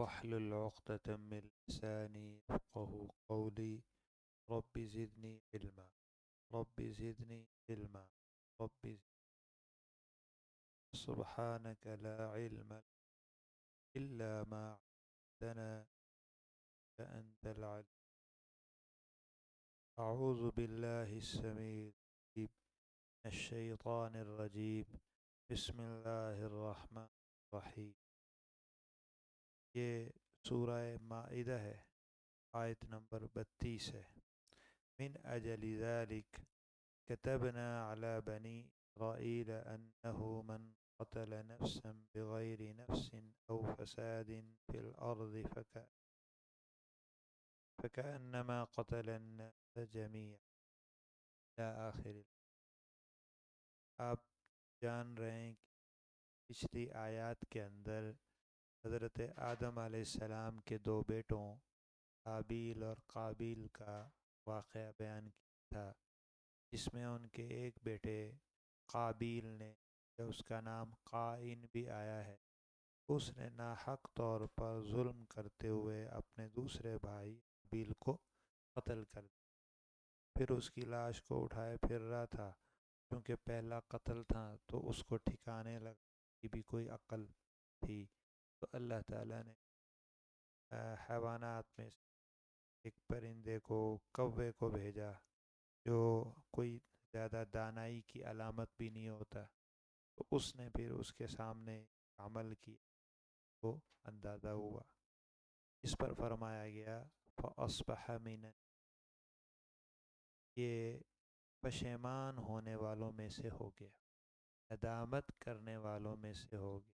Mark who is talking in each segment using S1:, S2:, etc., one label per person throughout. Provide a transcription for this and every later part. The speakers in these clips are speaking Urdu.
S1: واحلل عقدة من لساني يفقه قولي. رب زدني علما، رب زدني علما، رب زدني. سبحانك لا علم لنا إلا ما علمتنا أنت العليم. أعوذ بالله السميع العليم من الشيطان الرجيم. بسم اللہ الرحمن الرحیم. یہ سورہ مائدہ ہے، آیت نمبر 32 ہے. من اجل ذلك كتبنا على بني إسرائيل أنه من قتل نفسا بغير نفس أو فساد في الأرض فكأنما قتل الناس جميعا إلى آخر. آپ جان رہے ہیں کہ پچھلی آیات کے اندر حضرت آدم علیہ السلام کے دو بیٹوں حابیل اور قابیل کا واقعہ بیان کیا تھا، جس میں ان کے ایک بیٹے قابیل نے، یا اس کا نام قائن بھی آیا ہے، اس نے ناحق طور پر ظلم کرتے ہوئے اپنے دوسرے بھائی حابیل کو قتل کر دیا. پھر اس کی لاش کو اٹھائے پھر رہا تھا، کیونکہ پہلا قتل تھا تو اس کو ٹھکانے لگا کہ بھی کوئی عقل تھی. تو اللہ تعالیٰ نے حیوانات میں سے ایک پرندے کو، کوے کو بھیجا، جو کوئی زیادہ دانائی کی علامت بھی نہیں ہوتا. تو اس نے پھر اس کے سامنے عمل کیا تو اندازہ ہوا. اس پر فرمایا گیا فَأَصْبَحَ مِنَ، یہ پشیمان ہونے والوں میں سے ہو گیا، ندامت کرنے والوں میں سے ہو گیا.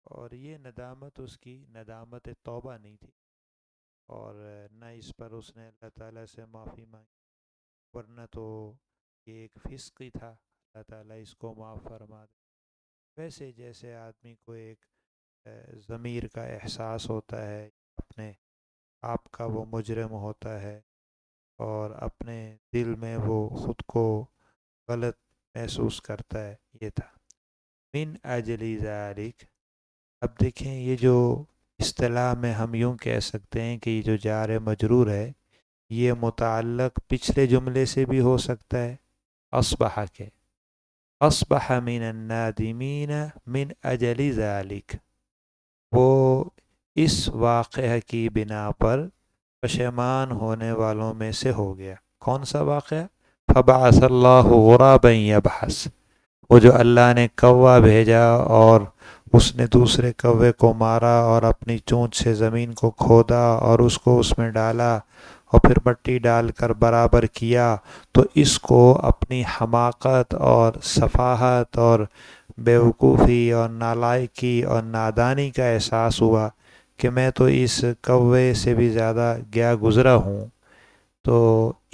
S1: اور یہ ندامت اس کی ندامت توبہ نہیں تھی، اور نہ اس پر اس نے اللہ تعالیٰ سے معافی مانگی، ورنہ تو یہ ایک فسق ہی تھا. اللہ تعالیٰ اس کو معاف فرما دے. ویسے جیسے آدمی کو ایک ضمیر کا احساس ہوتا ہے، اپنے آپ کا وہ مجرم ہوتا ہے اور اپنے دل میں وہ خود کو غلط محسوس کرتا ہے، یہ تھا. من اجل ذالک. اب دیکھیں یہ جو اصطلاح میں ہم یوں کہہ سکتے ہیں کہ یہ جو جار مجرور ہے، یہ متعلق پچھلے جملے سے بھی ہو سکتا ہے، اصبح کے. اصبح من النادمین من اجل ذالک، وہ اس واقعہ کی بنا پر پشیمان ہونے والوں میں سے ہو گیا. کون سا واقعہ؟ فبعث اللہ غرابا یبحث، وہ جو اللہ نے کوا بھیجا اور اس نے دوسرے کوے کو مارا اور اپنی چونچ سے زمین کو کھودا اور اس کو اس میں ڈالا اور پھر مٹی ڈال کر برابر کیا. تو اس کو اپنی حماقت اور سفاہت اور بیوقوفی اور نالائکی اور نادانی کا احساس ہوا کہ میں تو اس کوے سے بھی زیادہ گیا گزرا ہوں. تو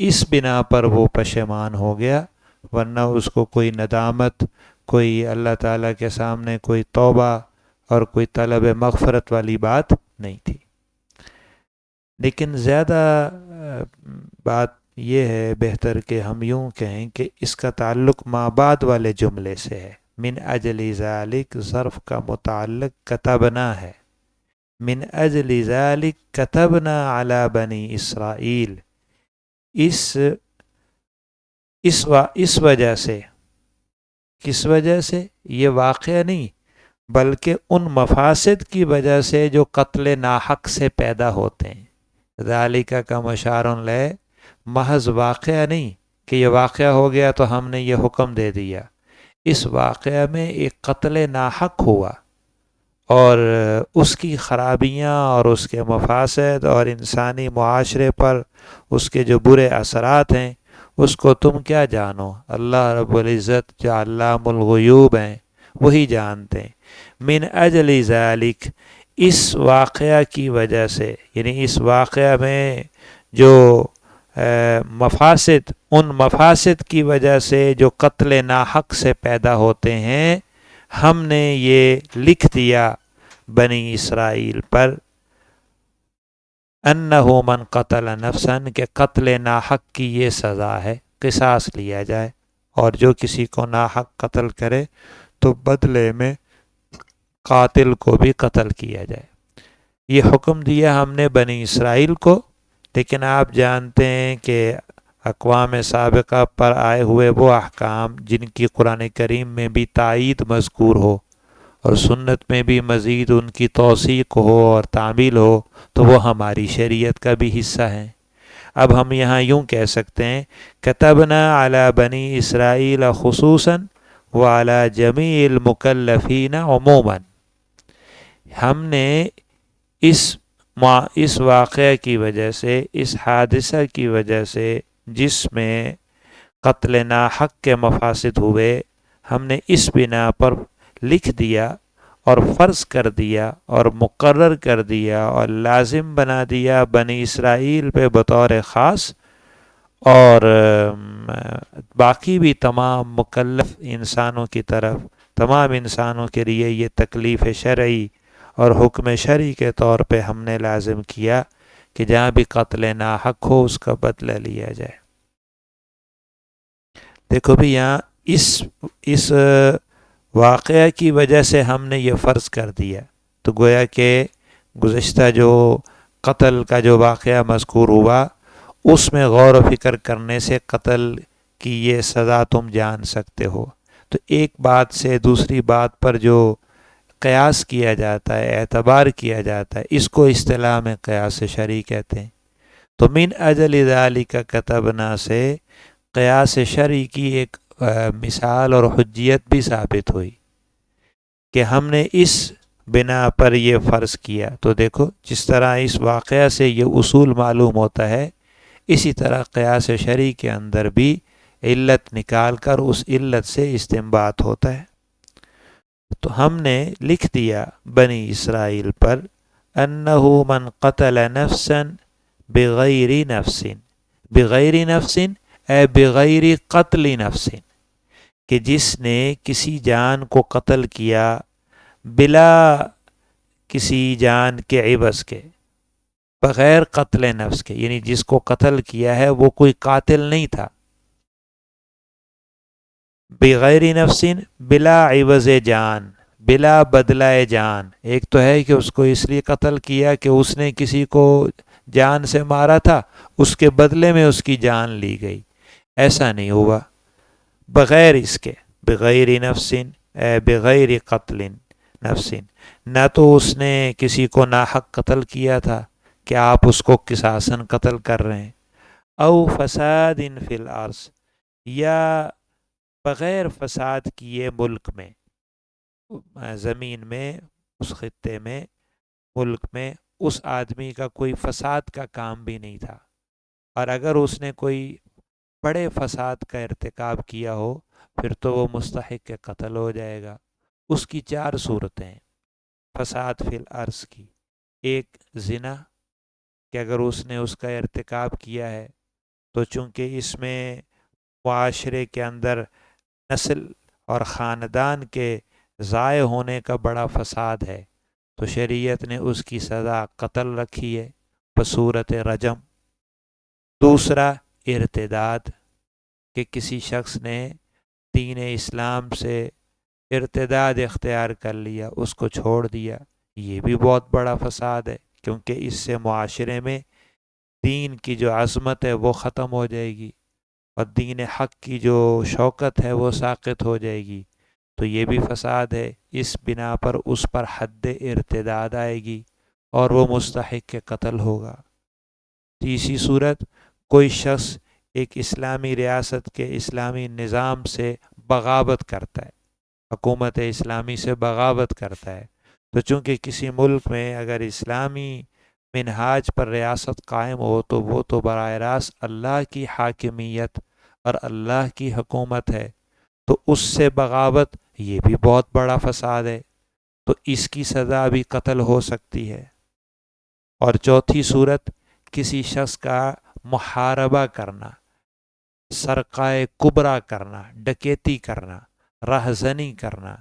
S1: اس بنا پر وہ پشیمان ہو گیا، ورنہ اس کو کوئی ندامت، کوئی اللہ تعالیٰ کے سامنے کوئی توبہ اور کوئی طلب مغفرت والی بات نہیں تھی. لیکن زیادہ بات یہ ہے، بہتر کہ ہم یوں کہیں کہ اس کا تعلق ما بعد والے جملے سے ہے. من اجل ذالک ظرف کا متعلق کتبنا ہے. من اجل ذالک کتبنا علی بنی اسرائیل، اس وجہ سے. کس وجہ سے؟ یہ واقعہ نہیں، بلکہ ان مفاسد کی وجہ سے جو قتل ناحق سے پیدا ہوتے ہیں. ذالکہ کا مشار الیہ، محض واقعہ نہیں کہ یہ واقعہ ہو گیا تو ہم نے یہ حکم دے دیا. اس واقعہ میں ایک قتل ناحق ہوا اور اس کی خرابیاں اور اس کے مفاسد اور انسانی معاشرے پر اس کے جو برے اثرات ہیں، اس کو تم کیا جانو؟ اللہ رب العزت جو علام الغیوب ہیں وہی جانتے ہیں. من اجل ذالک، اس واقعہ کی وجہ سے، یعنی اس واقعہ میں جو مفاسد، ان مفاسد کی وجہ سے جو قتل ناحق سے پیدا ہوتے ہیں، ہم نے یہ لکھ دیا بنی اسرائیل پر، انہو من قتل نفسا، کہ قتل ناحق کی یہ سزا ہے، قصاص لیا جائے، اور جو کسی کو ناحق قتل کرے تو بدلے میں قاتل کو بھی قتل کیا جائے. یہ حکم دیا ہم نے بنی اسرائیل کو، لیکن آپ جانتے ہیں کہ اقوام سابقہ پر آئے ہوئے وہ احکام جن کی قرآن کریم میں بھی تائید مذکور ہو اور سنت میں بھی مزید ان کی توثیق ہو اور تعمیل ہو، تو وہ ہماری شریعت کا بھی حصہ ہیں۔ اب ہم یہاں یوں کہہ سکتے ہیں کتبنا علی بنی اسرائیل خصوصاً وعلی جمیع المکلفین عموماً، ہم نے اس اس واقعہ کی وجہ سے، اس حادثہ کی وجہ سے جس میں قتل ناحق کے مفاسد ہوئے، ہم نے اس بنا پر لکھ دیا اور فرض کر دیا اور مقرر کر دیا اور لازم بنا دیا بنی اسرائیل پہ بطور خاص، اور باقی بھی تمام مکلف انسانوں کی طرف، تمام انسانوں کے لیے یہ تکلیف شرعی اور حکم شرعی کے طور پہ ہم نے لازم کیا کہ جہاں بھی قتل ناحق ہو اس کا بدلہ لیا جائے۔ دیکھو بھی یہاں اس واقعہ کی وجہ سے ہم نے یہ فرض کر دیا، تو گویا کہ گزشتہ جو قتل کا جو واقعہ مذکور ہوا اس میں غور و فکر کرنے سے قتل کی یہ سزا تم جان سکتے ہو۔ تو ایک بات سے دوسری بات پر جو قیاس کیا جاتا ہے، اعتبار کیا جاتا ہے، اس کو اصطلاح میں قیاس شرعی کہتے ہیں۔ تو من اجل ذالک کتبنا سے قیاس شرعی کی ایک مثال اور حجیت بھی ثابت ہوئی کہ ہم نے اس بنا پر یہ فرض کیا۔ تو دیکھو جس طرح اس واقعہ سے یہ اصول معلوم ہوتا ہے، اسی طرح قیاس شرعی کے اندر بھی علت نکال کر اس علت سے استنباط ہوتا ہے۔ تو ہم نے لکھ دیا بنی اسرائیل پر انہو من قتل نفسا بغیر نفس، بغیر نفس اے بغیر قتل نفس، کہ جس نے کسی جان کو قتل کیا بلا کسی جان کے عوض کے، بغیر قتل نفس کے، یعنی جس کو قتل کیا ہے وہ کوئی قاتل نہیں تھا، بغیر نفس بلا عوض جان، بلا بدلہ جان۔ ایک تو ہے کہ اس کو اس لیے قتل کیا کہ اس نے کسی کو جان سے مارا تھا، اس کے بدلے میں اس کی جان لی گئی، ایسا نہیں ہوا۔ بغیر اس کے، بغیر نفس اے بغیر قتل نفس، نہ تو اس نے کسی کو ناحق قتل کیا تھا کہ آپ اس کو قصاصاً قتل کر رہے ہیں، او فساد فی الارض، یا بغیر فساد کیے ملک میں، زمین میں، اس خطے میں، ملک میں اس آدمی کا کوئی فساد کا کام بھی نہیں تھا، اور اگر اس نے کوئی بڑے فساد کا ارتکاب کیا ہو پھر تو وہ مستحق کے قتل ہو جائے گا۔ اس کی چار صورتیں ہیں فساد فی الارض کی۔ ایک زنا، کہ اگر اس نے اس کا ارتکاب کیا ہے تو چونکہ اس میں معاشرے کے اندر نسل اور خاندان کے ضائع ہونے کا بڑا فساد ہے، تو شریعت نے اس کی سزا قتل رکھی ہے بصورت رجم۔ دوسرا ارتداد، کہ کسی شخص نے دین اسلام سے ارتداد اختیار کر لیا، اس کو چھوڑ دیا، یہ بھی بہت بڑا فساد ہے، کیونکہ اس سے معاشرے میں دین کی جو عظمت ہے وہ ختم ہو جائے گی اور دین حق کی جو شوکت ہے وہ ساقط ہو جائے گی، تو یہ بھی فساد ہے۔ اس بنا پر اس پر حد ارتداد آئے گی اور وہ مستحق کے قتل ہوگا۔ تیسری صورت، کوئی شخص ایک اسلامی ریاست کے اسلامی نظام سے بغاوت کرتا ہے، حکومت اسلامی سے بغاوت کرتا ہے، تو چونکہ کسی ملک میں اگر اسلامی منہاج پر ریاست قائم ہو تو وہ تو براہ راست اللہ کی حاکمیت اور اللہ کی حکومت ہے، تو اس سے بغاوت یہ بھی بہت بڑا فساد ہے، تو اس کی سزا بھی قتل ہو سکتی ہے۔ اور چوتھی صورت، کسی شخص کا محاربہ کرنا، سرقہ کبریٰ کرنا، ڈکیتی کرنا، رہزنی کرنا،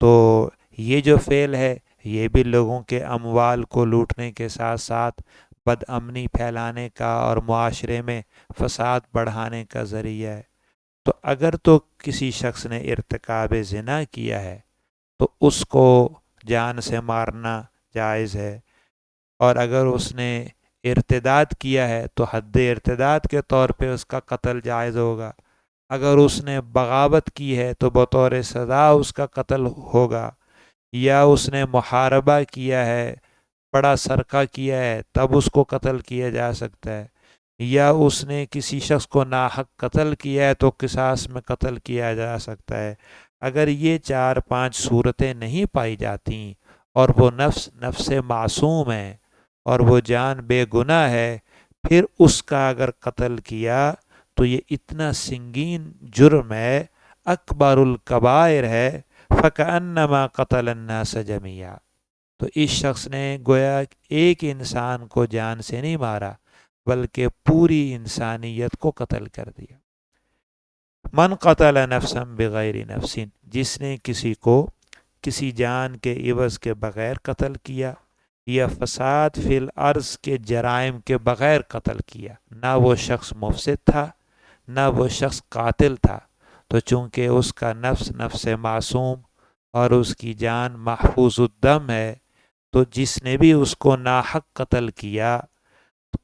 S1: تو یہ جو فعل ہے یہ بھی لوگوں کے اموال کو لوٹنے کے ساتھ ساتھ بد امنی پھیلانے کا اور معاشرے میں فساد بڑھانے کا ذریعہ ہے۔ تو اگر تو کسی شخص نے ارتکاب زنا کیا ہے تو اس کو جان سے مارنا جائز ہے، اور اگر اس نے ارتداد کیا ہے تو حد ارتداد کے طور پہ اس کا قتل جائز ہوگا. اگر اس نے بغاوت کی ہے تو بطور سزا اس کا قتل ہوگا. یا اس نے محاربہ کیا ہے، بڑا سرقہ کیا ہے، تب اس کو قتل کیا جا سکتا ہے. یا اس نے کسی شخص کو ناحق قتل کیا ہے تو قصاص میں قتل کیا جا سکتا ہے. اگر یہ 4-5 صورتیں نہیں پائی جاتی اور وہ نفس معصوم ہے اور وہ جان بے گناہ ہے، پھر اس کا اگر قتل کیا تو یہ اتنا سنگین جرم ہے، اکبر الکبائر ہے، فَكَأَنَّمَا قَتَلَ النَّاسَ جَمِيعًا. تو اس شخص نے گویا ایک انسان کو جان سے نہیں مارا بلکہ پوری انسانیت کو قتل کر دیا. من قتل نفسا بغیر نفس، جس نے کسی کو کسی جان کے عوض کے بغیر قتل کیا، یا فساد فی الارض کے جرائم کے بغیر قتل کیا. نہ وہ شخص مفسد تھا نہ وہ شخص قاتل تھا، تو چونکہ اس کا نفس معصوم اور اس کی جان محفوظ الدم ہے، تو جس نے بھی اس کو ناحق قتل کیا،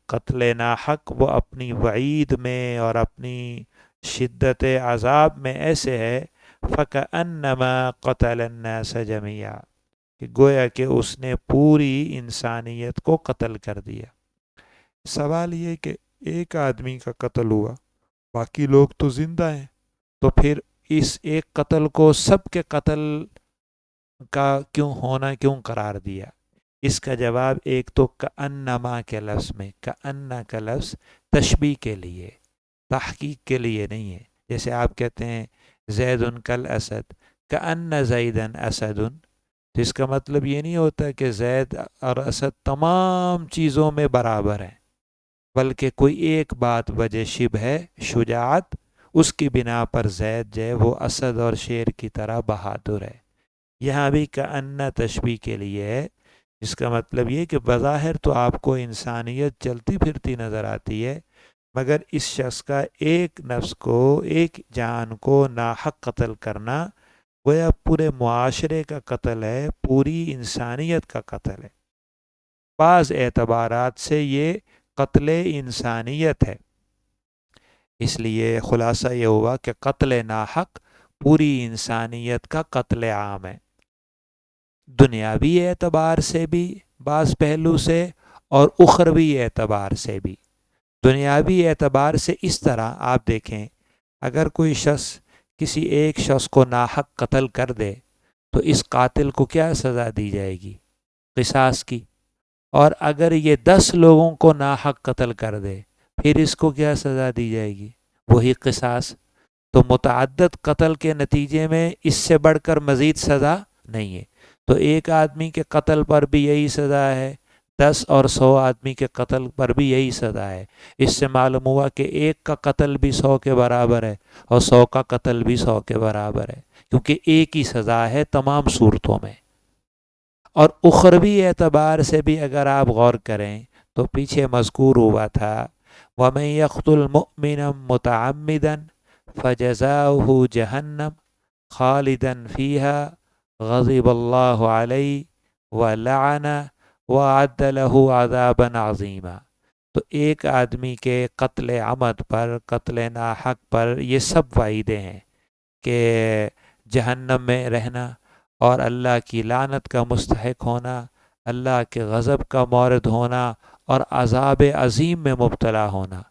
S1: قتل ناحق وہ اپنی وعید میں اور اپنی شدت عذاب میں ایسے ہے فَكَأَنَّمَا قَتَلَ النَّاسَ جَمِيعًا، کہ گویا کہ اس نے پوری انسانیت کو قتل کر دیا. سوال یہ کہ ایک آدمی کا قتل ہوا، باقی لوگ تو زندہ ہیں، تو پھر اس ایک قتل کو سب کے قتل کا کیوں قرار دیا؟ اس کا جواب ایک تو کأنما کے لفظ میں، کأن کا لفظ تشبیہ کے لیے، تحقیق کے لیے نہیں ہے. جیسے آپ کہتے ہیں زید کل اسد، کأن زیدن اسد، تو اس کا مطلب یہ نہیں ہوتا کہ زید اور اسد تمام چیزوں میں برابر ہیں، بلکہ کوئی ایک بات وجہ شبہ ہے، شجاعت، اس کی بنا پر زید جو ہے وہ اسد اور شیر کی طرح بہادر ہے. یہاں بھی کأن تشبیہ کے لیے ہے، اس کا مطلب یہ کہ بظاہر تو آپ کو انسانیت چلتی پھرتی نظر آتی ہے، مگر اس شخص کا ایک نفس کو، ایک جان کو ناحق قتل کرنا گویا پورے معاشرے کا قتل ہے، پوری انسانیت کا قتل ہے. بعض اعتبارات سے یہ قتل انسانیت ہے. اس لیے خلاصہ یہ ہوا کہ قتل ناحق پوری انسانیت کا قتل عام ہے، دنیاوی اعتبار سے بھی بعض پہلو سے اور اخروی اعتبار سے بھی. دنیاوی اعتبار سے اس طرح آپ دیکھیں، اگر کوئی شخص کسی ایک شخص کو ناحق قتل کر دے تو اس قاتل کو کیا سزا دی جائے گی؟ قصاص کی. اور اگر یہ 10 لوگوں کو ناحق قتل کر دے پھر اس کو کیا سزا دی جائے گی؟ وہی قصاص. تو متعدد قتل کے نتیجے میں اس سے بڑھ کر مزید سزا نہیں ہے. تو ایک آدمی کے قتل پر بھی یہی سزا ہے، 10 اور 100 آدمی کے قتل پر بھی یہی سزا ہے. اس سے معلوم ہوا کہ ایک کا قتل بھی 100 کے برابر ہے اور 100 کا قتل بھی 100 کے برابر ہے، کیونکہ ایک ہی سزا ہے تمام صورتوں میں. اور اخروی اعتبار سے بھی اگر آپ غور کریں تو پیچھے مذکور ہوا تھا وَمَن يَقْتُلْ مُؤْمِنًا مُتَعَمِّدًا فَجَزَاؤُهُ جَهَنَّمُ خَالِدًا فِيهَا غَضِبَ اللَّهُ عَلَيْهِ وَلَعَنَهُ وَأَعَدَّ لَهُ عَذَابًا عَظِيمًا. تو ایک آدمی کے قتل عمد پر، قتل ناحق پر یہ سب وعیدیں ہیں کہ جہنم میں رہنا اور اللہ کی لعنت کا مستحق ہونا، اللہ کے غضب کا مورد ہونا اور عذاب عظیم میں مبتلا ہونا.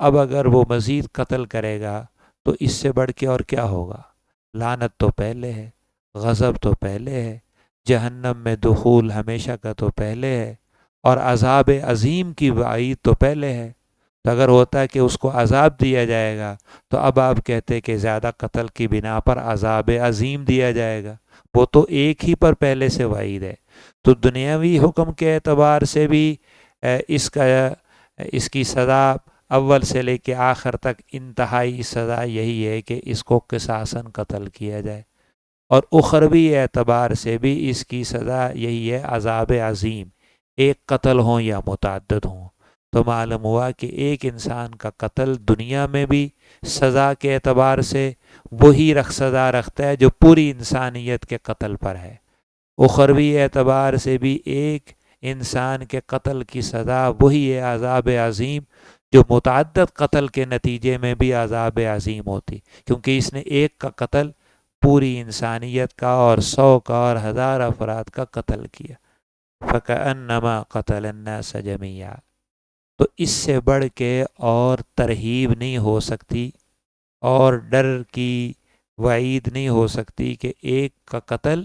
S1: اب اگر وہ مزید قتل کرے گا تو اس سے بڑھ کے اور کیا ہوگا؟ لعنت تو پہلے ہے، غضب تو پہلے ہے، جہنم میں دخول ہمیشہ کا تو پہلے ہے، اور عذاب عظیم کی وعید تو پہلے ہے. تو اگر ہوتا ہے کہ اس کو عذاب دیا جائے گا تو اب آپ کہتے کہ زیادہ قتل کی بنا پر عذاب عظیم دیا جائے گا، وہ تو ایک ہی پر پہلے سے وعید ہے. تو دنیاوی حکم کے اعتبار سے بھی اس کی سزا اول سے لے کے آخر تک انتہائی سزا یہی ہے کہ اس کو قصاصاً قتل کیا جائے، اور اخروی اعتبار سے بھی اس کی سزا یہی ہے، عذاب عظیم، ایک قتل ہوں یا متعدد ہوں. تو معلوم ہوا کہ ایک انسان کا قتل دنیا میں بھی سزا کے اعتبار سے وہی سزا رکھتا ہے جو پوری انسانیت کے قتل پر ہے. اخروی اعتبار سے بھی ایک انسان کے قتل کی سزا وہی ہے عذاب عظیم جو متعدد قتل کے نتیجے میں بھی عذاب عظیم ہوتی، کیونکہ اس نے ایک کا قتل پوری انسانیت کا اور 100 کا اور 1000 افراد کا قتل کیا۔ فَكَأَنَّمَا قَتَلَ النَّاسَ جَمِيعًا۔ تو اس سے بڑھ کے اور ترہیب نہیں ہو سکتی اور ڈر کی وعید نہیں ہو سکتی کہ ایک کا قتل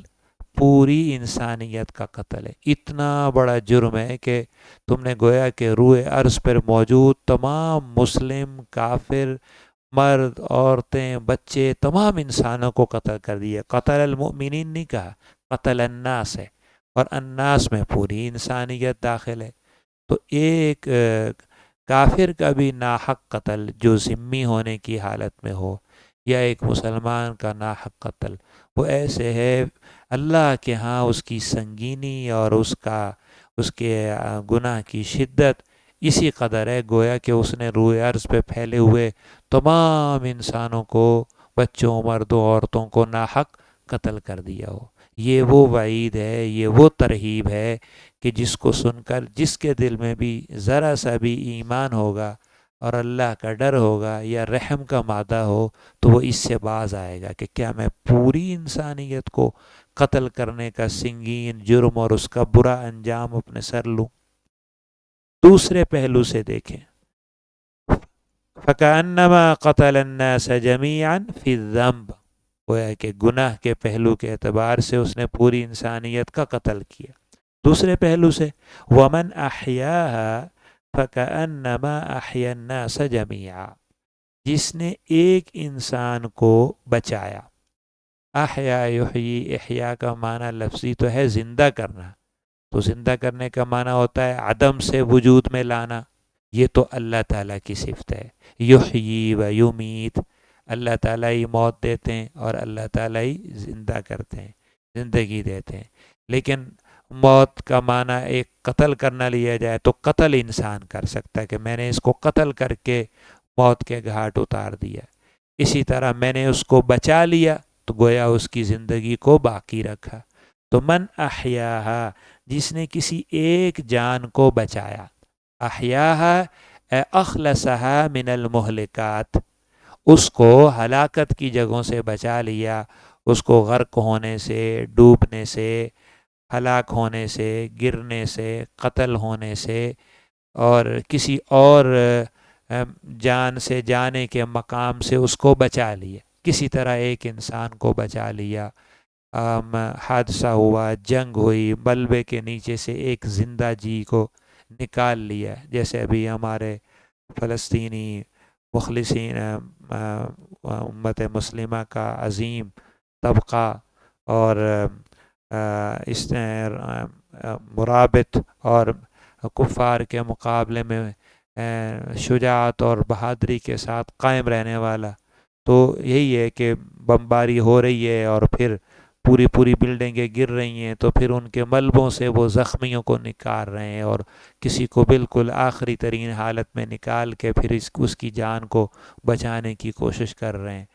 S1: پوری انسانیت کا قتل ہے۔ اتنا بڑا جرم ہے کہ تم نے گویا کہ روئے ارض پر موجود تمام مسلم، کافر، مرد، عورتیں، بچے، تمام انسانوں کو قتل کر دیا۔ قتل المؤمنین نہیں کہا، قتل الناس ہے، اور الناس میں پوری انسانیت داخل ہے۔ تو ایک کافر کا بھی ناحق قتل جو ذمی ہونے کی حالت میں ہو، یا ایک مسلمان کا ناحق قتل، وہ ایسے ہے اللہ کے ہاں اس کی سنگینی اور اس کے گناہ کی شدت اسی قدر ہے گویا کہ اس نے روئے ارض پہ پھیلے ہوئے تمام انسانوں کو، بچوں، مردوں، عورتوں کو ناحق قتل کر دیا ہو۔ یہ وہ وعید ہے، یہ وہ ترہیب ہے کہ جس کو سن کر جس کے دل میں بھی ذرا سا بھی ایمان ہوگا اور اللہ کا ڈر ہوگا یا رحم کا مادہ ہو تو وہ اس سے باز آئے گا کہ کیا میں پوری انسانیت کو قتل کرنے کا سنگین جرم اور اس کا برا انجام اپنے سر لوں۔ دوسرے پہلو سے دیکھیں، فَكَأَنَّمَا قَتَلَ النَّاسَ جَمِيعًا فِي الذَّنْبِ، گویا کہ گناہ کے پہلو کے اعتبار سے اس نے پوری انسانیت کا قتل کیا۔ دوسرے پہلو سے وَمَنْ أَحْيَاهَا فَكَأَنَّمَا أَحْيَا النَّاسَ جَمِيعًا، جس نے ایک انسان کو بچایا۔ احیا یحیی، احیا کا معنی لفظی تو ہے زندہ کرنا، تو زندہ کرنے کا معنی ہوتا ہے عدم سے وجود میں لانا، یہ تو اللہ تعالیٰ کی صفت ہے۔ یحیی و یمیت، اللہ تعالیٰ ہی موت دیتے ہیں اور اللہ تعالیٰ ہی زندہ کرتے ہیں، زندگی دیتے ہیں۔ لیکن موت کا معنی ایک قتل کرنا لیا جائے تو قتل انسان کر سکتا ہے کہ میں نے اس کو قتل کر کے موت کے گھاٹ اتار دیا۔ اسی طرح میں نے اس کو بچا لیا تو گویا اس کی زندگی کو باقی رکھا۔ تو من احیاہا، جس نے کسی ایک جان کو بچایا، احیاہا اے اخلصہا من المہلکات، اس کو ہلاکت کی جگہوں سے بچا لیا، اس کو غرق ہونے سے، ڈوبنے سے، ہلاک ہونے سے، گرنے سے، قتل ہونے سے، اور کسی اور جان سے جانے کے مقام سے اس کو بچا لیا۔ کسی طرح ایک انسان کو بچا لیا، حادثہ ہوا، جنگ ہوئی، ملبے کے نیچے سے ایک زندہ جی کو نکال لیا، جیسے ابھی ہمارے فلسطینی مخلصین امت مسلمہ کا عظیم طبقہ اور اس مرابط اور کفار کے مقابلے میں شجاعت اور بہادری کے ساتھ قائم رہنے والا، تو یہی ہے کہ بمباری ہو رہی ہے اور پھر پوری بلڈنگیں گر رہی ہیں، تو پھر ان کے ملبوں سے وہ زخمیوں کو نکال رہے ہیں اور کسی کو بالکل آخری ترین حالت میں نکال کے پھر اس کی جان کو بچانے کی کوشش کر رہے ہیں۔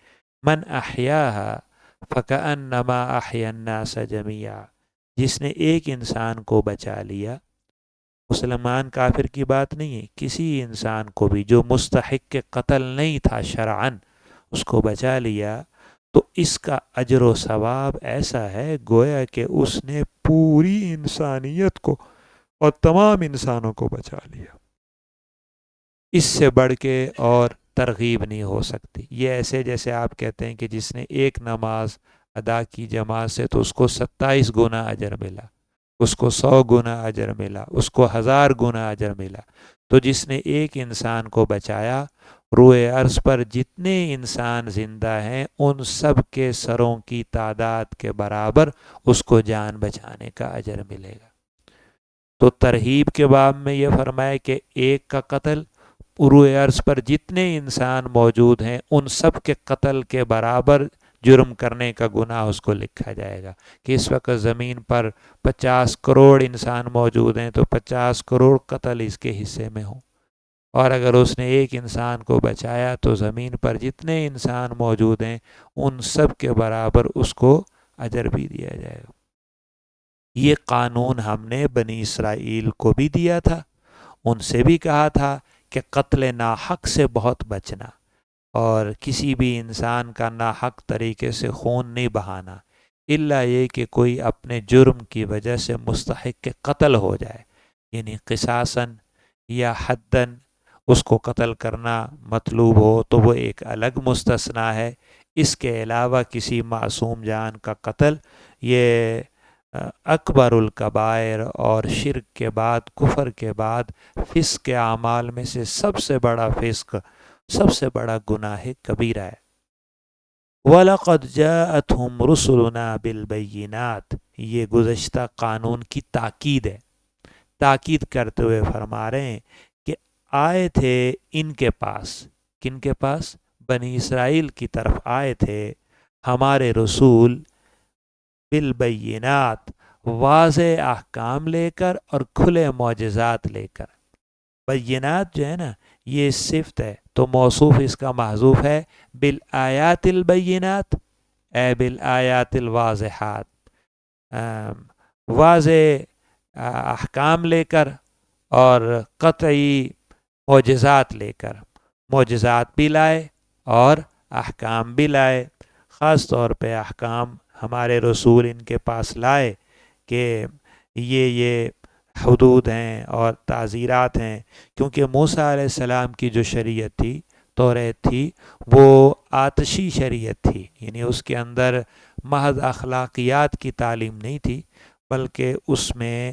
S1: من احیاہا فکأنما احیا الناس جميعا، جس نے ایک انسان کو بچا لیا، مسلمان کافر کی بات نہیں ہے، کسی انسان کو بھی جو مستحق کے قتل نہیں تھا شرعاً، اس کو بچا لیا، تو اس کا اجر و ثواب ایسا ہے گویا کہ اس نے پوری انسانیت کو اور تمام انسانوں کو بچا لیا۔ اس سے بڑھ کے اور ترغیب نہیں ہو سکتی۔ یہ ایسے جیسے آپ کہتے ہیں کہ جس نے ایک نماز ادا کی جماعت سے تو اس کو 27 گنا اجر ملا، اس کو 100 گنا اجر ملا، اس کو 1000 گنا اجر ملا۔ تو جس نے ایک انسان کو بچایا، روئے عرض پر جتنے انسان زندہ ہیں ان سب کے سروں کی تعداد کے برابر اس کو جان بچانے کا اجر ملے گا۔ تو ترہیب کے باب میں یہ فرمایا کہ ایک کا قتل روئے عرض پر جتنے انسان موجود ہیں ان سب کے قتل کے برابر جرم کرنے کا گناہ اس کو لکھا جائے گا۔ کہ اس وقت زمین پر 50 کروڑ انسان موجود ہیں تو 50 کروڑ قتل اس کے حصے میں ہوں، اور اگر اس نے ایک انسان کو بچایا تو زمین پر جتنے انسان موجود ہیں ان سب کے برابر اس کو اجر بھی دیا جائے گا۔ یہ قانون ہم نے بنی اسرائیل کو بھی دیا تھا، ان سے بھی کہا تھا کہ قتل ناحق سے بہت بچنا، اور کسی بھی انسان کا ناحق طریقے سے خون نہیں بہانا، الا یہ کہ کوئی اپنے جرم کی وجہ سے مستحق کے قتل ہو جائے، یعنی قصاصاً یا حداً اس کو قتل کرنا مطلوب ہو تو وہ ایک الگ مستثنا ہے۔ اس کے علاوہ کسی معصوم جان کا قتل یہ اکبر الکبائر اور شرک کے بعد، کفر کے بعد فسق کے اعمال میں سے سب سے بڑا فسق، سب سے بڑا گناہ کبیرہ ہے۔ وَلَقَدْ جَاءَتْهُمْ رُسُلُنَا بِالْبَيِّنَاتِ، یہ گزشتہ قانون کی تاکید ہے، تاکید کرتے ہوئے فرما رہے ہیں کہ آئے تھے ان کے پاس، کن کے پاس؟ بنی اسرائیل کی طرف آئے تھے ہمارے رسول بالبینات، واضح احکام لے کر اور کھلے معجزات لے کر۔ بینات جو ہے نا یہ صفت ہے، تو موصوف اس کا محذوف ہے بالآیات البینات، اے بالآیات الواضحات، واضح احکام لے کر اور قطعی معجزات لے کر، معجزات بھی لائے اور احکام بھی لائے۔ خاص طور پہ احکام ہمارے رسول ان کے پاس لائے کہ یہ حدود ہیں اور تعزیرات ہیں، کیونکہ موسیٰ علیہ السلام کی جو شریعت تھی، توریت تھی، وہ آتشی شریعت تھی، یعنی اس کے اندر محض اخلاقیات کی تعلیم نہیں تھی، بلکہ اس میں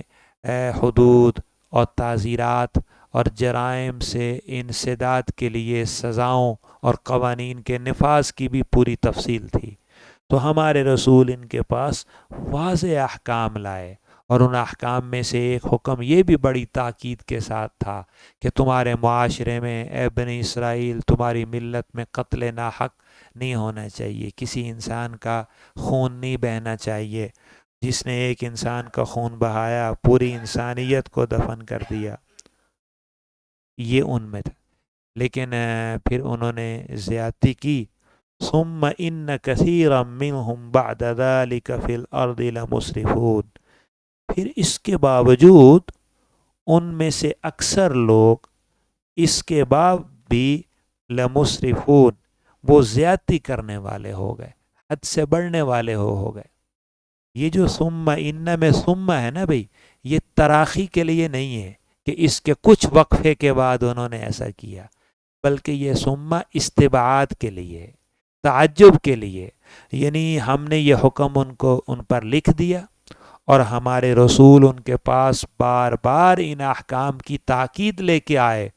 S1: حدود اور تعزیرات اور جرائم سے انسداد کے لیے سزاؤں اور قوانین کے نفاذ کی بھی پوری تفصیل تھی۔ تو ہمارے رسول ان کے پاس واضح احکام لائے، اور ان احکام میں سے ایک حکم یہ بھی بڑی تاکید کے ساتھ تھا کہ تمہارے معاشرے میں اے بنی اسرائیل، تمہاری ملت میں قتل ناحق نہیں ہونا چاہیے، کسی انسان کا خون نہیں بہنا چاہیے، جس نے ایک انسان کا خون بہایا پوری انسانیت کو دفن کر دیا، یہ ان میں تھا۔ لیکن پھر انہوں نے زیادتی کی، ثم ان کثیرا منہم بعد ذلک فی الارض لمسرفون، پھر اس کے باوجود ان میں سے اکثر لوگ اس کے بعد بھی لمسرفون، وہ زیادتی کرنے والے ہو گئے، حد سے بڑھنے والے ہو گئے۔ یہ جو ثم ان میں ثم ہے نا بھئی، یہ تراخی کے لیے نہیں ہے کہ اس کے کچھ وقفے کے بعد انہوں نے ایسا کیا، بلکہ یہ ثم استبعاد کے لیے، تعجب کے لیے، یعنی ہم نے یہ حکم ان پر لکھ دیا، اور ہمارے رسول ان کے پاس بار بار ان احکام کی تاکید لے کے آئے،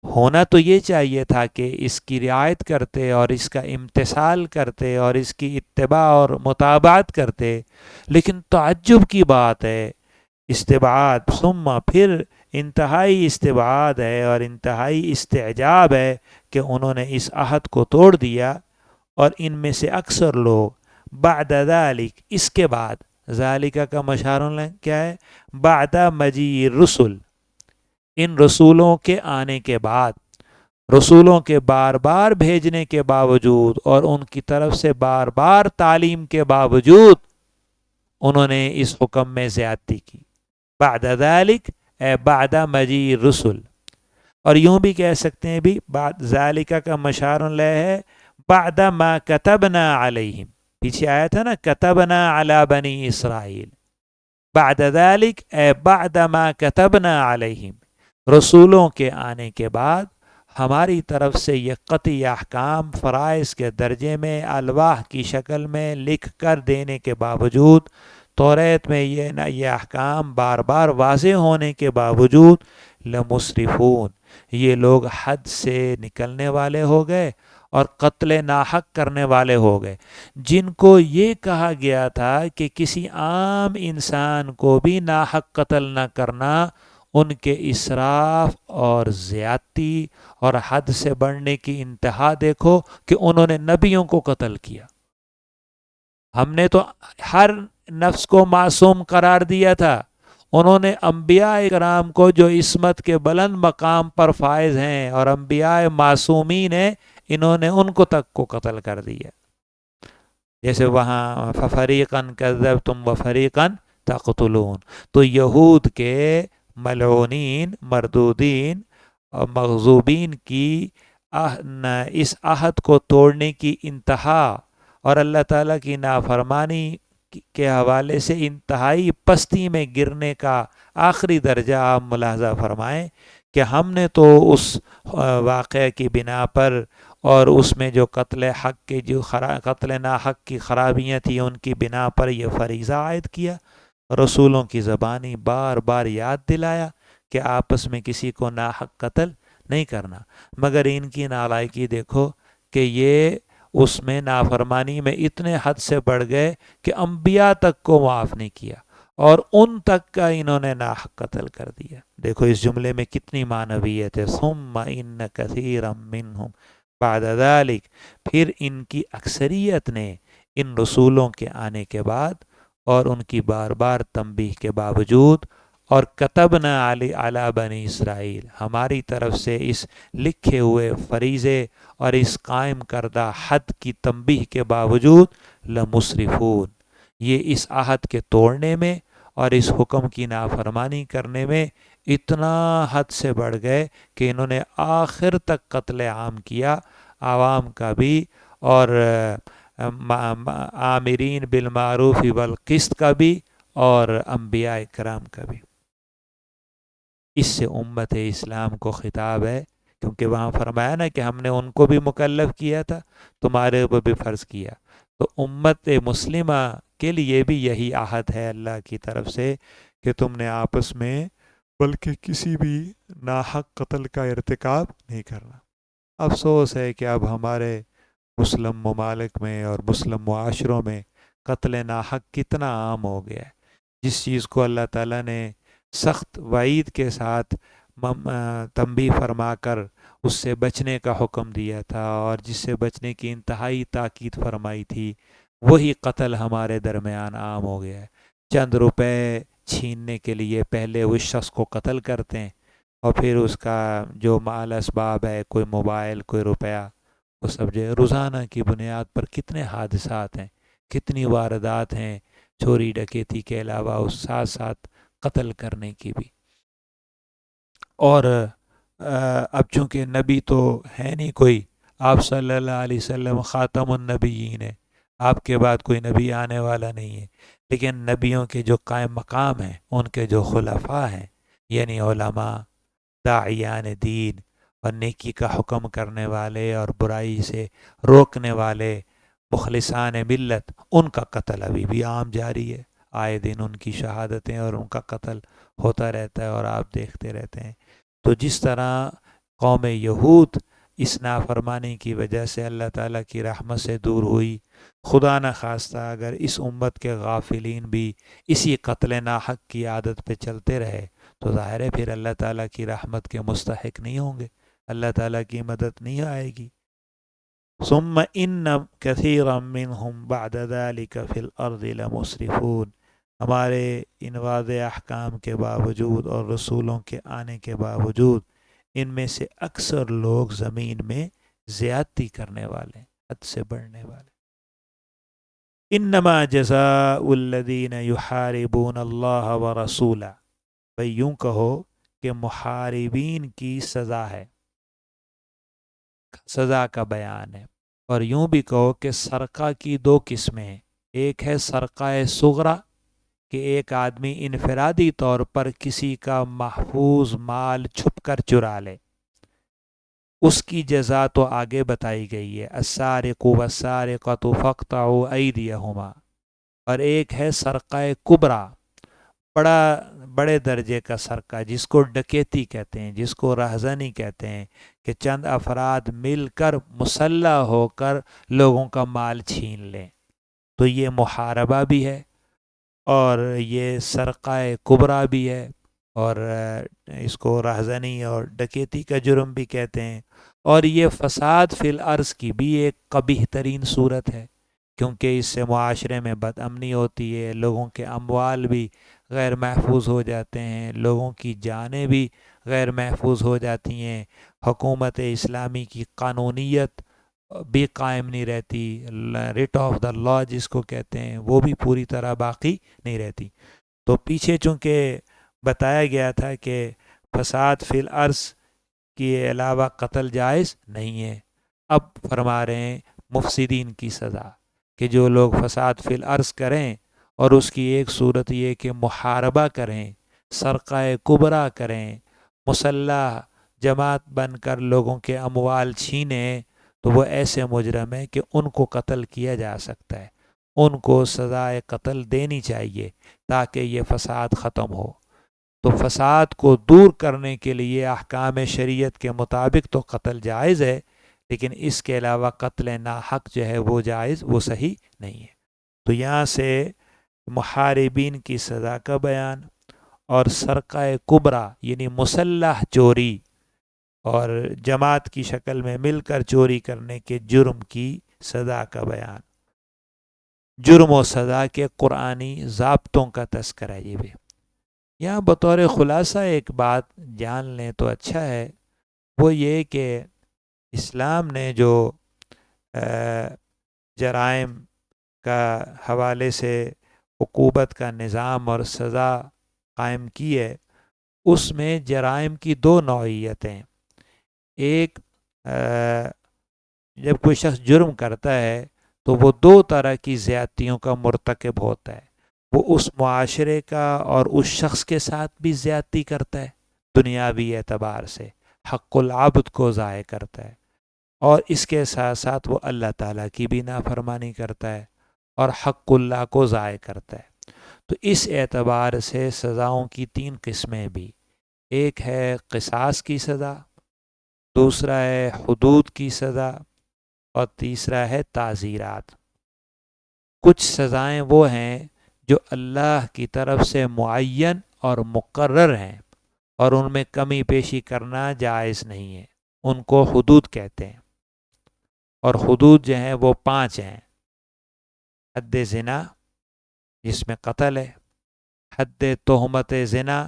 S1: ہونا تو یہ چاہیے تھا کہ اس کی رعایت کرتے اور اس کا امتثال کرتے اور اس کی اتباع اور مطابعت کرتے، لیکن تعجب کی بات ہے، استبعاد ثم پھر انتہائی استبعاد ہے اور انتہائی استعجاب ہے کہ انہوں نے اس عہد کو توڑ دیا، اور ان میں سے اکثر لوگ بعد ذالک، اس کے بعد، ذالکہ کا مشارن کیا ہے؟ بعد مجیء الرسل، ان رسولوں کے آنے کے بعد، رسولوں کے بار بار بھیجنے کے باوجود اور ان کی طرف سے بار بار تعلیم کے باوجود انہوں نے اس حکم میں زیادتی کی۔ بعد ذالک اے بعد مجیء الرسل، اور یوں بھی کہہ سکتے ہیں بھی بعد ذالکہ کا مشار لہ ہے بعد ما کتبنا علیہم، پیچھے آیا تھا نا کتبنا علی بنی اسرائیل، بعد ذالک اے بعد ما کتبنا علیہم، رسولوں کے آنے کے بعد ہماری طرف سے یہ قطعی احکام فرائض کے درجے میں الواح کی شکل میں لکھ کر دینے کے باوجود، توریت میں یہ احکام بار بار واضح ہونے کے باوجود، لمسرفون، یہ لوگ حد سے نکلنے والے ہو گئے اور قتل ناحق کرنے والے ہو گئے، جن کو یہ کہا گیا تھا کہ کسی عام انسان کو بھی ناحق قتل نہ کرنا، ان کے اسراف اور زیادتی اور حد سے بڑھنے کی انتہا دیکھو کہ انہوں نے نبیوں کو قتل کیا۔ ہم نے تو ہر نفس کو معصوم قرار دیا تھا، انہوں نے انبیاء کرام کو جو عصمت کے بلند مقام پر فائز ہیں اور انبیاء معصومین ہیں، انہوں نے ان کو تک کو قتل کر دیا، جیسے وہاں فَفَرِيقًا كَذَّبْتُمْ وَفَرِيقًا تقتلون. تو یہود کے ملعونین، مردودین اور مغضوبین کی اس عہد کو توڑنے کی انتہا اور اللہ تعالیٰ کی نافرمانی کے حوالے سے انتہائی پستی میں گرنے کا آخری درجہ آپ ملاحظہ فرمائیں کہ ہم نے تو اس واقعہ کی بنا پر اور اس میں جو قتل حق کے جو قتل ناحق کی خرابیاں تھیں ان کی بنا پر یہ فریضہ عائد کیا، رسولوں کی زبانی بار بار یاد دلایا کہ آپس میں کسی کو ناحق قتل نہیں کرنا، مگر ان کی نالائکی دیکھو کہ یہ اس میں نافرمانی میں اتنے حد سے بڑھ گئے کہ انبیاء تک کو معاف نہیں کیا اور ان تک کا انہوں نے ناحق قتل کر دیا. دیکھو اس جملے میں کتنی معنویت ہے. ثم ان کثیرا منہم بعد ذلک، پھر ان کی اکثریت نے ان رسولوں کے آنے کے بعد اور ان کی بار بار تنبیہ کے باوجود اور کتبنا علی بنی اسرائیل، ہماری طرف سے اس لکھے ہوئے فریضے اور اس قائم کردہ حد کی تنبیہ کے باوجود لمسرفون، یہ اس عہد کے توڑنے میں اور اس حکم کی نافرمانی کرنے میں اتنا حد سے بڑھ گئے کہ انہوں نے آخر تک قتل عام کیا، عوام کا بھی اور آمرین بالمعروف والقسط کا بھی اور انبیاء کرام کا بھی. اس سے امت اسلام کو خطاب ہے، کیونکہ وہاں فرمایا نا کہ ہم نے ان کو بھی مکلف کیا تھا، تمہارے اوپر بھی فرض کیا. تو امت مسلمہ کے لیے بھی یہی عہد ہے اللہ کی طرف سے کہ تم نے آپس میں بلکہ کسی بھی ناحق قتل کا ارتکاب نہیں کرنا. افسوس ہے کہ اب ہمارے مسلم ممالک میں اور مسلم معاشروں میں قتل ناحق کتنا عام ہو گیا ہے. جس چیز کو اللہ تعالیٰ نے سخت وعید کے ساتھ تنبیہ فرما کر اس سے بچنے کا حکم دیا تھا اور جس سے بچنے کی انتہائی تاکید فرمائی تھی، وہی قتل ہمارے درمیان عام ہو گیا ہے. چند روپے چھیننے کے لیے پہلے اس شخص کو قتل کرتے ہیں اور پھر اس کا جو مال اسباب ہے، کوئی موبائل، کوئی روپیہ، وہ سب جو روزانہ کی بنیاد پر کتنے حادثات ہیں، کتنی واردات ہیں چوری ڈکیتی کے علاوہ اس ساتھ ساتھ قتل کرنے کی بھی. اور اب چونکہ نبی تو ہے نہیں کوئی، آپ صلی اللہ علیہ وسلم خاتم النبیین ہے، آپ کے بعد کوئی نبی آنے والا نہیں ہے، لیکن نبیوں کے جو قائم مقام ہیں، ان کے جو خلفاء ہیں، یعنی علماء، داعیان دین اور نیکی کا حکم کرنے والے اور برائی سے روکنے والے مخلصان ملت، ان کا قتل ابھی بھی عام جاری ہے. آئے دن ان کی شہادتیں اور ان کا قتل ہوتا رہتا ہے اور آپ دیکھتے رہتے ہیں. تو جس طرح قوم یہود اس نافرمانی کی وجہ سے اللہ تعالیٰ کی رحمت سے دور ہوئی، خدا نہ خواستہ اگر اس امت کے غافلین بھی اسی قتل ناحق کی عادت پہ چلتے رہے تو ظاہر ہے پھر اللہ تعالیٰ کی رحمت کے مستحق نہیں ہوں گے، اللہ تعالیٰ کی مدد نہیں آئے گی. ثم ان کثیرا منہم بعد ذلک فی الارض لمسرفون، ہمارے ان واضح احکام کے باوجود اور رسولوں کے آنے کے باوجود ان میں سے اکثر لوگ زمین میں زیادتی کرنے والے، حد سے بڑھنے والے. انما جزاء الذین یحاربون اللہ ورسولہ، بھئی یوں کہو کہ محاربین کی سزا ہے، سزا کا بیان ہے. اور یوں بھی کہو کہ سرقہ کی دو قسمیں ہیں. ایک ہے سرقہ صغرا کہ ایک آدمی انفرادی طور پر کسی کا محفوظ مال چھپ کر چرا لے، اس کی جزا تو آگے بتائی گئی ہے، السارق والسارقۃ فاقطعوا ایدیہما. اور ایک ہے سرقہ کبریٰ، بڑے درجے کا سرقہ جس کو ڈکیتی کہتے ہیں، جس کو رہزنی کہتے ہیں، کہ چند افراد مل کر مسلح ہو کر لوگوں کا مال چھین لیں. تو یہ محاربہ بھی ہے اور یہ سرقہ کبریٰ بھی ہے اور اس کو رہزنی اور ڈکیتی کا جرم بھی کہتے ہیں. اور یہ فساد فی الارض کی بھی ایک قبیح ترین صورت ہے، کیونکہ اس سے معاشرے میں بد امنی ہوتی ہے، لوگوں کے اموال بھی غیر محفوظ ہو جاتے ہیں، لوگوں کی جانیں بھی غیر محفوظ ہو جاتی ہیں، حکومت اسلامی کی قانونیت بھی قائم نہیں رہتی، ریٹ آف دا لا جس کو کہتے ہیں وہ بھی پوری طرح باقی نہیں رہتی. تو پیچھے چونکہ بتایا گیا تھا کہ فساد فی الارض کے علاوہ قتل جائز نہیں ہے، اب فرما رہے ہیں مفسدین کی سزا، کہ جو لوگ فساد فی الارض کریں اور اس کی ایک صورت یہ کہ محاربہ کریں، سرقہ کبریٰ کریں، مسلح جماعت بن کر لوگوں کے اموال چھینیں، تو وہ ایسے مجرم ہیں کہ ان کو قتل کیا جا سکتا ہے، ان کو سزائے قتل دینی چاہیے تاکہ یہ فساد ختم ہو۔ تو فساد کو دور کرنے کے لیے احکام شریعت کے مطابق تو قتل جائز ہے، لیکن اس کے علاوہ قتل ناحق جو ہے وہ جائز، وہ صحیح نہیں ہے۔ تو یہاں سے محاربین کی سزا کا بیان اور سرقہ کبریٰ یعنی مسلح چوری اور جماعت کی شکل میں مل کر چوری کرنے کے جرم کی سزا کا بیان، جرم و سزا کے قرآنی ضابطوں کا تذکرہ یہ بھی۔ یہاں بطور خلاصہ ایک بات جان لیں تو اچھا ہے، وہ یہ کہ اسلام نے جو جرائم کا حوالے سے عقوبت کا نظام اور سزا قائم کی ہے، اس میں جرائم کی دو نوعیتیں، ایک جب کوئی شخص جرم کرتا ہے تو وہ دو طرح کی زیادتیوں کا مرتکب ہوتا ہے، وہ اس معاشرے کا اور اس شخص کے ساتھ بھی زیادتی کرتا ہے دنیاوی اعتبار سے، حق العبد کو ضائع کرتا ہے، اور اس کے ساتھ ساتھ وہ اللہ تعالیٰ کی بھی نافرمانی کرتا ہے اور حق اللہ کو ضائع کرتا ہے۔ تو اس اعتبار سے سزاؤں کی تین قسمیں بھی، ایک ہے قصاص کی سزا، دوسرا ہے حدود کی سزا، اور تیسرا ہے تعزیرات۔ کچھ سزائیں وہ ہیں جو اللہ کی طرف سے معین اور مقرر ہیں اور ان میں کمی بیشی کرنا جائز نہیں ہے، ان کو حدود کہتے ہیں، اور حدود جو ہیں وہ 5 ہیں: حد زنا جس میں قتل ہے، حد تہمت زنا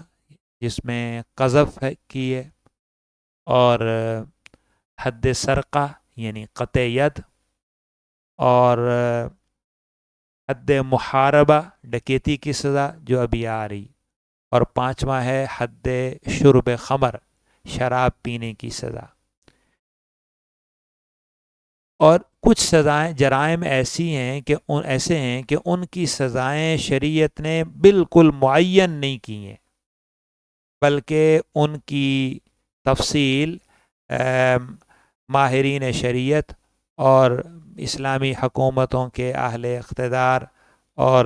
S1: جس میں قذف کی ہے، اور حد سرقہ یعنی قطع ید، اور حد محاربہ ڈکیتی کی سزا جو ابھی آ رہی، اور 5واں ہے حد شرب خمر شراب پینے کی سزا۔ اور کچھ سزائیں جرائم ایسے ہیں کہ ان کی سزائیں شریعت نے بالکل معین نہیں کی ہیں، بلکہ ان کی تفصیل ماہرین شریعت اور اسلامی حکومتوں کے اہل اقتدار اور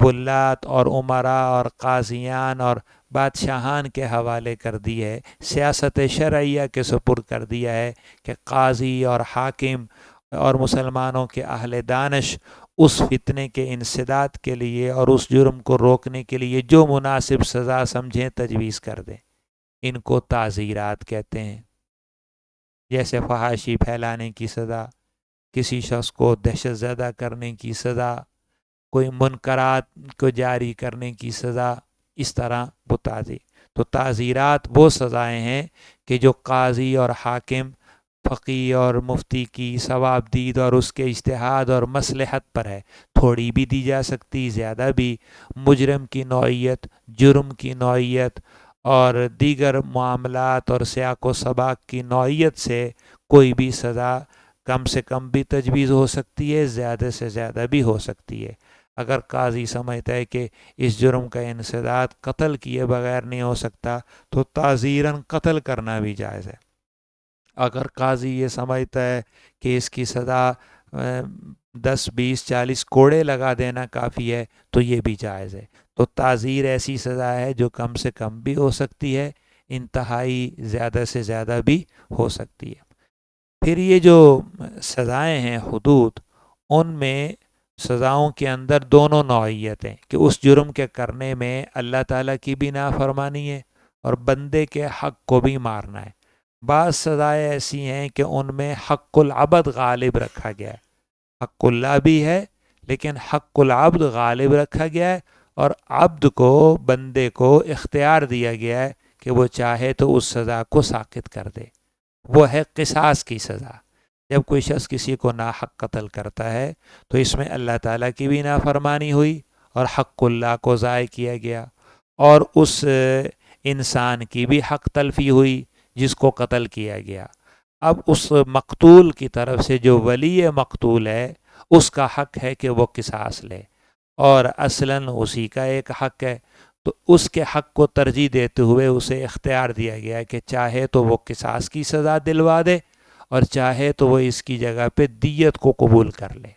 S1: ولات اور عمراء اور قاضیان اور بادشاہان کے حوالے کر دی ہے، سیاست شرعیہ کے سپرد کر دیا ہے کہ قاضی اور حاکم اور مسلمانوں کے اہل دانش اس فتنے کے انسداد کے لیے اور اس جرم کو روکنے کے لیے جو مناسب سزا سمجھیں تجویز کر دیں، ان کو تعزیرات کہتے ہیں۔ جیسے فحاشی پھیلانے کی سزا، کسی شخص کو دہشت زدہ کرنے کی سزا، کوئی منکرات کو جاری کرنے کی سزا، اس طرح وہ تو تعزیرات وہ سزائیں ہیں کہ جو قاضی اور حاکم، فقی اور مفتی کی ثواب دید اور اس کے اجتہاد اور مصلحت پر ہے، تھوڑی بھی دی جا سکتی، زیادہ بھی، مجرم کی نوعیت، جرم کی نوعیت اور دیگر معاملات اور سیاق و سباق کی نوعیت سے کوئی بھی سزا کم سے کم بھی تجویز ہو سکتی ہے، زیادہ سے زیادہ بھی ہو سکتی ہے۔ اگر قاضی سمجھتا ہے کہ اس جرم کا انسداد قتل کیے بغیر نہیں ہو سکتا تو تعزیراً قتل کرنا بھی جائز ہے۔ اگر قاضی یہ سمجھتا ہے کہ اس کی سزا 10 20 40 کوڑے لگا دینا کافی ہے تو یہ بھی جائز ہے۔ تو تعزیر ایسی سزا ہے جو کم سے کم بھی ہو سکتی ہے، انتہائی زیادہ سے زیادہ بھی ہو سکتی ہے۔ پھر یہ جو سزائیں ہیں حدود، ان میں سزاؤں کے اندر دونوں نوعیتیں کہ اس جرم کے کرنے میں اللہ تعالیٰ کی بھی نافرمانی ہے اور بندے کے حق کو بھی مارنا ہے۔ بعض سزائیں ایسی ہیں کہ ان میں حق العبد غالب رکھا گیا ہے، حق اللہ بھی ہے لیکن حق العبد غالب رکھا گیا ہے، اور عبد کو، بندے کو اختیار دیا گیا ہے کہ وہ چاہے تو اس سزا کو ساقط کر دے۔ وہ ہے قصاص کی سزا۔ جب کوئی شخص کسی کو ناحق قتل کرتا ہے تو اس میں اللہ تعالیٰ کی بھی نافرمانی ہوئی اور حق اللہ کو ضائع کیا گیا، اور اس انسان کی بھی حق تلفی ہوئی جس کو قتل کیا گیا۔ اب اس مقتول کی طرف سے جو ولی مقتول ہے اس کا حق ہے کہ وہ قصاص لے، اور اصلاً اسی کا ایک حق ہے، تو اس کے حق کو ترجیح دیتے ہوئے اسے اختیار دیا گیا کہ چاہے تو وہ قصاص کی سزا دلوا دے اور چاہے تو وہ اس کی جگہ پہ دیت کو قبول کر لے۔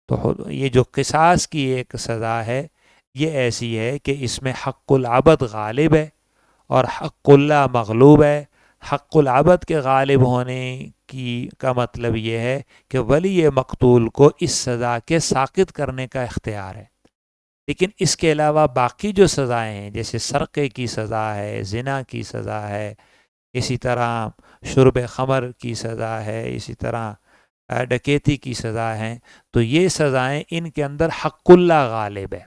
S1: تو یہ جو قصاص کی ایک سزا ہے یہ ایسی ہے کہ اس میں حق العبد غالب ہے اور حق اللہ مغلوب ہے۔ حق العبد کے غالب ہونے کا مطلب یہ ہے کہ ولی مقتول کو اس سزا کے ساقط کرنے کا اختیار ہے، لیکن اس کے علاوہ باقی جو سزائیں ہیں جیسے سرقے کی سزا ہے، زنا کی سزا ہے، اسی طرح شرب خمر کی سزا ہے، اسی طرح ڈکیتی کی سزا ہے، تو یہ سزائیں ان کے اندر حق اللہ غالب ہے۔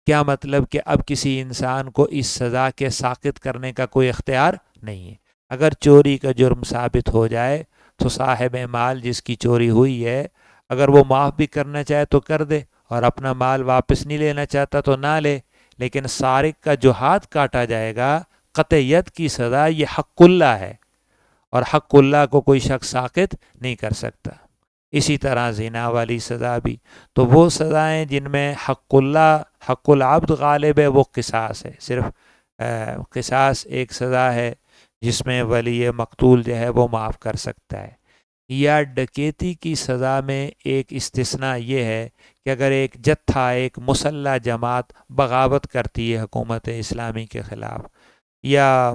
S1: کیا مطلب کہ اب کسی انسان کو اس سزا کے ساقط کرنے کا کوئی اختیار نہیں ہے۔ اگر چوری کا جرم ثابت ہو جائے تو صاحب مال جس کی چوری ہوئی ہے اگر وہ معاف بھی کرنا چاہے تو کر دے، اور اپنا مال واپس نہیں لینا چاہتا تو نہ لے، لیکن سارق کا جو ہاتھ کاٹا جائے گا قطعیت کی سزا یہ حق اللہ ہے، اور حق اللہ کو کوئی شخص ساقط نہیں کر سکتا۔ اسی طرح زنا والی سزا بھی، تو وہ سزائیں جن میں حق اللہ حق العبد غالب ہے وہ قصاص ہے، صرف قصاص ایک سزا ہے جس میں ولی مقتول جو ہے وہ معاف کر سکتا ہے۔ یا ڈکیتی کی سزا میں ایک استثناء یہ ہے کہ اگر ایک جتھا ایک مسلح جماعت بغاوت کرتی ہے حکومت اسلامی کے خلاف، یا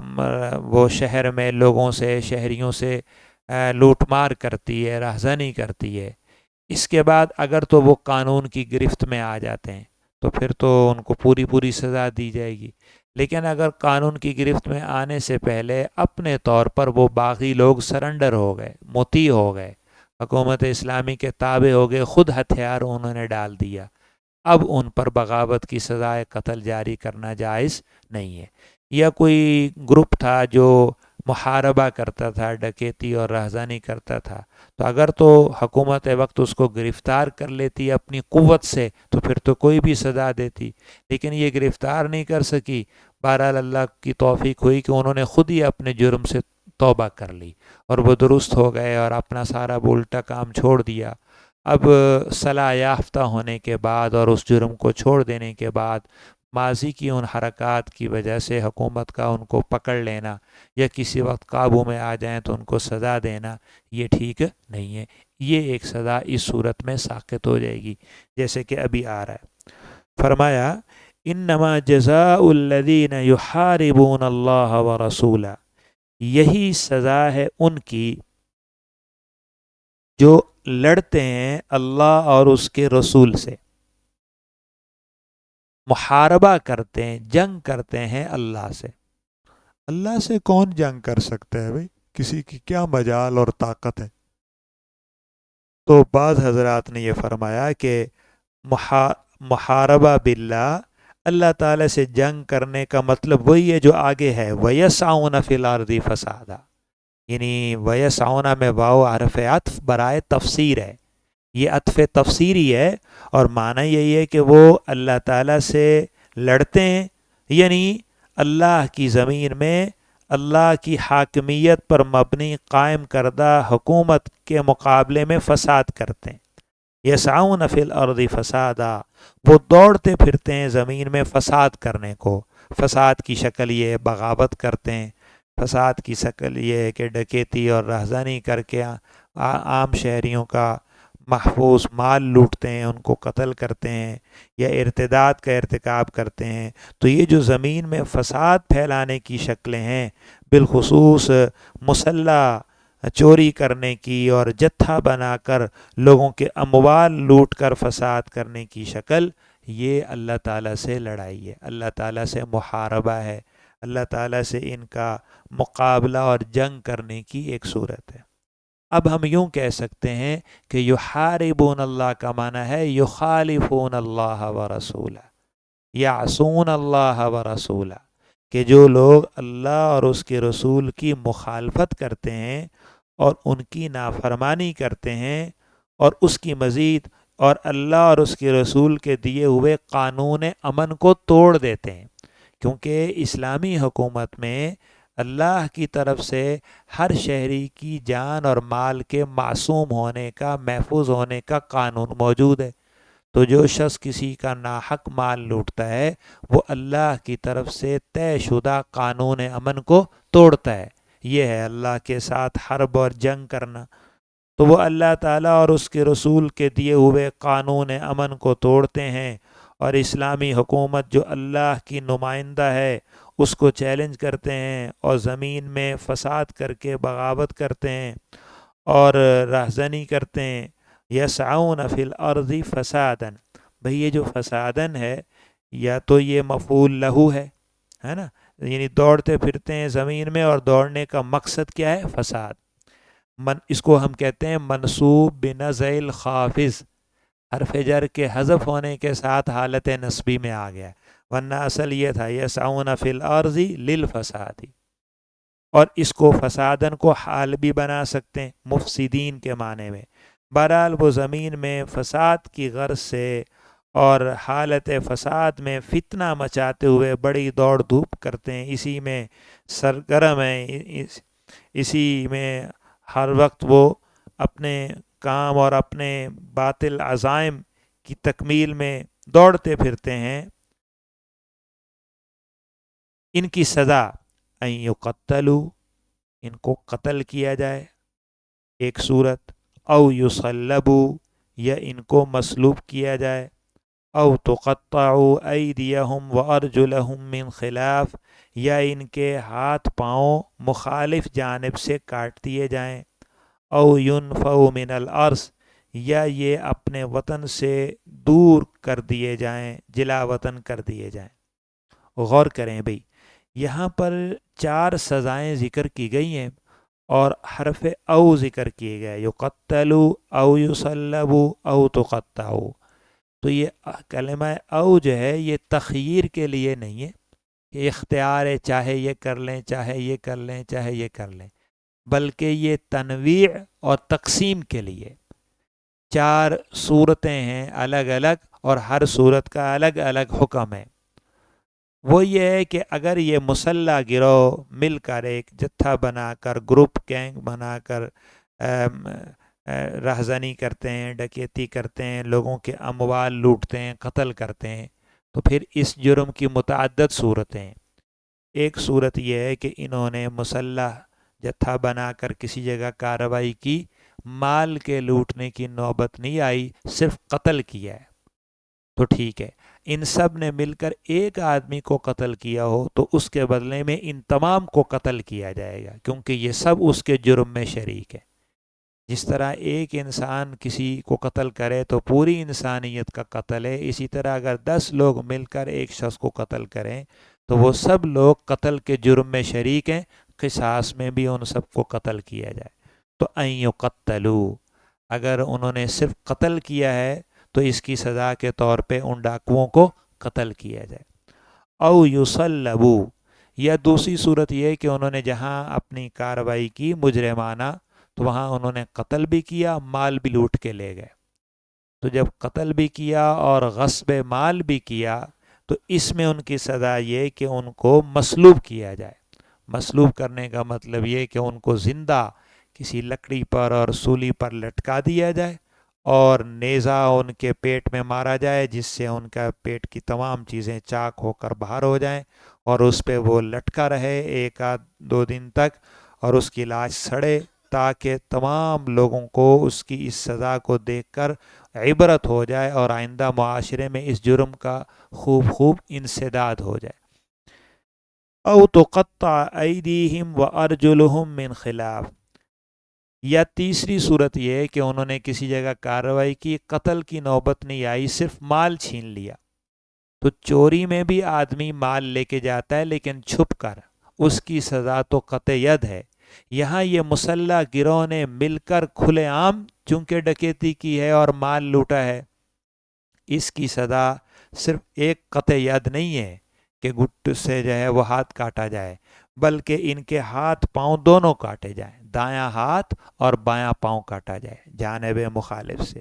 S1: وہ شہر میں لوگوں سے شہریوں سے لوٹ مار کرتی ہے، رہزنی کرتی ہے، اس کے بعد اگر تو وہ قانون کی گرفت میں آ جاتے ہیں تو پھر تو ان کو پوری سزا دی جائے گی، لیکن اگر قانون کی گرفت میں آنے سے پہلے اپنے طور پر وہ باغی لوگ سرنڈر ہو گئے، مطیع ہو گئے، حکومت اسلامی کے تابع ہو گئے، خود ہتھیار انہوں نے ڈال دیا، اب ان پر بغاوت کی سزائے قتل جاری کرنا جائز نہیں ہے۔ یا کوئی گروپ تھا جو محاربہ کرتا تھا، ڈکیتی اور رہزنی کرتا تھا، تو اگر تو حکومت وقت اس کو گرفتار کر لیتی اپنی قوت سے تو پھر تو کوئی بھی سزا دیتی، لیکن یہ گرفتار نہیں کر سکی۔ بہرحال اللہ کی توفیق ہوئی کہ انہوں نے خود ہی اپنے جرم سے توبہ کر لی اور وہ درست ہو گئے اور اپنا سارا الٹا کام چھوڑ دیا۔ اب صلاح یافتہ ہونے کے بعد اور اس جرم کو چھوڑ دینے کے بعد ماضی کی ان حرکات کی وجہ سے حکومت کا ان کو پکڑ لینا یا کسی وقت قابو میں آ جائیں تو ان کو سزا دینا یہ ٹھیک نہیں ہے۔ یہ ایک سزا اس صورت میں ساقط ہو جائے گی جیسے کہ ابھی آ رہا ہے۔ فرمایا انما جزاء الذین یحاربون اللہ ورسولہ، یہی سزا ہے ان کی جو لڑتے ہیں اللہ اور اس کے رسول سے، محاربہ کرتے ہیں، جنگ کرتے ہیں اللہ سے۔ اللہ سے کون جنگ کر سکتا ہے بھائی؟ کسی کی کیا مجال اور طاقت ہے؟ تو بعض حضرات نے یہ فرمایا کہ محاربہ باللہ، اللہ تعالیٰ سے جنگ کرنے کا مطلب وہی ہے جو آگے ہے، وَيَسْعَوْنَ فِي الْأَرْضِ فَسَادًا، یعنی وَيَسْعَوْنَ میں واو حرف عطف برائے تفسیر ہے، یہ عطف تفسیری ہے، اور معنی یہی ہے کہ وہ اللہ تعالیٰ سے لڑتے ہیں، یعنی اللہ کی زمین میں اللہ کی حاکمیت پر مبنی قائم کردہ حکومت کے مقابلے میں فساد کرتے ہیں۔ یسعون فی الارض فسادا، وہ دوڑتے پھرتے ہیں زمین میں فساد کرنے کو۔ فساد کی شکل یہ بغاوت کرتے ہیں، فساد کی شکل یہ ہے کہ ڈکیتی اور رہزنی کر کے عام شہریوں کا محفوظ مال لوٹتے ہیں، ان کو قتل کرتے ہیں یا ارتداد کا ارتکاب کرتے ہیں۔ تو یہ جو زمین میں فساد پھیلانے کی شکلیں ہیں، بالخصوص مسلح چوری کرنے کی اور جتھا بنا کر لوگوں کے اموال لوٹ کر فساد کرنے کی شکل، یہ اللہ تعالیٰ سے لڑائی ہے، اللہ تعالیٰ سے محاربہ ہے، اللہ تعالیٰ سے ان کا مقابلہ اور جنگ کرنے کی ایک صورت ہے۔ اب ہم یوں کہہ سکتے ہیں کہ یحاربون اللہ کا معنی ہے یخالفون اللہ ورسولہ، یعصون اللہ ورسولہ، کہ جو لوگ اللہ اور اس کے رسول کی مخالفت کرتے ہیں اور ان کی نافرمانی کرتے ہیں اور اس کی مزید اور اللہ اور اس کے رسول کے دیے ہوئے قانون امن کو توڑ دیتے ہیں، کیونکہ اسلامی حکومت میں اللہ کی طرف سے ہر شہری کی جان اور مال کے معصوم ہونے کا، محفوظ ہونے کا قانون موجود ہے۔ تو جو شخص کسی کا ناحق مال لوٹتا ہے وہ اللہ کی طرف سے طے شدہ قانون امن کو توڑتا ہے۔ یہ ہے اللہ کے ساتھ حرب اور جنگ کرنا۔ تو وہ اللہ تعالیٰ اور اس کے رسول کے دیے ہوئے قانون امن کو توڑتے ہیں، اور اسلامی حکومت جو اللہ کی نمائندہ ہے اس کو چیلنج کرتے ہیں، اور زمین میں فساد کر کے بغاوت کرتے ہیں اور رہزنی کرتے ہیں۔ یسعون فی الارض فسادن، بھئی یہ جو فسادن ہے یا تو یہ مفعول لہو ہے نا، یعنی دوڑتے پھرتے ہیں زمین میں، اور دوڑنے کا مقصد کیا ہے؟ فساد۔ اس کو ہم کہتے ہیں منصوب بنزع الخافض، حرف جر کے حذف ہونے کے ساتھ حالت نصبی میں آ گیا، ورنہ اصل یہ تھا یسعون فی الارض للفساد، اور اس کو فسادن کو حال بھی بنا سکتے ہیں مفسدین کے معنی میں۔ بہرحال وہ زمین میں فساد کی غرض سے اور حالت فساد میں فتنہ مچاتے ہوئے بڑی دوڑ دھوپ کرتے ہیں، اسی میں سرگرم ہیں، اسی میں ہر وقت وہ اپنے کام اور اپنے باطل عزائم کی تکمیل میں دوڑتے پھرتے ہیں۔ ان کی سزا ان یقتلوا، ان کو قتل کیا جائے ایک صورت، او یصلبوا، یا ان کو مصلوب کیا جائے، او تقطعوا ایدیہم وارجلہم من خلاف، یا ان کے ہاتھ پاؤں مخالف جانب سے کاٹ دیے جائیں، او ینفوا من الارض، یا یہ اپنے وطن سے دور کر دیے جائیں، جلا وطن کر دیے جائیں۔ غور کریں بھئی، یہاں پر 4 سزائیں ذکر کی گئی ہیں اور حرف او ذکر کیے گئے، یقتلوا او یصلبوا او تقطعوا۔ تو یہ کلمہ او جو ہے یہ تخییر کے لیے نہیں ہے کہ اختیار ہے، چاہے یہ کر لیں، چاہے یہ کر لیں، چاہے یہ کر لیں، بلکہ یہ تنویع اور تقسیم کے لیے۔ 4 صورتیں ہیں الگ الگ، اور ہر صورت کا الگ الگ حکم ہے۔ وہ یہ ہے کہ اگر یہ مسلح گروہ مل کر ایک جتھا بنا کر، گروپ گینگ بنا کر رہزنی کرتے ہیں، ڈکیتی کرتے ہیں، لوگوں کے اموال لوٹتے ہیں، قتل کرتے ہیں، تو پھر اس جرم کی متعدد صورتیں ہیں۔ ایک صورت یہ ہے کہ انہوں نے مسلح جتھا بنا کر کسی جگہ کارروائی کی، مال کے لوٹنے کی نوبت نہیں آئی، صرف قتل کیا ہے، تو ٹھیک ہے۔ ان سب نے مل کر ایک آدمی کو قتل کیا ہو تو اس کے بدلے میں ان تمام کو قتل کیا جائے گا، کیونکہ یہ سب اس کے جرم میں شریک ہے۔ جس طرح ایک انسان کسی کو قتل کرے تو پوری انسانیت کا قتل ہے، اسی طرح اگر 10 لوگ مل کر ایک شخص کو قتل کریں تو وہ سب لوگ قتل کے جرم میں شریک ہیں، قصاص میں بھی ان سب کو قتل کیا جائے۔ تو ان یقتلوا، اگر انہوں نے صرف قتل کیا ہے تو اس کی سزا کے طور پہ ان ڈاکوؤں کو قتل کیا جائے۔ او یصلبوا، یا دوسری صورت یہ ہے کہ انہوں نے جہاں اپنی کارروائی کی مجرمانہ تو وہاں انہوں نے قتل بھی کیا، مال بھی لوٹ کے لے گئے۔ تو جب قتل بھی کیا اور غصب مال بھی کیا تو اس میں ان کی سزا یہ کہ ان کو مصلوب کیا جائے۔ مصلوب کرنے کا مطلب یہ کہ ان کو زندہ کسی لکڑی پر اور سولی پر لٹکا دیا جائے اور نیزہ ان کے پیٹ میں مارا جائے، جس سے ان کا پیٹ کی تمام چیزیں چاک ہو کر باہر ہو جائیں، اور اس پہ وہ لٹکا رہے 1-2 دن تک، اور اس کی لاش سڑے، تاکہ تمام لوگوں کو اس کی اس سزا کو دیکھ کر عبرت ہو جائے اور آئندہ معاشرے میں اس جرم کا خوب انسداد ہو جائے۔ او تقطع ایدیہم وارجلہم من خلاف، یا تیسری صورت یہ ہے کہ انہوں نے کسی جگہ کارروائی کی، قتل کی نوبت نہیں آئی، صرف مال چھین لیا۔ تو چوری میں بھی آدمی مال لے کے جاتا ہے لیکن چھپ کر، اس کی سزا تو قطع ید ہے۔ یہاں یہ مسلح گروہ نے مل کر کھلے عام چونکہ ڈکیتی کی ہے اور مال لوٹا ہے، اس کی سزا صرف ایک قطع ید نہیں ہے کہ گٹ سے جو ہے وہ ہاتھ کاٹا جائے، بلکہ ان کے ہاتھ پاؤں دونوں کاٹے جائیں، دایاں ہاتھ اور بایاں پاؤں کاٹا جائے جانب مخالف سے۔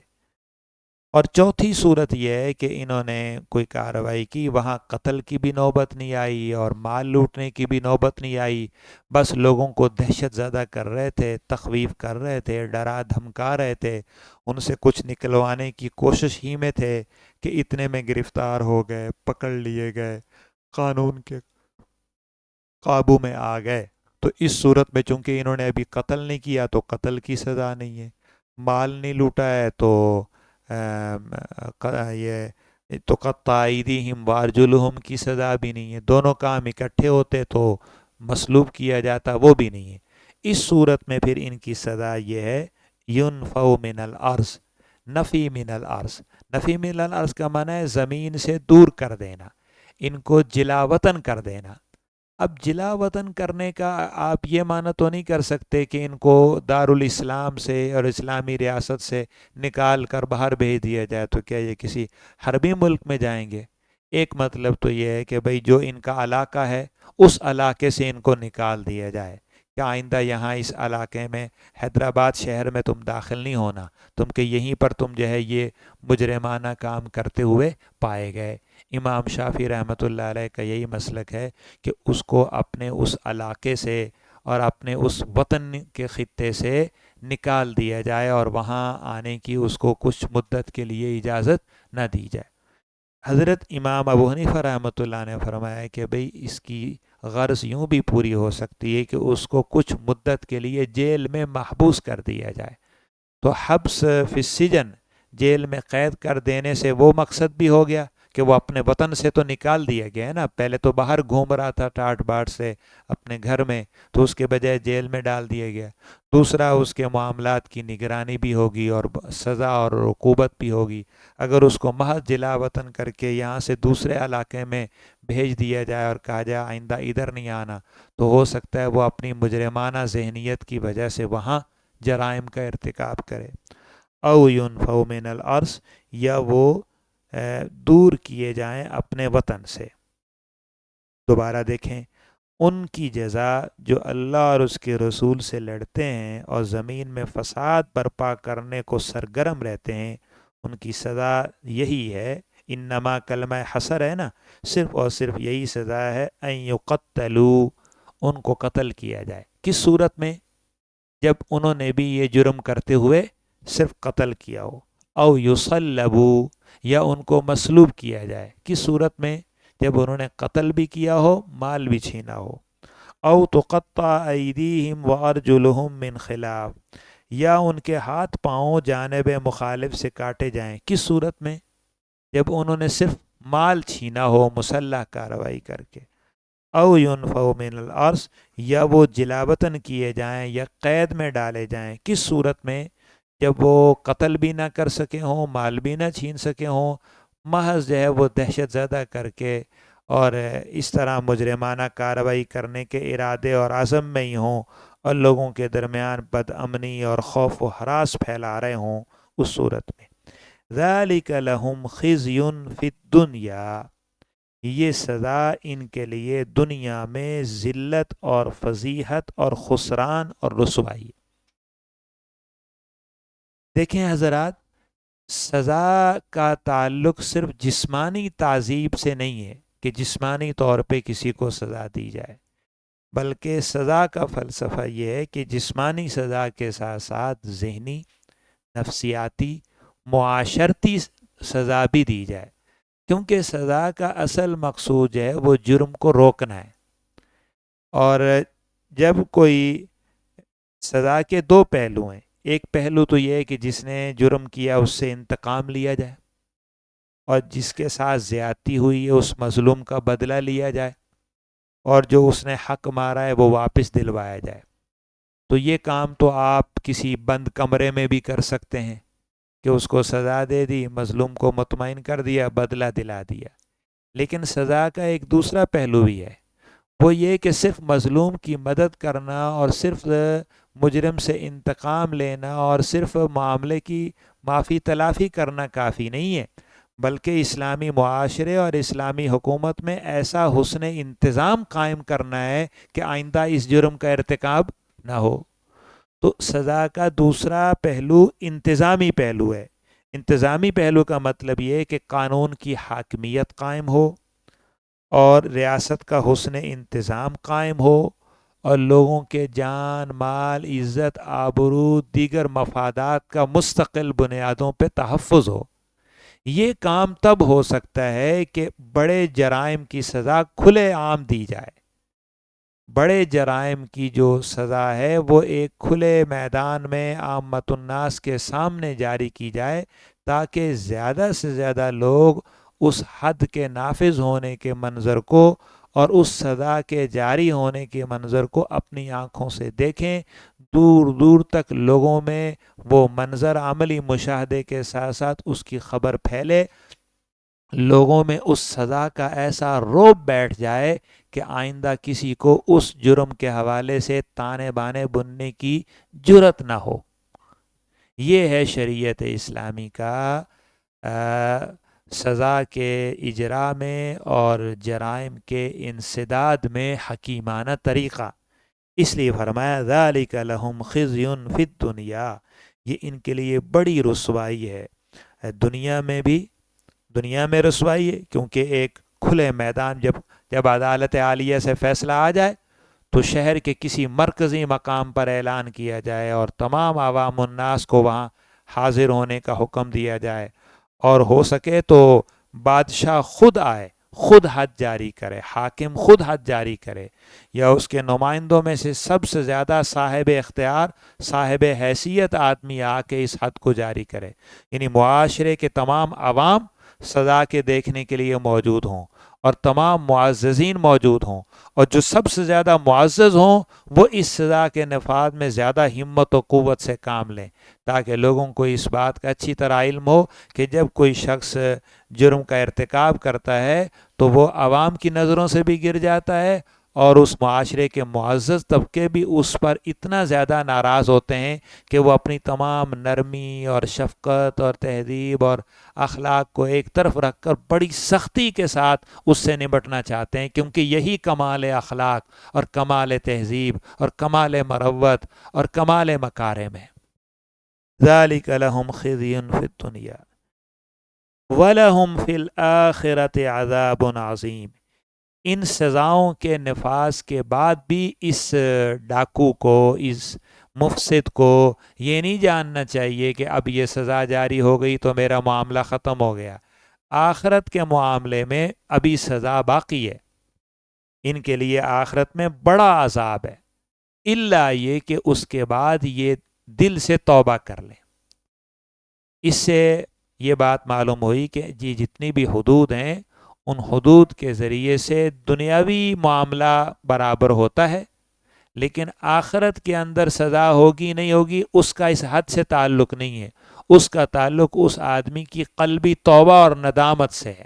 S1: اور چوتھی صورت یہ ہے کہ انہوں نے کوئی کارروائی کی، وہاں قتل کی بھی نوبت نہیں آئی اور مال لوٹنے کی بھی نوبت نہیں آئی، بس لوگوں کو دہشت زدہ کر رہے تھے، تخویف کر رہے تھے، ڈرا دھمکا رہے تھے، ان سے کچھ نکلوانے کی کوشش ہی میں تھے کہ اتنے میں گرفتار ہو گئے، پکڑ لیے گئے، قانون کے قابو میں آ گئے۔ تو اس صورت میں چونکہ انہوں نے ابھی قتل نہیں کیا تو قتل کی سزا نہیں ہے، مال نہیں لوٹا ہے تو یہ تو قطع ایدیہم وارجلہم کی سزا بھی نہیں ہے، دونوں کام اکٹھے ہوتے تو مصلوب کیا جاتا، وہ بھی نہیں ہے۔ اس صورت میں پھر ان کی سزا یہ ہے ینفو من الارض، نفی من الارض۔ نفی من الارض کا معنی ہے زمین سے دور کر دینا، ان کو جلا وطن کر دینا۔ اب جلا وطن کرنے کا آپ یہ معنی تو نہیں کر سکتے کہ ان کو دارالاسلام سے اور اسلامی ریاست سے نکال کر باہر بھیج دیا جائے، تو کیا یہ کسی حربی ملک میں جائیں گے؟ ایک مطلب تو یہ ہے کہ بھئی جو ان کا علاقہ ہے اس علاقے سے ان کو نکال دیا جائے کہ آئندہ یہاں اس علاقے میں حیدرآباد شہر میں تم داخل نہیں ہونا، تم کہ یہیں پر تم جو ہے یہ مجرمانہ کام کرتے ہوئے پائے گئے۔ امام شافعی رحمۃ اللہ علیہ کا یہی مسلک ہے کہ اس کو اپنے اس علاقے سے اور اپنے اس وطن کے خطے سے نکال دیا جائے اور وہاں آنے کی اس کو کچھ مدت کے لیے اجازت نہ دی جائے۔ حضرت امام ابو حنیفہ رحمۃ اللہ نے فرمایا کہ بھئی اس کی غرض یوں بھی پوری ہو سکتی ہے کہ اس کو کچھ مدت کے لیے جیل میں محبوس کر دیا جائے، تو حبس فی السجن، جیل میں قید کر دینے سے وہ مقصد بھی ہو گیا کہ وہ اپنے وطن سے تو نکال دیا گیا ہے نا، پہلے تو باہر گھوم رہا تھا ٹاٹ باٹ سے اپنے گھر میں، تو اس کے بجائے جیل میں ڈال دیا گیا۔ دوسرا اس کے معاملات کی نگرانی بھی ہوگی اور سزا اور عقوبت بھی ہوگی۔ اگر اس کو محض جلا وطن کر کے یہاں سے دوسرے علاقے میں بھیج دیا جائے اور کہا جائے آئندہ ادھر نہیں آنا، تو ہو سکتا ہے وہ اپنی مجرمانہ ذہنیت کی وجہ سے وہاں جرائم کا ارتکاب کرے۔ او ینفو من الارض، یا وہ دور کیے جائیں اپنے وطن سے۔ دوبارہ دیکھیں، ان کی جزا جو اللہ اور اس کے رسول سے لڑتے ہیں اور زمین میں فساد برپا کرنے کو سرگرم رہتے ہیں، ان کی سزا یہی ہے، انما کلمہ حسر ہے نا، صرف اور صرف یہی سزا ہے، ان یقتلوا، ان کو قتل کیا جائے۔ کس صورت میں؟ جب انہوں نے بھی یہ جرم کرتے ہوئے صرف قتل کیا ہو، او یصلبوا، یا ان کو مصلوب کیا جائے۔ کس صورت میں؟ جب انہوں نے قتل بھی کیا ہو، مال بھی چھینا ہو۔ او تقطع ایدیہم وارجلہم من خلاف، یا ان کے ہاتھ پاؤں جانب مخالف سے کاٹے جائیں۔ کس صورت میں؟ جب انہوں نے صرف مال چھینا ہو مسلح کارروائی کر کے۔ او ینفو من الارض، یا وہ جلاوطن کیے جائیں یا قید میں ڈالے جائیں۔ کس صورت میں؟ جب وہ قتل بھی نہ کر سکے ہوں، مال بھی نہ چھین سکے ہوں، محض جو ہے وہ دہشت زدہ کر کے اور اس طرح مجرمانہ کارروائی کرنے کے ارادے اور عزم میں ہی ہوں اور لوگوں کے درمیان بد امنی اور خوف و ہراس پھیلا رہے ہوں، اس صورت میں۔ ذالک لہم خزی فی الدنیا، یہ سزا ان کے لیے دنیا میں ذلت اور فضیحت اور خسران اور رسوائی۔ دیکھیں حضرات، سزا کا تعلق صرف جسمانی تعذیب سے نہیں ہے کہ جسمانی طور پہ کسی کو سزا دی جائے، بلکہ سزا کا فلسفہ یہ ہے کہ جسمانی سزا کے ساتھ ساتھ ذہنی، نفسیاتی، معاشرتی سزا بھی دی جائے، کیونکہ سزا کا اصل مقصود جو ہے وہ جرم کو روکنا ہے۔ اور جب کوئی سزا کے دو پہلو ہیں، ایک پہلو تو یہ ہے کہ جس نے جرم کیا اس سے انتقام لیا جائے اور جس کے ساتھ زیادتی ہوئی ہے اس مظلوم کا بدلہ لیا جائے اور جو اس نے حق مارا ہے وہ واپس دلوایا جائے۔ تو یہ کام تو آپ کسی بند کمرے میں بھی کر سکتے ہیں کہ اس کو سزا دے دی، مظلوم کو مطمئن کر دیا، بدلہ دلا دیا۔ لیکن سزا کا ایک دوسرا پہلو بھی ہے، وہ یہ کہ صرف مظلوم کی مدد کرنا اور صرف مجرم سے انتقام لینا اور صرف معاملے کی معافی تلافی کرنا کافی نہیں ہے، بلکہ اسلامی معاشرے اور اسلامی حکومت میں ایسا حسن انتظام قائم کرنا ہے کہ آئندہ اس جرم کا ارتکاب نہ ہو۔ تو سزا کا دوسرا پہلو انتظامی پہلو ہے، انتظامی پہلو کا مطلب یہ ہے کہ قانون کی حاکمیت قائم ہو اور ریاست کا حسن انتظام قائم ہو اور لوگوں کے جان مال عزت آبرو دیگر مفادات کا مستقل بنیادوں پہ تحفظ ہو. یہ کام تب ہو سکتا ہے کہ بڑے جرائم کی سزا کھلے عام دی جائے. بڑے جرائم کی جو سزا ہے وہ ایک کھلے میدان میں عامت الناس کے سامنے جاری کی جائے تاکہ زیادہ سے زیادہ لوگ اس حد کے نافذ ہونے کے منظر کو اور اس سزا کے جاری ہونے کے منظر کو اپنی آنکھوں سے دیکھیں. دور دور تک لوگوں میں وہ منظر عملی مشاہدے کے ساتھ ساتھ اس کی خبر پھیلے. لوگوں میں اس سزا کا ایسا رعب بیٹھ جائے کہ آئندہ کسی کو اس جرم کے حوالے سے تانے بانے بننے کی جرت نہ ہو. یہ ہے شریعت اسلامی کا سزا کے اجرا میں اور جرائم کے انسداد میں حکیمانہ طریقہ. اس لیے فرمایا ذالک لہم خزی فی الدنیا، یہ ان کے لیے بڑی رسوائی ہے دنیا میں بھی. دنیا میں رسوائی ہے کیونکہ ایک کھلے میدان جب عدالت عالیہ سے فیصلہ آ جائے تو شہر کے کسی مرکزی مقام پر اعلان کیا جائے اور تمام عوام الناس کو وہاں حاضر ہونے کا حکم دیا جائے، اور ہو سکے تو بادشاہ خود آئے، خود حد جاری کرے، حاکم خود حد جاری کرے، یا اس کے نمائندوں میں سے سب سے زیادہ صاحب اختیار صاحب حیثیت آدمی آ کے اس حد کو جاری کرے. یعنی معاشرے کے تمام عوام سزا کے دیکھنے کے لیے موجود ہوں اور تمام معززین موجود ہوں، اور جو سب سے زیادہ معزز ہوں وہ اس سزا کے نفاذ میں زیادہ ہمت و قوت سے کام لیں، تاکہ لوگوں کو اس بات کا اچھی طرح علم ہو کہ جب کوئی شخص جرم کا ارتکاب کرتا ہے تو وہ عوام کی نظروں سے بھی گر جاتا ہے، اور اس معاشرے کے معزز طبقے بھی اس پر اتنا زیادہ ناراض ہوتے ہیں کہ وہ اپنی تمام نرمی اور شفقت اور تہذیب اور اخلاق کو ایک طرف رکھ کر بڑی سختی کے ساتھ اس سے نمٹنا چاہتے ہیں، کیونکہ یہی کمال اخلاق اور کمال تہذیب اور کمال مروت اور کمال مکارم ہے. ذالک لہم خزی فی الدنیا وَلَهُمْ فِي الْآخِرَةِ عَذَابٌ عَظِيمٌ. ان سزاؤں کے نفاذ کے بعد بھی اس ڈاکو کو، اس مفسد کو یہ نہیں جاننا چاہیے کہ اب یہ سزا جاری ہو گئی تو میرا معاملہ ختم ہو گیا. آخرت کے معاملے میں ابھی سزا باقی ہے، ان کے لیے آخرت میں بڑا عذاب ہے، الا یہ کہ اس کے بعد یہ دل سے توبہ کر لیں. اس سے یہ بات معلوم ہوئی کہ جتنی بھی حدود ہیں ان حدود کے ذریعے سے دنیاوی معاملہ برابر ہوتا ہے، لیکن آخرت کے اندر سزا ہوگی نہیں ہوگی اس کا اس حد سے تعلق نہیں ہے، اس کا تعلق اس آدمی کی قلبی توبہ اور ندامت سے ہے.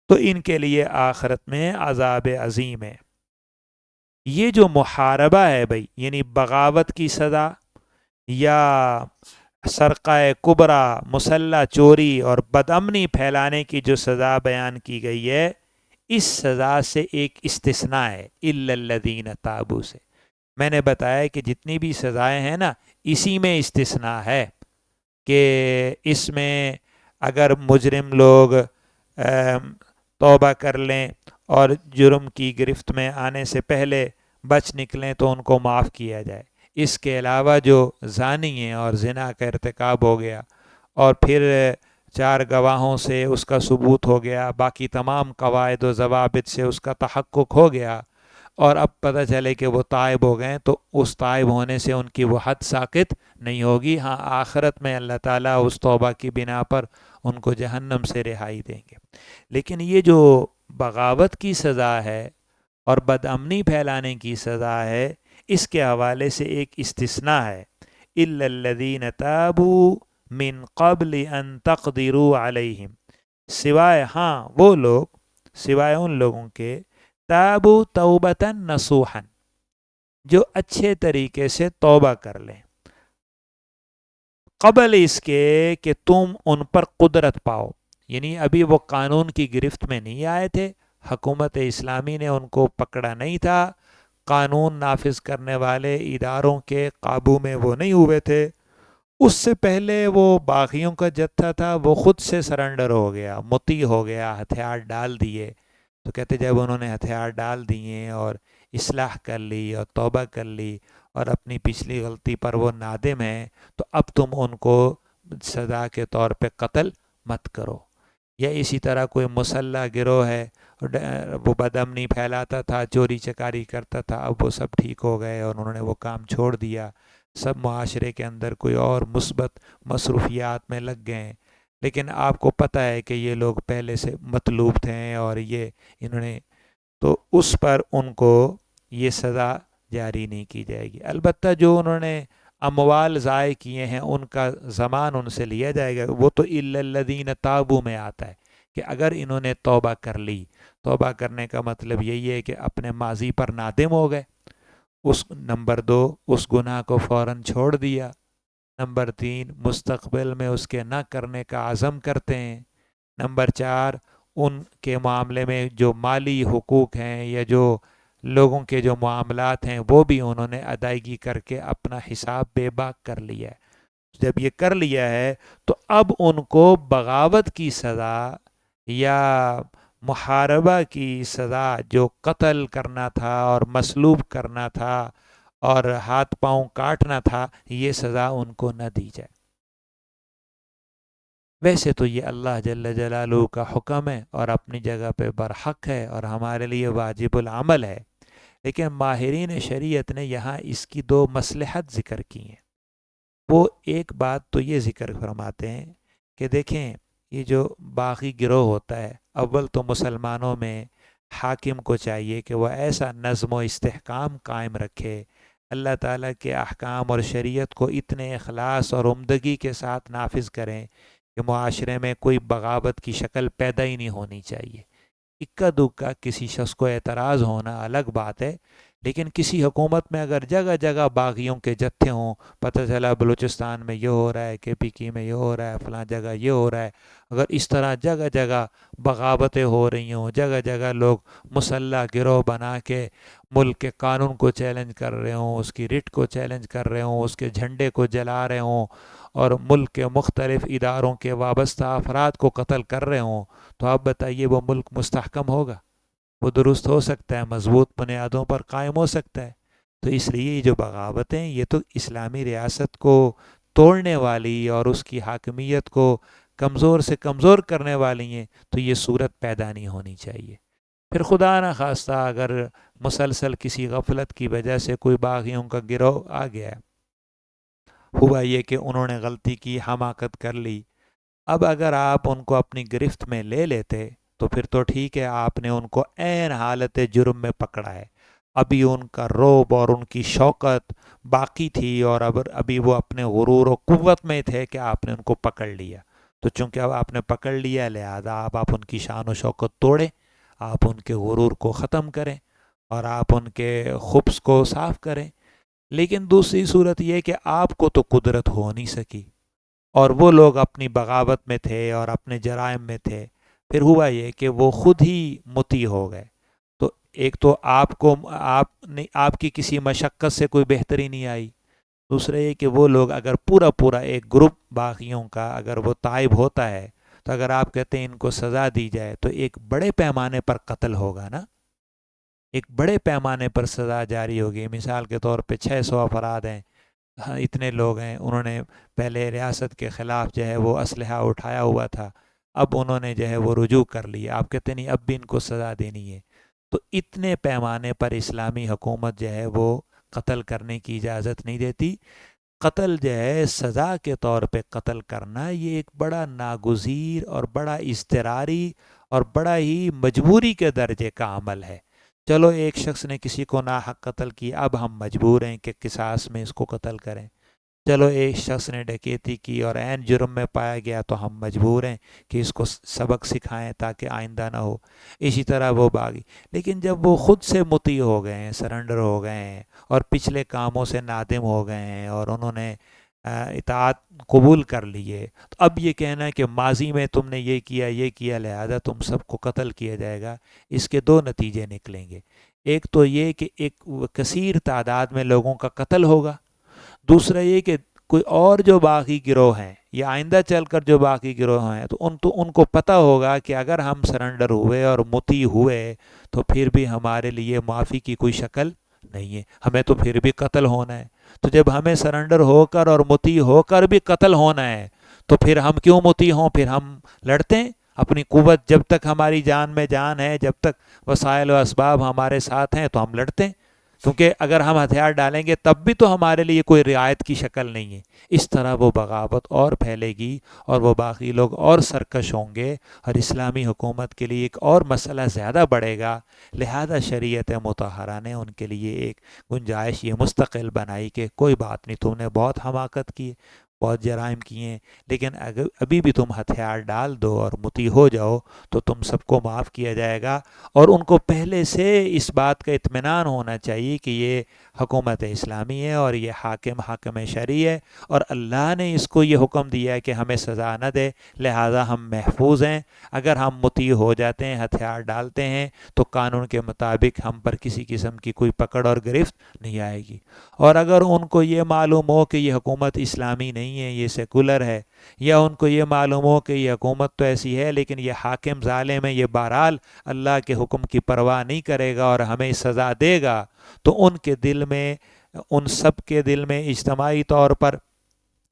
S1: تو ان کے لیے آخرت میں عذاب عظیم ہے. یہ جو محاربہ ہے بھائی، یعنی بغاوت کی سزا یا سرقہ کبرا، مسلح چوری اور بدامنی پھیلانے کی جو سزا بیان کی گئی ہے، اس سزا سے ایک استثناء ہے، الا الذین تابوا سے. میں نے بتایا کہ جتنی بھی سزائیں ہیں نا اسی میں استثناء ہے، کہ اس میں اگر مجرم لوگ توبہ کر لیں اور جرم کی گرفت میں آنے سے پہلے بچ نکلیں تو ان کو معاف کیا جائے. اس کے علاوہ جو زانی ہیں اور زنا کا ارتکاب ہو گیا اور پھر 4 گواہوں سے اس کا ثبوت ہو گیا، باقی تمام قواعد و ضوابط سے اس کا تحقق ہو گیا، اور اب پتہ چلے کہ وہ تائب ہو گئے، تو اس تائب ہونے سے ان کی وہ حد ساقط نہیں ہوگی. ہاں آخرت میں اللہ تعالیٰ اس توبہ کی بنا پر ان کو جہنم سے رہائی دیں گے. لیکن یہ جو بغاوت کی سزا ہے اور بدامنی پھیلانے کی سزا ہے، اس کے حوالے سے ایک استثناء ہے، الا الذین تابوا من قبل ان تقدروا علیہم، سوائے وہ لوگ، سوائے ان لوگوں کے تابوا توبۃ نصوحا، جو اچھے طریقے سے توبہ کر لیں قبل اس کے کہ تم ان پر قدرت پاؤ. یعنی ابھی وہ قانون کی گرفت میں نہیں آئے تھے، حکومت اسلامی نے ان کو پکڑا نہیں تھا، قانون نافذ کرنے والے اداروں کے قابو میں وہ نہیں ہوئے تھے، اس سے پہلے وہ باغیوں کا جتھا تھا، وہ خود سے سرنڈر ہو گیا، مطیع ہو گیا، ہتھیار ڈال دیے. تو کہتے جب انہوں نے ہتھیار ڈال دیے اور اصلاح کر لی اور توبہ کر لی اور اپنی پچھلی غلطی پر وہ نادم ہیں، تو اب تم ان کو سزا کے طور پہ قتل مت کرو. یا اسی طرح کوئی مسلح گروہ ہے، وہ بدامنی پھیلاتا تھا، چوری چکاری کرتا تھا، اب وہ سب ٹھیک ہو گئے اور انہوں نے وہ کام چھوڑ دیا، سب معاشرے کے اندر کوئی اور مثبت مصروفیات میں لگ گئے. لیکن آپ کو پتہ ہے کہ یہ لوگ پہلے سے مطلوب تھے اور انہوں نے، تو اس پر ان کو یہ سزا جاری نہیں کی جائے گی. البتہ جو انہوں نے اموال ضائع کیے ہیں ان کا ضمان ان سے لیا جائے گا. وہ تو الا الذین تابوا میں آتا ہے کہ اگر انہوں نے توبہ کر لی. توبہ کرنے کا مطلب یہی ہے کہ اپنے ماضی پر نادم ہو گئے. نمبر 2، اس گناہ کو فوراً چھوڑ دیا. نمبر 3، مستقبل میں اس کے نہ کرنے کا عزم کرتے ہیں. نمبر 4، ان کے معاملے میں جو مالی حقوق ہیں یا جو لوگوں کے جو معاملات ہیں وہ بھی انہوں نے ادائیگی کر کے اپنا حساب بے باک کر لیا ہے. جب یہ کر لیا ہے تو اب ان کو بغاوت کی سزا یا محاربہ کی سزا، جو قتل کرنا تھا اور مصلوب کرنا تھا اور ہاتھ پاؤں کاٹنا تھا، یہ سزا ان کو نہ دی جائے. ویسے تو یہ اللہ جل جلالہ کا حکم ہے اور اپنی جگہ پہ برحق ہے اور ہمارے لیے واجب العمل ہے، لیکن ماہرین شریعت نے یہاں اس کی 2 مصلحت ذکر کی ہیں. وہ ایک بات تو یہ ذکر فرماتے ہیں کہ دیکھیں، یہ جو باغی گروہ ہوتا ہے، اول تو مسلمانوں میں حاکم کو چاہیے کہ وہ ایسا نظم و استحکام قائم رکھے، اللہ تعالیٰ کے احکام اور شریعت کو اتنے اخلاص اور عمدگی کے ساتھ نافذ کریں کہ معاشرے میں کوئی بغاوت کی شکل پیدا ہی نہیں ہونی چاہیے. اکا دکا کسی شخص کو اعتراض ہونا الگ بات ہے، لیکن کسی حکومت میں اگر جگہ جگہ باغیوں کے جتھے ہوں، پتہ چلا بلوچستان میں یہ ہو رہا ہے، کے پی کی میں یہ ہو رہا ہے، فلاں جگہ یہ ہو رہا ہے، اگر اس طرح جگہ جگہ بغاوتیں ہو رہی ہوں، جگہ جگہ لوگ مسلح گروہ بنا کے ملک کے قانون کو چیلنج کر رہے ہوں، اس کی رٹ کو چیلنج کر رہے ہوں، اس کے جھنڈے کو جلا رہے ہوں اور ملک کے مختلف اداروں کے وابستہ افراد کو قتل کر رہے ہوں، تو آپ بتائیے وہ ملک مستحکم ہوگا؟ وہ درست ہو سکتا ہے؟ مضبوط بنیادوں پر قائم ہو سکتا ہے؟ تو اس لیے یہ جو بغاوتیں، یہ تو اسلامی ریاست کو توڑنے والی اور اس کی حاکمیت کو کمزور سے کمزور کرنے والی ہیں، تو یہ صورت پیدا نہیں ہونی چاہیے. پھر خدا نہ خواستہ اگر مسلسل کسی غفلت کی وجہ سے کوئی باغیوں کا گروہ آ گیا، ہوا یہ کہ انہوں نے غلطی کی، حماقت کر لی، اب اگر آپ ان کو اپنی گرفت میں لے لیتے تو پھر تو ٹھیک ہے، آپ نے ان کو عین حالت جرم میں پکڑا ہے. ابھی ان کا رعب اور ان کی شوقت باقی تھی اور ابھی وہ اپنے غرور و قوت میں تھے کہ آپ نے ان کو پکڑ لیا. تو چونکہ اب آپ نے پکڑ لیا، لہذا آپ ان کی شان و شوقت توڑیں، آپ ان کے غرور کو ختم کریں اور آپ ان کے خبث کو صاف کریں. لیکن دوسری صورت یہ کہ آپ کو تو قدرت ہو نہیں سکی اور وہ لوگ اپنی بغاوت میں تھے اور اپنے جرائم میں تھے. پھر ہوا یہ کہ وہ خود ہی مطیع ہو گئے. تو ایک تو آپ کی کسی مشقت سے کوئی بہتری نہیں آئی، دوسرا یہ کہ وہ لوگ اگر پورا ایک گروپ باغیوں کا اگر وہ تائب ہوتا ہے، تو اگر آپ کہتے ہیں ان کو سزا دی جائے تو ایک بڑے پیمانے پر قتل ہوگا نا، ایک بڑے پیمانے پر سزا جاری ہوگی. مثال کے طور پہ 600 افراد ہیں، ہاں اتنے لوگ ہیں، انہوں نے پہلے ریاست کے خلاف جو ہے وہ اسلحہ اٹھایا ہوا تھا، اب انہوں نے جو ہے وہ رجوع کر لیا، آپ کہتے نہیں اب بھی ان کو سزا دینی ہے. تو اتنے پیمانے پر اسلامی حکومت جو ہے وہ قتل کرنے کی اجازت نہیں دیتی. قتل جو ہے سزا کے طور پہ قتل کرنا، یہ ایک بڑا ناگزیر اور بڑا اضطراری اور بڑا ہی مجبوری کے درجے کا عمل ہے. چلو ایک شخص نے کسی کو ناحق قتل کیا، اب ہم مجبور ہیں کہ قصاص میں اس کو قتل کریں. چلو ایک شخص نے ڈکیتی کی اور عین جرم میں پایا گیا تو ہم مجبور ہیں کہ اس کو سبق سکھائیں تاکہ آئندہ نہ ہو. اسی طرح وہ باغی. لیکن جب وہ خود سے مطیع ہو گئے ہیں، سرنڈر ہو گئے ہیں اور پچھلے کاموں سے نادم ہو گئے ہیں اور انہوں نے اطاعت قبول کر لیے، تو اب یہ کہنا ہے کہ ماضی میں تم نے یہ کیا لہذا تم سب کو قتل کیا جائے گا، اس کے 2 نتیجے نکلیں گے. ایک تو یہ کہ ایک کثیر تعداد میں لوگوں کا قتل ہوگا، دوسرا یہ کہ کوئی اور جو باقی گروہ ہیں یا آئندہ چل کر جو باقی گروہ ہیں تو ان کو پتہ ہوگا کہ اگر ہم سرنڈر ہوئے اور مطیع ہوئے تو پھر بھی ہمارے لیے معافی کی کوئی شکل نہیں ہے، ہمیں تو پھر بھی قتل ہونا ہے۔ تو جب ہمیں سرنڈر ہو کر اور مطیع ہو کر بھی قتل ہونا ہے تو پھر ہم کیوں مطیع ہوں؟ پھر ہم لڑتے ہیں اپنی قوت، جب تک ہماری جان میں جان ہے، جب تک وسائل و اسباب ہمارے ساتھ ہیں تو ہم لڑتے ہیں، کیونکہ اگر ہم ہتھیار ڈالیں گے تب بھی تو ہمارے لیے کوئی رعایت کی شکل نہیں ہے۔ اس طرح وہ بغاوت اور پھیلے گی اور وہ باقی لوگ اور سرکش ہوں گے اور اسلامی حکومت کے لیے ایک اور مسئلہ زیادہ بڑھے گا۔ لہذا شریعت مطہرہ نے ان کے لیے ایک گنجائش یہ مستقل بنائی کہ کوئی بات نہیں، تم نے بہت حماقت کی، بہت جرائم کیے ہیں، لیکن اگر ابھی بھی تم ہتھیار ڈال دو اور مطیع ہو جاؤ تو تم سب کو معاف کیا جائے گا۔ اور ان کو پہلے سے اس بات کا اطمینان ہونا چاہیے کہ یہ حکومت اسلامی ہے اور یہ حاکم شرعی ہے اور اللہ نے اس کو یہ حکم دیا ہے کہ ہمیں سزا نہ دے، لہٰذا ہم محفوظ ہیں۔ اگر ہم مطیع ہو جاتے ہیں، ہتھیار ڈالتے ہیں، تو قانون کے مطابق ہم پر کسی قسم کی کوئی پکڑ اور گرفت نہیں آئے گی۔ اور اگر ان کو یہ معلوم ہو کہ یہ حکومت اسلامی نہیں ہے، یہ سیکولر ہے، یا ان کو یہ معلوم ہو کہ یہ حکومت تو ایسی ہے لیکن یہ حاکم ظالم ہے، یہ بہرحال اللہ کے حکم کی پرواہ نہیں کرے گا اور ہمیں سزا دے گا، تو ان کے دل میں، ان سب کے دل میں اجتماعی طور پر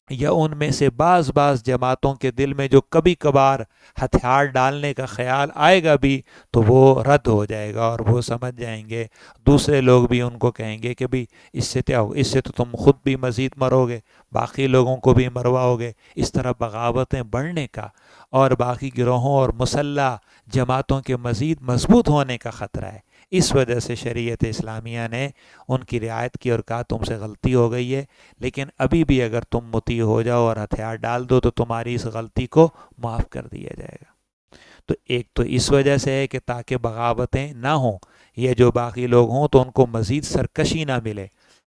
S1: یا ان میں سے بعض جماعتوں کے دل میں جو کبھی کبھار ہتھیار ڈالنے کا خیال آئے گا بھی تو وہ رد ہو جائے گا اور وہ سمجھ جائیں گے، دوسرے لوگ بھی ان کو کہیں گے کہ بھی اس سے کیا ہو، اس سے تو تم خود بھی مزید مرو گے، باقی لوگوں کو بھی مرواؤ گے۔ اس طرح بغاوتیں بڑھنے کا اور باقی گروہوں اور مسلح جماعتوں کے مزید مضبوط ہونے کا خطرہ ہے۔ اس وجہ سے شریعت اسلامیہ نے ان کی رعایت کی اور کہا تم سے غلطی ہو گئی ہے، لیکن ابھی بھی اگر تم مطیع ہو جاؤ اور ہتھیار ڈال دو تو تمہاری اس غلطی کو معاف کر دیا جائے گا۔ تو ایک تو اس وجہ سے ہے کہ تاکہ بغاوتیں نہ ہوں، یہ جو باقی لوگ ہوں تو ان کو مزید سرکشی نہ ملے،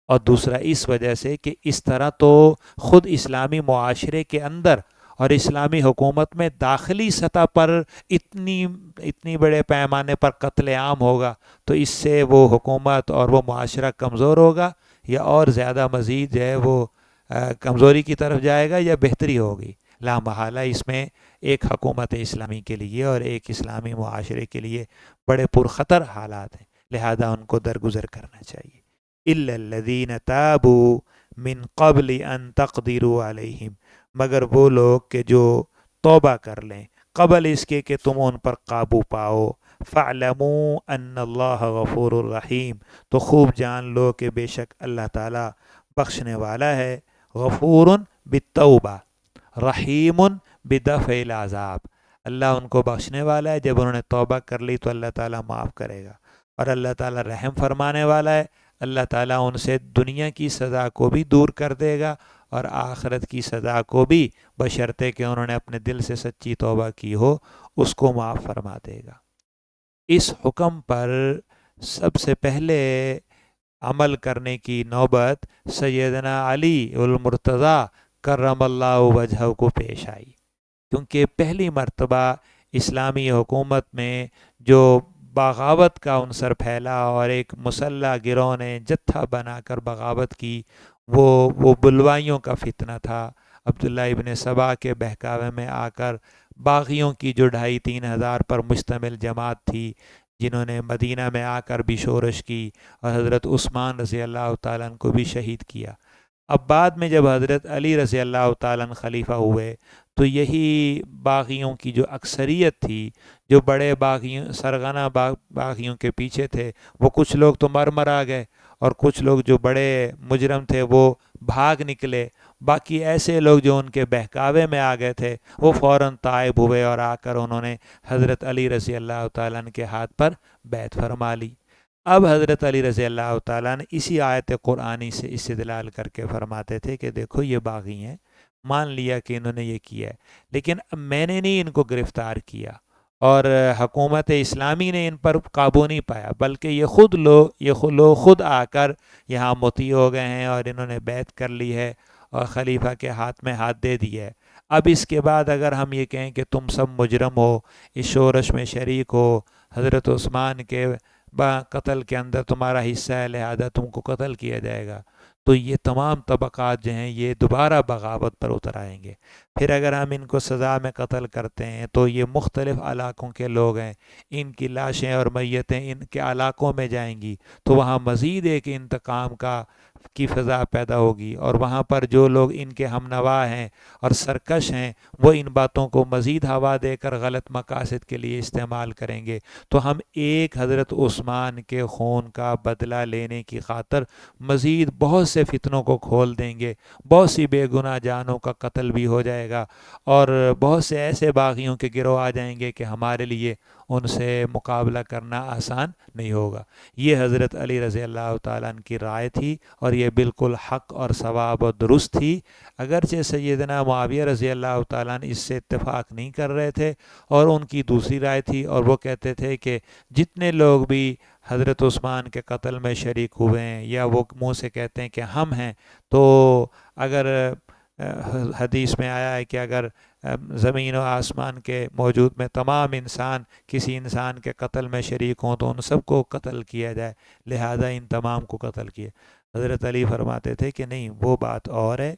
S1: اور دوسرا اس وجہ سے کہ اس طرح تو خود اسلامی معاشرے کے اندر اور اسلامی حکومت میں داخلی سطح پر اتنی بڑے پیمانے پر قتل عام ہوگا تو اس سے وہ حکومت اور وہ معاشرہ کمزور ہوگا یا اور زیادہ مزید جو ہے وہ کمزوری کی طرف جائے گا یا بہتری ہوگی؟ لا محالہ اس میں ایک حکومت اسلامی کے لیے اور ایک اسلامی معاشرے کے لیے بڑے پرخطر حالات ہیں، لہذا ان کو درگزر کرنا چاہیے۔ الا الذین تابوا من قبل ان تقدروا علیہم، مگر وہ لوگ کہ جو توبہ کر لیں قبل اس کے کہ تم ان پر قابو پاؤ۔ فاعلموا ان اللہ غفور الرحیم، تو خوب جان لو کہ بے شک اللہ تعالی بخشنے والا ہے، غفور بالتوبہ، رحیم بدفع العذاب، اللہ ان کو بخشنے والا ہے، جب انہوں نے توبہ کر لی تو اللہ تعالیٰ معاف کرے گا، اور اللہ تعالیٰ رحم فرمانے والا ہے، اللہ تعالیٰ ان سے دنیا کی سزا کو بھی دور کر دے گا اور آخرت کی سزا کو بھی، بشرطے کہ انہوں نے اپنے دل سے سچی توبہ کی ہو، اس کو معاف فرما دے گا۔ اس حکم پر سب سے پہلے عمل کرنے کی نوبت سیدنا علی المرتضیٰ کرم اللہ وجہہ کو پیش آئی، کیونکہ پہلی مرتبہ اسلامی حکومت میں جو بغاوت کا عنصر پھیلا اور ایک مسلح گروہ نے جتھا بنا کر بغاوت کی، وہ بلوائیوں کا فتنہ تھا۔ عبداللہ ابن سبا کے بہکاوے میں آ کر باغیوں کی جو 2500-3000 پر مشتمل جماعت تھی، جنہوں نے مدینہ میں آ کر بھی شورش کی اور حضرت عثمان رضی اللہ تعالیٰ عنہ کو بھی شہید کیا۔ اب بعد میں جب حضرت علی رضی اللہ تعالیٰ عنہ خلیفہ ہوئے تو یہی باغیوں کی جو اکثریت تھی، جو بڑے باغیوں، سرغنہ باغیوں کے پیچھے تھے، وہ کچھ لوگ تو مر آ گئے اور کچھ لوگ جو بڑے مجرم تھے وہ بھاگ نکلے، باقی ایسے لوگ جو ان کے بہکاوے میں آ گئے تھے وہ فوراً تائب ہوئے اور آ کر انہوں نے حضرت علی رضی اللہ تعالیٰ عنہ کے ہاتھ پر بیعت فرما لی۔ اب حضرت علی رضی اللہ تعالیٰ عنہ اسی آیت قرآنی سے استدلال کر کے فرماتے تھے کہ دیکھو یہ باغی ہیں، مان لیا کہ انہوں نے یہ کیا ہے، لیکن اب میں نے نہیں ان کو گرفتار کیا اور حکومت اسلامی نے ان پر قابو نہیں پایا، بلکہ یہ لوگ خود آ کر یہاں مطیع ہو گئے ہیں اور انہوں نے بیعت کر لی ہے اور خلیفہ کے ہاتھ میں ہاتھ دے دیا ہے۔ اب اس کے بعد اگر ہم یہ کہیں کہ تم سب مجرم ہو، اس شورش میں شریک ہو، حضرت عثمان کے قتل کے اندر تمہارا حصہ ہے لہذا تم کو قتل کیا جائے گا، تو یہ تمام طبقات جو ہیں یہ دوبارہ بغاوت پر اتر آئیں گے۔ پھر اگر ہم ان کو سزا میں قتل کرتے ہیں تو یہ مختلف علاقوں کے لوگ ہیں، ان کی لاشیں اور میتیں ان کے علاقوں میں جائیں گی، تو وہاں مزید ایک انتقام کی فضا پیدا ہوگی، اور وہاں پر جو لوگ ان کے ہم نوا ہیں اور سرکش ہیں وہ ان باتوں کو مزید ہوا دے کر غلط مقاصد کے لیے استعمال کریں گے۔ تو ہم ایک حضرت عثمان کے خون کا بدلہ لینے کی خاطر مزید بہت سے فتنوں کو کھول دیں گے، بہت سی بے گناہ جانوں کا قتل بھی ہو جائے گا، اور بہت سے ایسے باغیوں کے گروہ آ جائیں گے کہ ہمارے لیے ان سے مقابلہ کرنا آسان نہیں ہوگا۔ یہ حضرت علی رضی اللہ تعالیٰ عنہ کی رائے تھی، اور یہ بالکل حق اور ثواب اور درست تھی، اگرچہ سیدنا معاویہ رضی اللہ تعالیٰ عنہ اس سے اتفاق نہیں کر رہے تھے، اور ان کی دوسری رائے تھی، اور وہ کہتے تھے کہ جتنے لوگ بھی حضرت عثمان کے قتل میں شریک ہوئے ہیں یا وہ منہ سے کہتے ہیں کہ ہم ہیں، تو اگر حدیث میں آیا ہے کہ اگر زمین و آسمان کے موجود میں تمام انسان کسی انسان کے قتل میں شریک ہوں تو ان سب کو قتل کیا جائے، لہذا ان تمام کو قتل کیا۔ حضرت علی فرماتے تھے کہ نہیں، وہ بات اور ہے،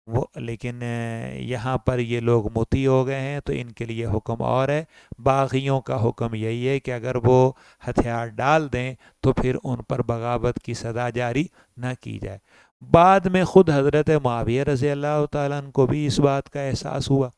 S1: وہ لیکن یہاں پر یہ لوگ مطیع ہو گئے ہیں تو ان کے لیے حکم اور ہے۔ باغیوں کا حکم یہی ہے کہ اگر وہ ہتھیار ڈال دیں تو پھر ان پر بغاوت کی سزا جاری نہ کی جائے۔ بعد میں خود حضرت معاویہ رضی اللہ تعالیٰ عنہ کو بھی اس بات کا احساس ہوا،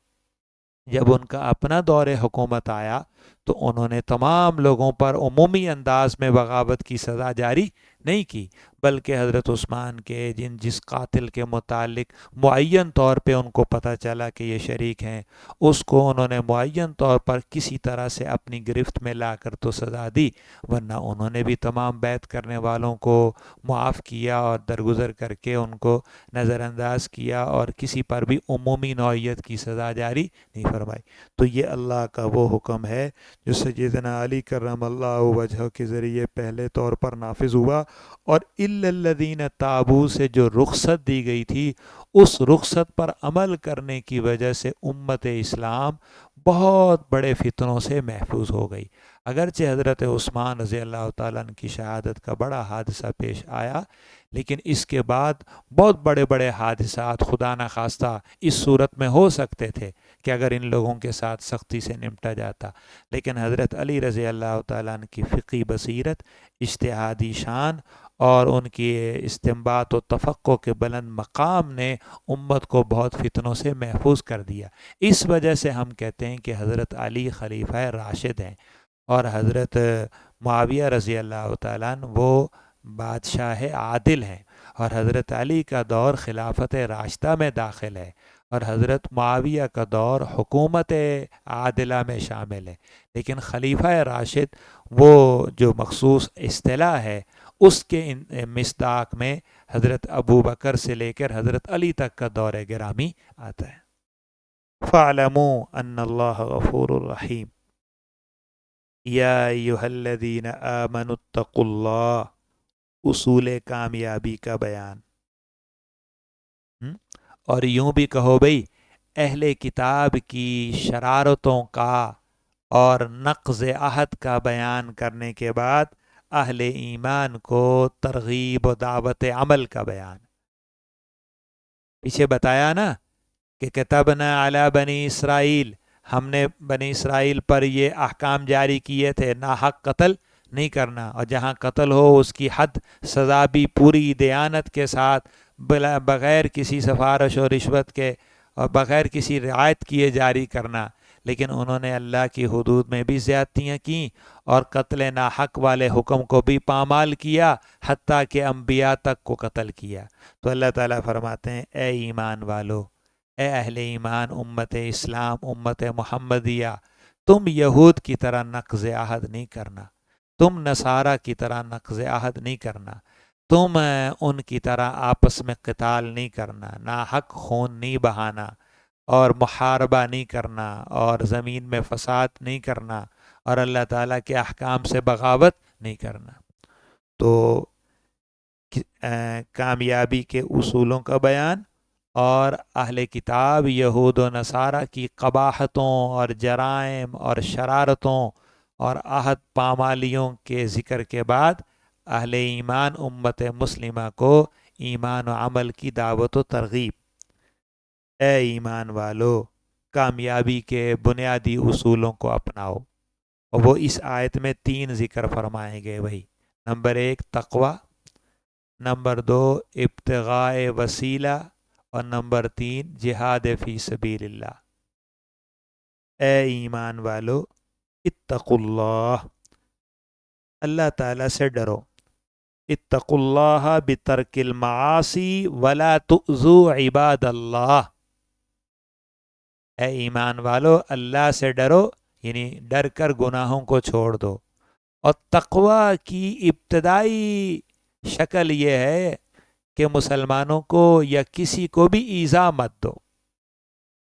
S1: جب ان کا اپنا دور حکومت آیا تو انہوں نے تمام لوگوں پر عمومی انداز میں بغاوت کی سزا جاری نہیں کی، بلکہ حضرت عثمان کے جس قاتل کے متعلق معین طور پہ ان کو پتہ چلا کہ یہ شریک ہیں، اس کو انہوں نے معین طور پر کسی طرح سے اپنی گرفت میں لا کر تو سزا دی، ورنہ انہوں نے بھی تمام بیعت کرنے والوں کو معاف کیا اور درگزر کر کے ان کو نظر انداز کیا، اور کسی پر بھی عمومی نوعیت کی سزا جاری نہیں فرمائی۔ تو یہ اللہ کا وہ حکم ہے جو سیدنا علی کرم اللہ وجہہ کے ذریعے پہلے طور پر نافذ ہوا، اور الا الذین تابوا سے جو رخصت دی گئی تھی، اس رخصت پر عمل کرنے کی وجہ سے امت اسلام بہت بڑے فتنوں سے محفوظ ہو گئی۔ اگرچہ حضرت عثمان رضی اللہ تعالیٰ عنہ کی شہادت کا بڑا حادثہ پیش آیا، لیکن اس کے بعد بہت بڑے بڑے حادثات خدا نخواستہ اس صورت میں ہو سکتے تھے کہ اگر ان لوگوں کے ساتھ سختی سے نمٹا جاتا، لیکن حضرت علی رضی اللہ تعالیٰ عنہ کی فقہی بصیرت، اجتہادی شان اور ان کی استنباط و تفقع کے بلند مقام نے امت کو بہت فتنوں سے محفوظ کر دیا۔ اس وجہ سے ہم کہتے ہیں کہ حضرت علی خلیفہ راشد ہیں، اور حضرت معاویہ رضی اللہ تعالیٰ عنہ وہ بادشاہ عادل ہیں، اور حضرت علی کا دور خلافت راشدہ میں داخل ہے، اور حضرت معاویہ کا دور حکومت عادلہ میں شامل ہے۔ لیکن خلیفہ راشد وہ جو مخصوص اصطلاح ہے، اس کے مصداق میں حضرت ابو بکر سے لے کر حضرت علی تک کا دور گرامی آتا ہے۔ فَاعْلَمُوا أَنَّ اللَّهَ غَفُورٌ رَحِيمٌ یا ایھا الذین آمنوا اتقوا اللہ، اصول کامیابی کا بیان۔ اور یوں بھی کہو بھئی، اہل کتاب کی شرارتوں کا اور نقض عہد کا بیان کرنے کے بعد اہل ایمان کو ترغیب و دعوت عمل کا بیان۔ پیچھے بتایا نا کہ کتبنا علی بنی اسرائیل، ہم نے بنی اسرائیل پر یہ احکام جاری کیے تھے، ناحق قتل نہیں کرنا، اور جہاں قتل ہو اس کی حد سزا بھی پوری دیانت کے ساتھ، بغیر کسی سفارش و رشوت کے اور بغیر کسی رعایت کیے جاری کرنا۔ لیکن انہوں نے اللہ کی حدود میں بھی زیادتیاں کیں، اور قتل ناحق والے حکم کو بھی پامال کیا، حتیٰ کہ انبیاء تک کو قتل کیا۔ تو اللہ تعالیٰ فرماتے ہیں، اے ایمان والو، اے اہل ایمان، امت اسلام، امت محمدیہ، تم یہود کی طرح نقض عہد نہیں کرنا، تم نصارہ کی طرح نقض عہد نہیں کرنا، تم ان کی طرح آپس میں قتال نہیں کرنا، ناحق خون نہیں بہانا، اور محاربہ نہیں کرنا، اور زمین میں فساد نہیں کرنا، اور اللہ تعالیٰ کے احکام سے بغاوت نہیں کرنا۔ تو کامیابی کے اصولوں کا بیان، اور اہل کتاب یہود و نصارہ کی قباحتوں اور جرائم اور شرارتوں اور عہد پامالیوں کے ذکر کے بعد اہل ایمان امت مسلمہ کو ایمان و عمل کی دعوت و ترغیب۔ اے ایمان والو، کامیابی کے بنیادی اصولوں کو اپناؤ، اور وہ اس آیت میں 3 ذکر فرمائے گئے وہی۔ نمبر 1 تقوی، نمبر 2 ابتغاء وسیلہ، اور نمبر 3 جہاد فی سبیل اللہ۔ اے ایمان والو، اتقوا اللہ، اللہ تعالیٰ سے ڈرو۔ اتقوا اللہ بترک المعاصی ولا تؤذوا عباد اللہ۔ اے ایمان والو، اللہ سے ڈرو، یعنی ڈر کر گناہوں کو چھوڑ دو۔ اور تقوی کی ابتدائی شکل یہ ہے کہ مسلمانوں کو یا کسی کو بھی ایذا مت دو۔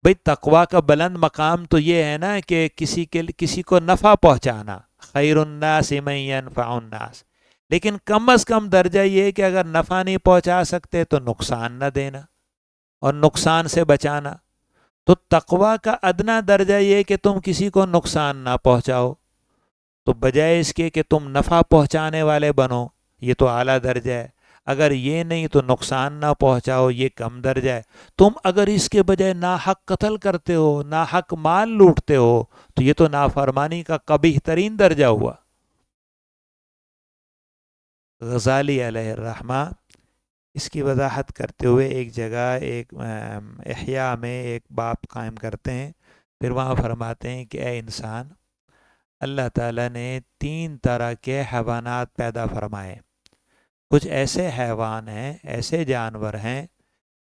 S1: بھئی تقوی کا بلند مقام تو یہ ہے نا کہ کسی کو نفع پہنچانا، خیر الناس من ینفع الناس، لیکن کم از کم درجہ یہ ہے کہ اگر نفع نہیں پہنچا سکتے تو نقصان نہ دینا اور نقصان سے بچانا۔ تو تقوی کا ادنا درجہ یہ ہے کہ تم کسی کو نقصان نہ پہنچاؤ، تو بجائے اس کے کہ تم نفع پہنچانے والے بنو، یہ تو اعلیٰ درجہ ہے۔ اگر یہ نہیں تو نقصان نہ پہنچاؤ، یہ کم درجہ ہے۔ تم اگر اس کے بجائے ناحق قتل کرتے ہو، ناحق مال لوٹتے ہو، تو یہ تو نافرمانی کا قبیح ترین درجہ ہوا۔ غزالی علیہ الرحمہ اس کی وضاحت کرتے ہوئے ایک جگہ ایک احیاء میں ایک باب قائم کرتے ہیں، پھر وہاں فرماتے ہیں کہ اے انسان، اللہ تعالیٰ نے 3 طرح کے حیوانات پیدا فرمائے۔ کچھ ایسے حیوان ہیں، ایسے جانور ہیں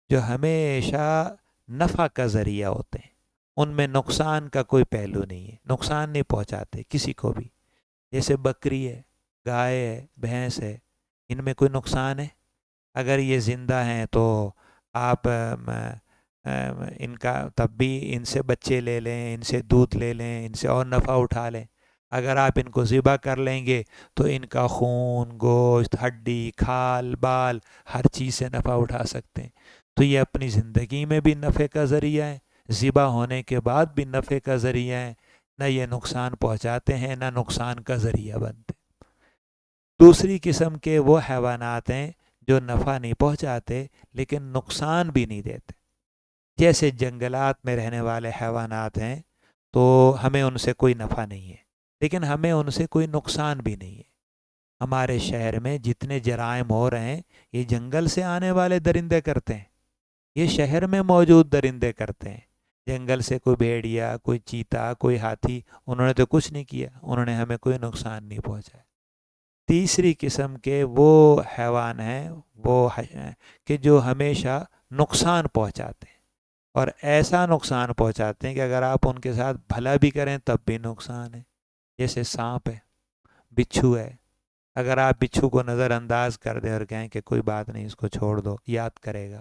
S1: جو ہمیشہ نفع کا ذریعہ ہوتے ہیں، ان میں نقصان کا کوئی پہلو نہیں ہے، نقصان نہیں پہنچاتے کسی کو بھی۔ جیسے بکری ہے، گائے ہے، بھینس ہے، ان میں کوئی نقصان ہے؟ اگر یہ زندہ ہیں تو آپ ان کا تب بھی ان سے بچے لے لیں، ان سے دودھ لے لیں، ان سے اور نفع اٹھا لیں۔ اگر آپ ان کو ذبح کر لیں گے تو ان کا خون، گوشت، ہڈی، کھال، بال، ہر چیز سے نفع اٹھا سکتے ہیں۔ تو یہ اپنی زندگی میں بھی نفع کا ذریعہ ہے، ذبح ہونے کے بعد بھی نفع کا ذریعہ ہے، نہ یہ نقصان پہنچاتے ہیں نہ نقصان کا ذریعہ بنتے۔ دوسری قسم کے وہ حیوانات ہیں جو نفع نہیں پہنچاتے لیکن نقصان بھی نہیں دیتے۔ جیسے جنگلات میں رہنے والے حیوانات ہیں، تو ہمیں ان سے کوئی نفع نہیں ہے لیکن ہمیں ان سے کوئی نقصان بھی نہیں ہے۔ ہمارے شہر میں جتنے جرائم ہو رہے ہیں یہ جنگل سے آنے والے درندے کرتے ہیں، یہ شہر میں موجود درندے کرتے ہیں۔ جنگل سے کوئی بھیڑیا، کوئی چیتا، کوئی ہاتھی، انہوں نے تو کچھ نہیں کیا، انہوں نے ہمیں کوئی نقصان نہیں پہنچایا۔ تیسری قسم کے وہ حیوان ہیں وہ کہ جو ہمیشہ نقصان پہنچاتے ہیں، اور ایسا نقصان پہنچاتے ہیں کہ اگر آپ ان کے ساتھ بھلا بھی کریں تب بھی نقصان ہے۔ جیسے سانپ ہے، بچھو ہے، اگر آپ بچھو کو نظر انداز کر دیں اور کہیں کہ کوئی بات نہیں اس کو چھوڑ دو، یاد کرے گا،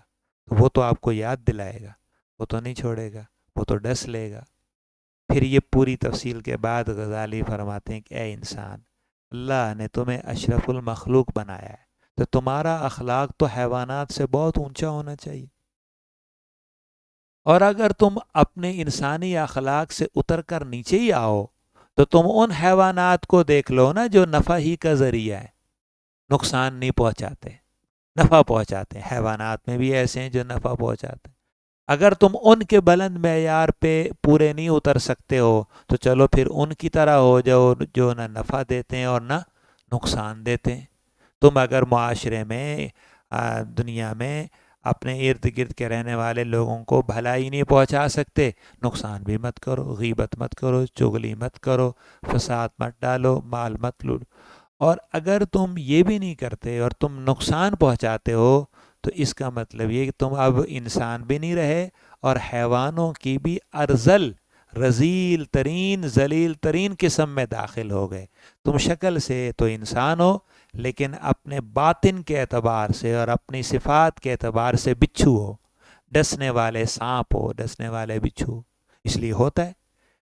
S1: تو وہ تو آپ کو یاد دلائے گا، وہ تو نہیں چھوڑے گا، وہ تو ڈس لے گا۔ پھر یہ پوری تفصیل کے بعد غزالی فرماتے ہیں کہ اے انسان، اللہ نے تمہیں اشرف المخلوق بنایا ہے، تو تمہارا اخلاق تو حیوانات سے بہت اونچا ہونا چاہیے۔ اور اگر تم اپنے انسانی اخلاق سے اتر کر نیچے ہی آؤ تو تم ان حیوانات کو دیکھ لو نا جو نفع ہی کا ذریعہ ہے، نقصان نہیں پہنچاتے، نفع پہنچاتے ہیں۔ حیوانات میں بھی ایسے ہیں جو نفع پہنچاتے ہیں۔ اگر تم ان کے بلند معیار پہ پورے نہیں اتر سکتے ہو تو چلو پھر ان کی طرح ہو جاؤ جو نہ نفع دیتے ہیں اور نہ نقصان دیتے ہیں۔ تم اگر معاشرے میں، دنیا میں اپنے ارد گرد کے رہنے والے لوگوں کو بھلائی نہیں پہنچا سکتے، نقصان بھی مت کرو، غیبت مت کرو، چغلی مت کرو، فساد مت ڈالو، مال مت لوٹو۔ اور اگر تم یہ بھی نہیں کرتے اور تم نقصان پہنچاتے ہو تو اس کا مطلب یہ کہ تم اب انسان بھی نہیں رہے اور حیوانوں کی بھی ارذل، رذیل ترین، ذلیل ترین قسم میں داخل ہو گئے۔ تم شکل سے تو انسان ہو لیکن اپنے باطن کے اعتبار سے اور اپنی صفات کے اعتبار سے بچھو ہو، ڈسنے والے سانپ ہو، ڈسنے والے بچھو۔ اس لیے ہوتا ہے،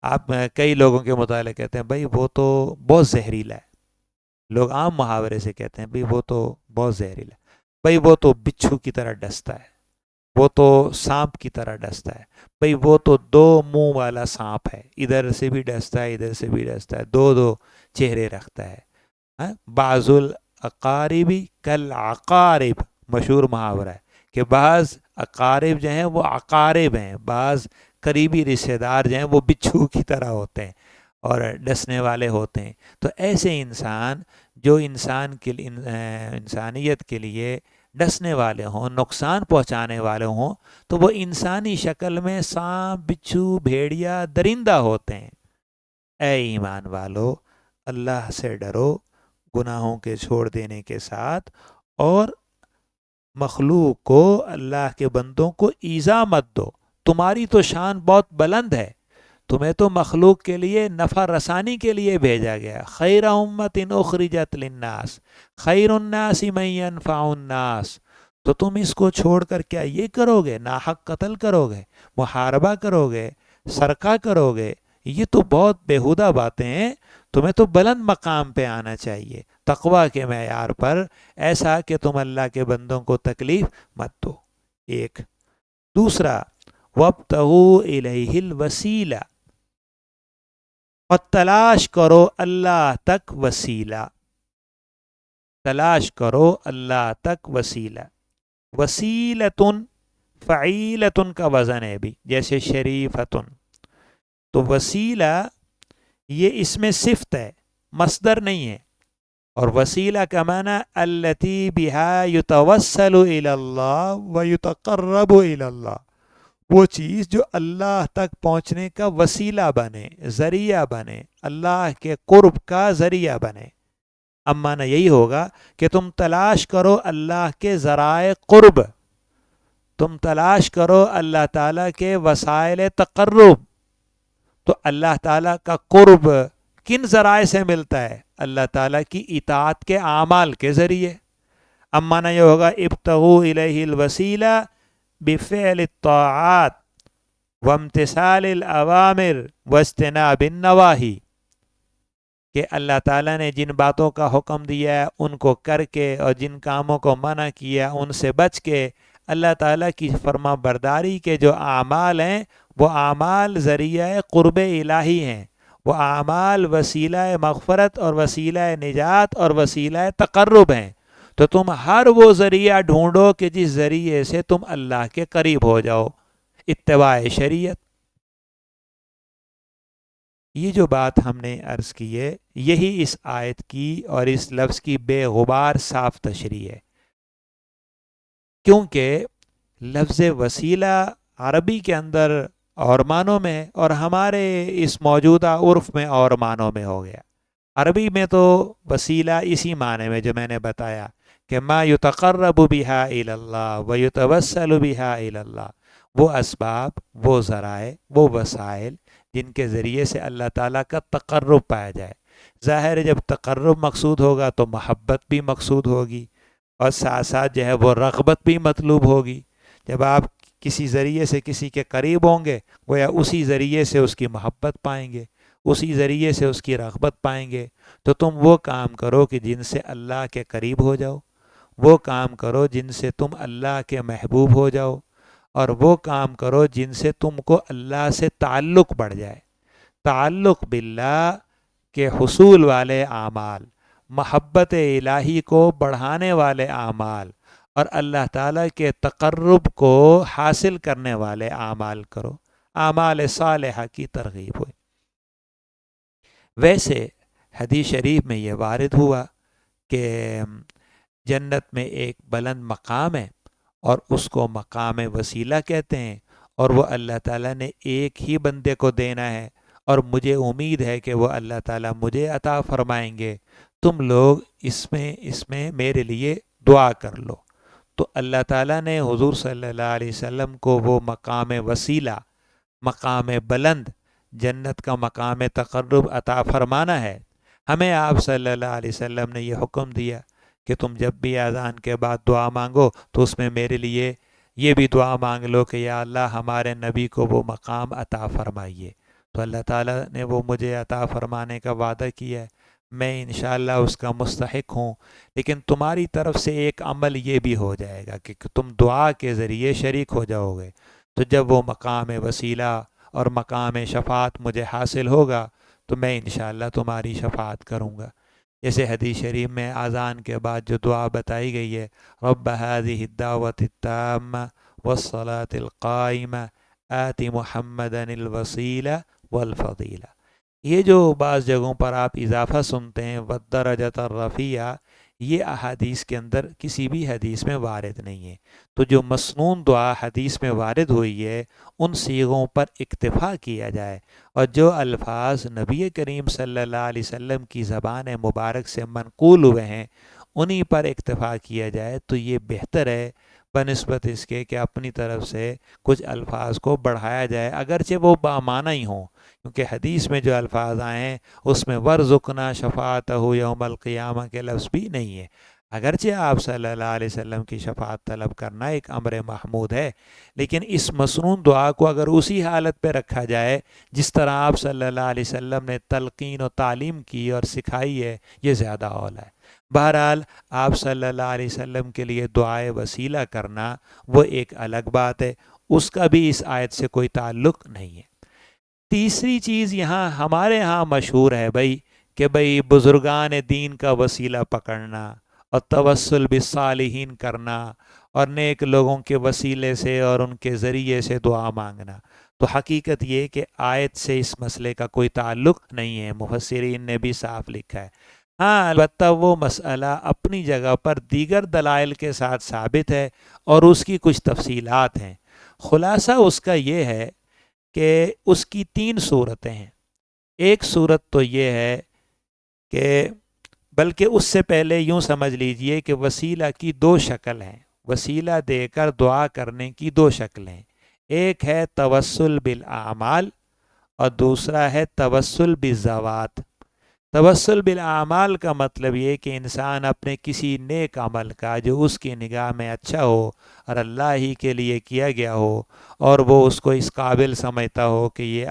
S1: آپ کئی لوگوں کے مطالعے کہتے ہیں بھائی وہ تو بہت زہریلا ہے، لوگ عام محاورے سے کہتے ہیں بھائی وہ تو بہت زہریلا ہے، بھائی وہ تو بچھو کی طرح ڈستا ہے، وہ تو سانپ کی طرح ڈستا ہے. بھئی وہ تو دو منہ والا سانپ ہے، ادھر سے بھی ڈستا ہے ادھر سے بھی ڈستا ہے، دو دو چہرے رکھتا ہے. بعض الاقاربی کالعقارب، مشہور محاورہ ہے کہ بعض اقارب جو ہیں وہ عقارب ہیں، بعض قریبی رشتہ دار جو ہیں وہ بچھو کی طرح ہوتے ہیں اور ڈسنے والے ہوتے ہیں. تو ایسے انسان جو انسان کے انسانیت کے لیے ڈسنے والے ہوں، نقصان پہنچانے والے ہوں، تو وہ انسانی شکل میں سانپ، بچھو، بھیڑیا، درندہ ہوتے ہیں. اے ایمان والو، اللہ سے ڈرو گناہوں کے چھوڑ دینے کے ساتھ، اور مخلوق کو، اللہ کے بندوں کو ایذا مت دو. تمہاری تو شان بہت بلند ہے، تمہیں تو مخلوق کے لیے نفع رسانی کے لیے بھیجا گیا. خیر امت اخرجت للناس خیر الناس من ينفع الناس. تو تم اس کو چھوڑ کر کیا یہ کرو گے؟ ناحق قتل کرو گے، محاربہ کرو گے، سرقہ کرو گے؟ یہ تو بہت بیہودہ باتیں ہیں. تمہیں تو بلند مقام پہ آنا چاہیے تقویٰ کے معیار پر، ایسا کہ تم اللہ کے بندوں کو تکلیف مت دو. ایک. دوسرا، وابتغوا الیہ الوسیلہ، اور تلاش کرو اللہ تک وسیلہ، تلاش کرو اللہ تک وسیلہ. وسیلتن فعیلتن کا وزن ہے بھی، جیسے شریفتن. تو وسیلہ یہ اس میں صفت ہے، مصدر نہیں ہے. اور وسیلہ کا معنی التی بہا یتوسل الی اللہ ویتقرب الی اللہ، وہ چیز جو اللہ تک پہنچنے کا وسیلہ بنے، ذریعہ بنے، اللہ کے قرب کا ذریعہ بنے. اب معنی یہی ہوگا کہ تم تلاش کرو اللہ کے ذرائع قرب، تم تلاش کرو اللہ تعالیٰ کے وسائل تقرب. تو اللہ تعالیٰ کا قرب کن ذرائع سے ملتا ہے؟ اللہ تعالیٰ کی اطاعت کے اعمال کے ذریعے. اب معنی یہ ہوگا ابتغوا الیہ الوسیلہ بفعل الطاعات وامتثال الاوامر واجتناب النواہی، کہ اللہ تعالیٰ نے جن باتوں کا حکم دیا ہے ان کو کر کے، اور جن کاموں کو منع کیا ان سے بچ کے، اللہ تعالیٰ کی فرما برداری کے جو اعمال ہیں وہ اعمال ذریعہ قرب الہی ہیں، وہ اعمال وسیلہ مغفرت اور وسیلہ نجات اور وسیلہ تقرب ہیں. تو تم ہر وہ ذریعہ ڈھونڈو کہ جس ذریعے سے تم اللہ کے قریب ہو جاؤ. اتباع شریعت. یہ جو بات ہم نے عرض کی ہے، یہی اس آیت کی اور اس لفظ کی بے غبار صاف تشریح ہے. کیونکہ لفظ وسیلہ عربی کے اندر اور معنوں میں، اور ہمارے اس موجودہ عرف میں اور معنوں میں ہو گیا. عربی میں تو وسیلہ اسی معنی میں جو میں نے بتایا کہ ما یتقرب بہا الی اللہ ویتوسل بہا الی اللہ، وہ اسباب، وہ ذرائع، وہ وسائل جن کے ذریعے سے اللہ تعالیٰ کا تقرب پایا جائے. ظاہر ہے جب تقرب مقصود ہوگا تو محبت بھی مقصود ہوگی، اور ساتھ ساتھ جو ہے وہ رغبت بھی مطلوب ہوگی. جب آپ کسی ذریعے سے کسی کے قریب ہوں گے، گویا اسی ذریعے سے اس کی محبت پائیں گے، اسی ذریعے سے اس کی رغبت پائیں گے. تو تم وہ کام کرو کہ جن سے اللہ کے قریب ہو جاؤ، وہ کام کرو جن سے تم اللہ کے محبوب ہو جاؤ، اور وہ کام کرو جن سے تم کو اللہ سے تعلق بڑھ جائے. تعلق باللہ کے حصول والے اعمال، محبت الہی کو بڑھانے والے اعمال، اور اللہ تعالیٰ کے تقرب کو حاصل کرنے والے اعمال کرو. اعمال صالحہ کی ترغیب ہوئی. ویسے حدیث شریف میں یہ وارد ہوا کہ جنت میں ایک بلند مقام ہے، اور اس کو مقام وسیلہ کہتے ہیں، اور وہ اللہ تعالیٰ نے ایک ہی بندے کو دینا ہے، اور مجھے امید ہے کہ وہ اللہ تعالیٰ مجھے عطا فرمائیں گے. تم لوگ اس میں میرے لیے دعا کر لو. تو اللہ تعالیٰ نے حضور صلی اللہ علیہ وسلم کو وہ مقام وسیلہ، مقام بلند، جنت کا مقام تقرب عطا فرمانا ہے. ہمیں آپ صلی اللہ علیہ وسلم نے یہ حکم دیا کہ تم جب بھی اذان کے بعد دعا مانگو تو اس میں میرے لیے یہ بھی دعا مانگ لو کہ یا اللہ ہمارے نبی کو وہ مقام عطا فرمائیے. تو اللہ تعالیٰ نے وہ مجھے عطا فرمانے کا وعدہ کیا ہے. میں انشاءاللہ اس کا مستحق ہوں، لیکن تمہاری طرف سے ایک عمل یہ بھی ہو جائے گا کہ تم دعا کے ذریعے شریک ہو جاؤ گے، تو جب وہ مقام وسیلہ اور مقام شفاعت مجھے حاصل ہوگا تو میں انشاءاللہ تمہاری شفاعت کروں گا۔ جیسے حدیث شریف میں اذان کے بعد جو دعا بتائی گئی ہے، رب هذه الدعوة التامة والصلاة القائمة آت محمدا الوسیلہ والفضیلہ۔ یہ جو بعض جگہوں پر آپ اضافہ سنتے ہیں والدرجۃ الرفیع، یہ احادیث کے اندر کسی بھی حدیث میں وارد نہیں ہے۔ تو جو مسنون دعا حدیث میں وارد ہوئی ہے ان صیغوں پر اکتفا کیا جائے، اور جو الفاظ نبی کریم صلی اللہ علیہ وسلم کی زبان مبارک سے منقول ہوئے ہیں انہی پر اکتفا کیا جائے، تو یہ بہتر ہے بنسبت اس کے کہ اپنی طرف سے کچھ الفاظ کو بڑھایا جائے، اگرچہ وہ بامعنی ہی ہوں، کیونکہ حدیث میں جو الفاظ آئے ہیں اس میں ورزقنا شفاعتہ یوم القیامہ کے لفظ بھی نہیں ہے۔ اگرچہ آپ صلی اللہ علیہ وسلم کی شفاعت طلب کرنا ایک امر محمود ہے، لیکن اس مسنون دعا کو اگر اسی حالت پہ رکھا جائے جس طرح آپ صلی اللہ علیہ وسلم نے تلقین و تعلیم کی اور سکھائی ہے، یہ زیادہ اولا ہے۔ بہرحال آپ صلی اللہ علیہ وسلم کے لیے دعائے وسیلہ کرنا وہ ایک الگ بات ہے، اس کا بھی اس آیت سے کوئی تعلق نہیں ہے۔ تیسری چیز یہاں ہمارے ہاں مشہور ہے کہ بزرگان دین کا وسیلہ پکڑنا اور توسل بالصالحین کرنا اور نیک لوگوں کے وسیلے سے اور ان کے ذریعے سے دعا مانگنا۔ تو حقیقت یہ کہ آیت سے اس مسئلے کا کوئی تعلق نہیں ہے، مفسرین نے بھی صاف لکھا ہے۔ ہاں البتہ وہ مسئلہ اپنی جگہ پر دیگر دلائل کے ساتھ ثابت ہے اور اس کی کچھ تفصیلات ہیں۔ خلاصہ اس کا یہ ہے کہ اس کی 3 صورتیں ہیں۔ ایک صورت تو یہ ہے کہ بلکہ اس سے پہلے یوں سمجھ لیجئے کہ وسیلہ کی 2 شکل ہیں، وسیلہ دے کر دعا کرنے کی 2 شکلیں، ایک ہے توسل بالاعمال اور دوسرا ہے توسل بالذوات۔ توسل بالاعمال کا مطلب یہ کہ انسان اپنے کسی نیک عمل کا جو اس کی نگاہ میں اچھا ہو اور اللہ ہی کے لیے کیا گیا ہو اور وہ اس کو اس قابل سمجھتا ہو کہ یہ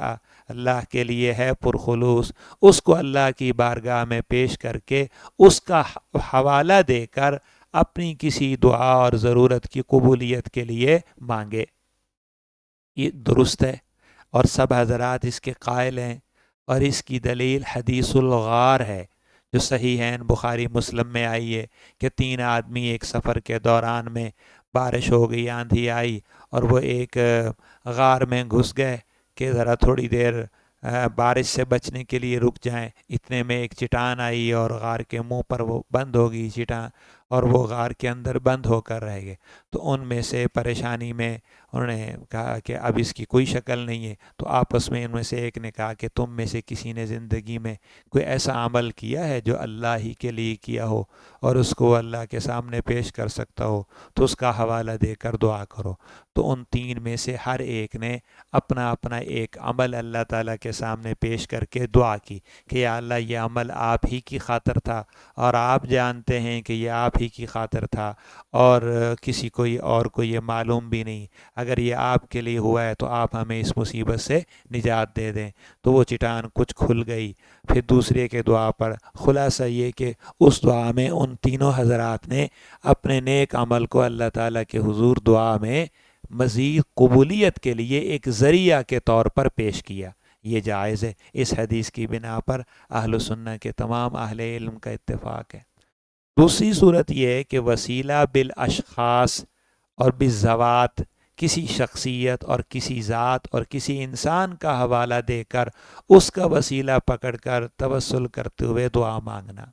S1: اللہ کے لیے ہے پرخلوص، اس کو اللہ کی بارگاہ میں پیش کر کے اس کا حوالہ دے کر اپنی کسی دعا اور ضرورت کی قبولیت کے لیے مانگے، یہ درست ہے اور سب حضرات اس کے قائل ہیں، اور اس کی دلیل حدیث الغار ہے جو صحیحین بخاری مسلم میں آئی ہے کہ 3 آدمی ایک سفر کے دوران میں بارش ہو گئی، آندھی آئی اور وہ ایک غار میں گھس گئے کہ ذرا تھوڑی دیر بارش سے بچنے کے لیے رک جائیں۔ اتنے میں ایک چٹان آئی اور غار کے منہ پر وہ بند ہو گئی چٹان، اور وہ غار کے اندر بند ہو کر رہ گئے۔ تو ان میں سے پریشانی میں انہوں نے کہا کہ اب اس کی کوئی شکل نہیں ہے، تو آپس میں ان میں سے ایک نے کہا کہ تم میں سے کسی نے زندگی میں کوئی ایسا عمل کیا ہے جو اللہ ہی کے لیے کیا ہو اور اس کو اللہ کے سامنے پیش کر سکتا ہو، تو اس کا حوالہ دے کر دعا کرو۔ تو ان 3 میں سے ہر ایک نے اپنا اپنا ایک عمل اللہ تعالیٰ کے سامنے پیش کر کے دعا کی کہ یا اللہ یہ عمل آپ ہی کی خاطر تھا اور آپ جانتے ہیں کہ یہ آپ ہی کی خاطر تھا، اور کسی کوئی اور کو یہ معلوم بھی نہیں، اگر یہ آپ کے لیے ہوا ہے تو آپ ہمیں اس مصیبت سے نجات دے دیں۔ تو وہ چٹان کچھ کھل گئی۔ پھر دوسرے کے دعا پر خلاصہ یہ کہ اس دعا میں ان تینوں حضرات نے اپنے نیک عمل کو اللہ تعالیٰ کے حضور دعا میں مزید قبولیت کے لیے ایک ذریعہ کے طور پر پیش کیا۔ یہ جائز ہے، اس حدیث کی بنا پر اہل سنہ کے تمام اہل علم کا اتفاق ہے۔ دوسری صورت یہ ہے کہ وسیلہ بالاشخاص اور بالذوات، کسی شخصیت اور کسی ذات اور کسی انسان کا حوالہ دے کر اس کا وسیلہ پکڑ کر توسل کرتے ہوئے دعا مانگنا۔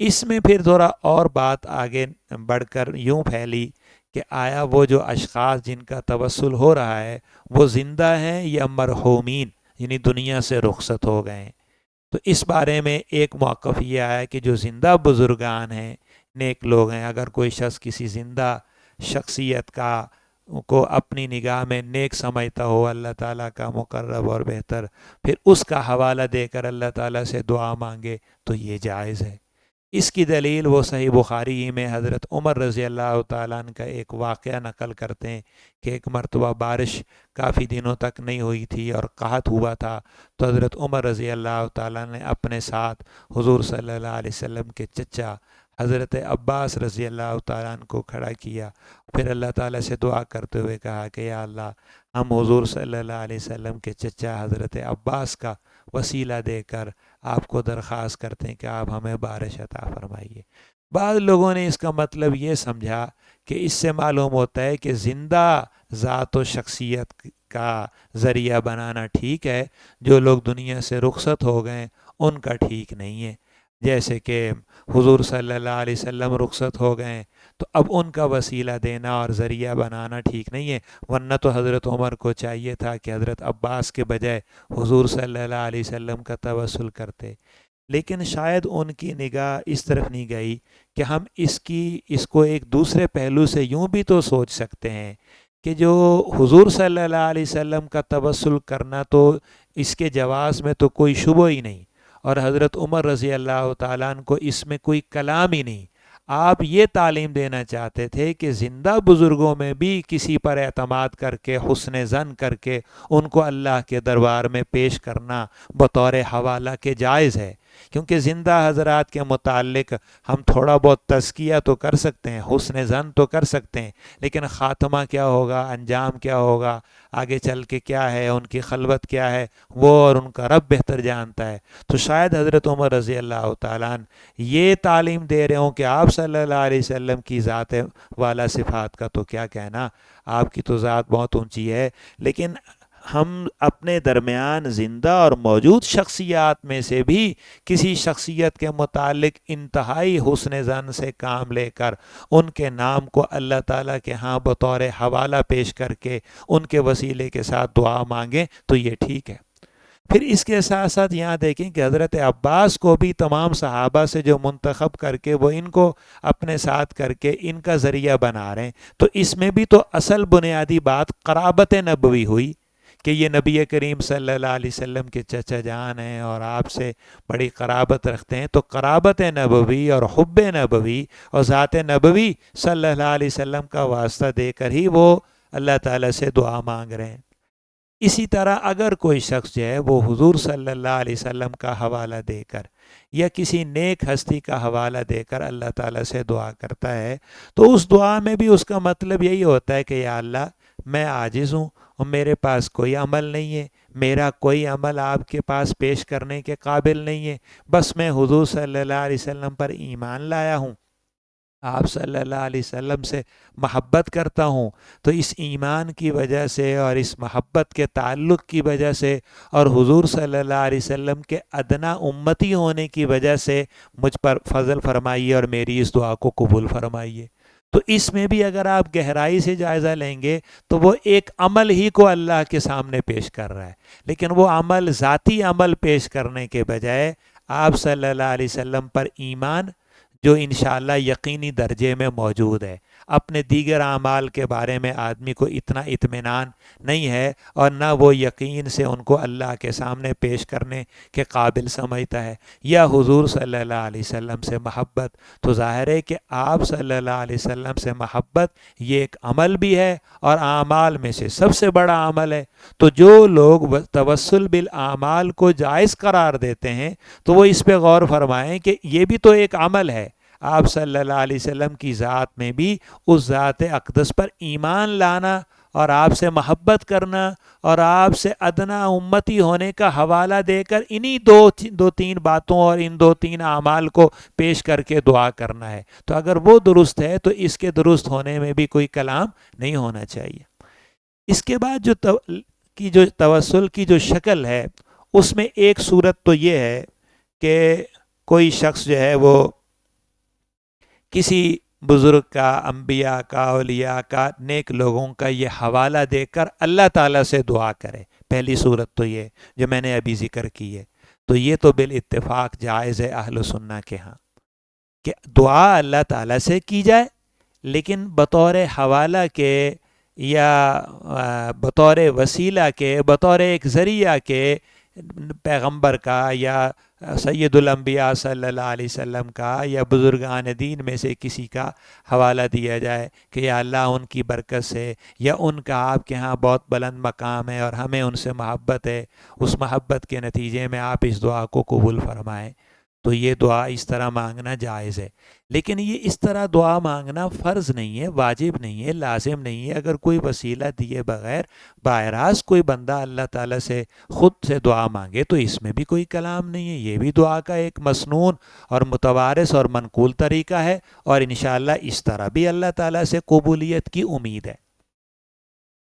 S1: اس میں پھر تھوڑا اور بات آگے بڑھ کر یوں پھیلی کہ آیا وہ جو اشخاص جن کا توسل ہو رہا ہے وہ زندہ ہیں یا مرحومین، یعنی دنیا سے رخصت ہو گئے ہیں؟ تو اس بارے میں ایک موقف یہ آیا کہ جو زندہ بزرگان ہیں، نیک لوگ ہیں، اگر کوئی شخص کسی زندہ شخصیت کو اپنی نگاہ میں نیک سمجھتا ہو، اللہ تعالیٰ کا مقرب اور بہتر، پھر اس کا حوالہ دے کر اللہ تعالیٰ سے دعا مانگے تو یہ جائز ہے۔ اس کی دلیل وہ صحیح بخاری ہی میں حضرت عمر رضی اللہ تعالیٰ عنہ کا ایک واقعہ نقل کرتے ہیں کہ ایک مرتبہ بارش کافی دنوں تک نہیں ہوئی تھی اور قحط ہوا تھا، تو حضرت عمر رضی اللہ تعالیٰ نے اپنے ساتھ حضور صلی اللہ علیہ وسلم کے چچا حضرت عباس رضی اللہ تعالیٰ عنہ کو کھڑا کیا، پھر اللہ تعالیٰ سے دعا کرتے ہوئے کہا کہ یا اللہ، ہم حضور صلی اللہ علیہ وسلم کے چچا حضرت عباس کا وسیلہ دے کر آپ کو درخواست کرتے ہیں کہ آپ ہمیں بارش عطا فرمائیے۔ بعض لوگوں نے اس کا مطلب یہ سمجھا کہ اس سے معلوم ہوتا ہے کہ زندہ ذات و شخصیت کا ذریعہ بنانا ٹھیک ہے، جو لوگ دنیا سے رخصت ہو گئے ان کا ٹھیک نہیں ہے۔ جیسے کہ حضور صلی اللہ علیہ وسلم رخصت ہو گئے تو اب ان کا وسیلہ دینا اور ذریعہ بنانا ٹھیک نہیں ہے، ورنہ تو حضرت عمر کو چاہیے تھا کہ حضرت عباس کے بجائے حضور صلی اللہ علیہ وسلم کا توسل کرتے، لیکن شاید ان کی نگاہ اس طرف نہیں گئی کہ ہم اس کو ایک دوسرے پہلو سے یوں بھی تو سوچ سکتے ہیں کہ جو حضور صلی اللہ علیہ وسلم کا توسل کرنا تو اس کے جواز میں تو کوئی شبہ ہی نہیں، اور حضرت عمر رضی اللہ تعالیٰ عنہ کو اس میں کوئی کلام ہی نہیں۔ آپ یہ تعلیم دینا چاہتے تھے کہ زندہ بزرگوں میں بھی کسی پر اعتماد کر کے حسن ظن کر کے ان کو اللہ کے دربار میں پیش کرنا بطور حوالہ کے جائز ہے، کیونکہ زندہ حضرات کے متعلق ہم تھوڑا بہت تزکیہ تو کر سکتے ہیں، حسن ظن تو کر سکتے ہیں، لیکن خاتمہ کیا ہوگا، انجام کیا ہوگا، آگے چل کے کیا ہے، ان کی خلوت کیا ہے، وہ اور ان کا رب بہتر جانتا ہے۔ تو شاید حضرت عمر رضی اللہ تعالیٰ عنہ یہ تعلیم دے رہے ہوں کہ آپ صلی اللہ علیہ وسلم کی ذات والا صفات کا تو کیا کہنا، آپ کی تو ذات بہت اونچی ہے، لیکن ہم اپنے درمیان زندہ اور موجود شخصیات میں سے بھی کسی شخصیت کے متعلق انتہائی حسن ظن سے کام لے کر ان کے نام کو اللہ تعالیٰ کے ہاں بطور حوالہ پیش کر کے ان کے وسیلے کے ساتھ دعا مانگیں تو یہ ٹھیک ہے۔ پھر اس کے ساتھ ساتھ یہاں دیکھیں کہ حضرت عباس کو بھی تمام صحابہ سے جو منتخب کر کے وہ ان کو اپنے ساتھ کر کے ان کا ذریعہ بنا رہے ہیں، تو اس میں بھی تو اصل بنیادی بات قرابت نبوی ہوئی کہ یہ نبی کریم صلی اللہ علیہ وسلم کے چچا جان ہیں اور آپ سے بڑی قرابت رکھتے ہیں، تو قرابت نبوی اور حب نبوی اور ذات نبوی صلی اللہ علیہ وسلم کا واسطہ دے کر ہی وہ اللہ تعالیٰ سے دعا مانگ رہے ہیں۔ اسی طرح اگر کوئی شخص جو ہے وہ حضور صلی اللہ علیہ وسلم کا حوالہ دے کر یا کسی نیک ہستی کا حوالہ دے کر اللہ تعالیٰ سے دعا کرتا ہے، تو اس دعا میں بھی اس کا مطلب یہی ہوتا ہے کہ یا اللہ، میں عاجز ہوں اور میرے پاس کوئی عمل نہیں ہے، میرا کوئی عمل آپ کے پاس پیش کرنے کے قابل نہیں ہے، بس میں حضور صلی اللہ علیہ وسلم پر ایمان لایا ہوں، آپ صلی اللہ علیہ وسلم سے محبت کرتا ہوں، تو اس ایمان کی وجہ سے اور اس محبت کے تعلق کی وجہ سے اور حضور صلی اللہ علیہ وسلم کے ادنا امتی ہونے کی وجہ سے مجھ پر فضل فرمائیے اور میری اس دعا کو قبول فرمائیے۔ تو اس میں بھی اگر آپ گہرائی سے جائزہ لیں گے تو وہ ایک عمل ہی کو اللہ کے سامنے پیش کر رہا ہے، لیکن وہ عمل ذاتی عمل پیش کرنے کے بجائے آپ صلی اللہ علیہ وسلم پر ایمان جو انشاءاللہ یقینی درجے میں موجود ہے۔ اپنے دیگر اعمال کے بارے میں آدمی کو اتنا اطمینان نہیں ہے اور نہ وہ یقین سے ان کو اللہ کے سامنے پیش کرنے کے قابل سمجھتا ہے، یا حضور صلی اللہ علیہ وسلم سے محبت، تو ظاہر ہے کہ آپ صلی اللہ علیہ وسلم سے محبت یہ ایک عمل بھی ہے اور اعمال میں سے سب سے بڑا عمل ہے۔ تو جو لوگ توسل بالاعمال کو جائز قرار دیتے ہیں تو وہ اس پہ غور فرمائیں کہ یہ بھی تو ایک عمل ہے۔ آپ صلی اللہ علیہ وسلم کی ذات میں بھی اس ذات اقدس پر ایمان لانا اور آپ سے محبت کرنا اور آپ سے ادنا امتی ہونے کا حوالہ دے کر انہی دو تین باتوں اور ان دو تین اعمال کو پیش کر کے دعا کرنا ہے۔ تو اگر وہ درست ہے تو اس کے درست ہونے میں بھی کوئی کلام نہیں ہونا چاہیے۔ اس کے بعد جو توسل کی جو شکل ہے اس میں ایک صورت تو یہ ہے کہ کوئی شخص جو ہے وہ کسی بزرگ کا، انبیاء کا، اولیاء کا، نیک لوگوں کا یہ حوالہ دے کر اللہ تعالیٰ سے دعا کرے۔ پہلی صورت تو یہ جو میں نے ابھی ذکر کی ہے، تو یہ تو بالاتفاق جائز ہے اہل سنہ کے ہاں کہ دعا اللہ تعالیٰ سے کی جائے، لیکن بطور حوالہ کے یا بطور وسیلہ کے، بطور ایک ذریعہ کے پیغمبر کا یا سید الانبیاء صلی اللہ علیہ وسلم کا یا بزرگان دین میں سے کسی کا حوالہ دیا جائے کہ یا اللہ ان کی برکت سے یا ان کا آپ کے ہاں بہت بلند مقام ہے اور ہمیں ان سے محبت ہے، اس محبت کے نتیجے میں آپ اس دعا کو قبول فرمائیں، تو یہ دعا اس طرح مانگنا جائز ہے۔ لیکن یہ اس طرح دعا مانگنا فرض نہیں ہے، واجب نہیں ہے، لازم نہیں ہے۔ اگر کوئی وسیلہ دیے بغیر براہ راست کوئی بندہ اللہ تعالیٰ سے خود سے دعا مانگے تو اس میں بھی کوئی کلام نہیں ہے، یہ بھی دعا کا ایک مسنون اور متوارث اور منقول طریقہ ہے، اور انشاءاللہ اس طرح بھی اللہ تعالیٰ سے قبولیت کی امید ہے۔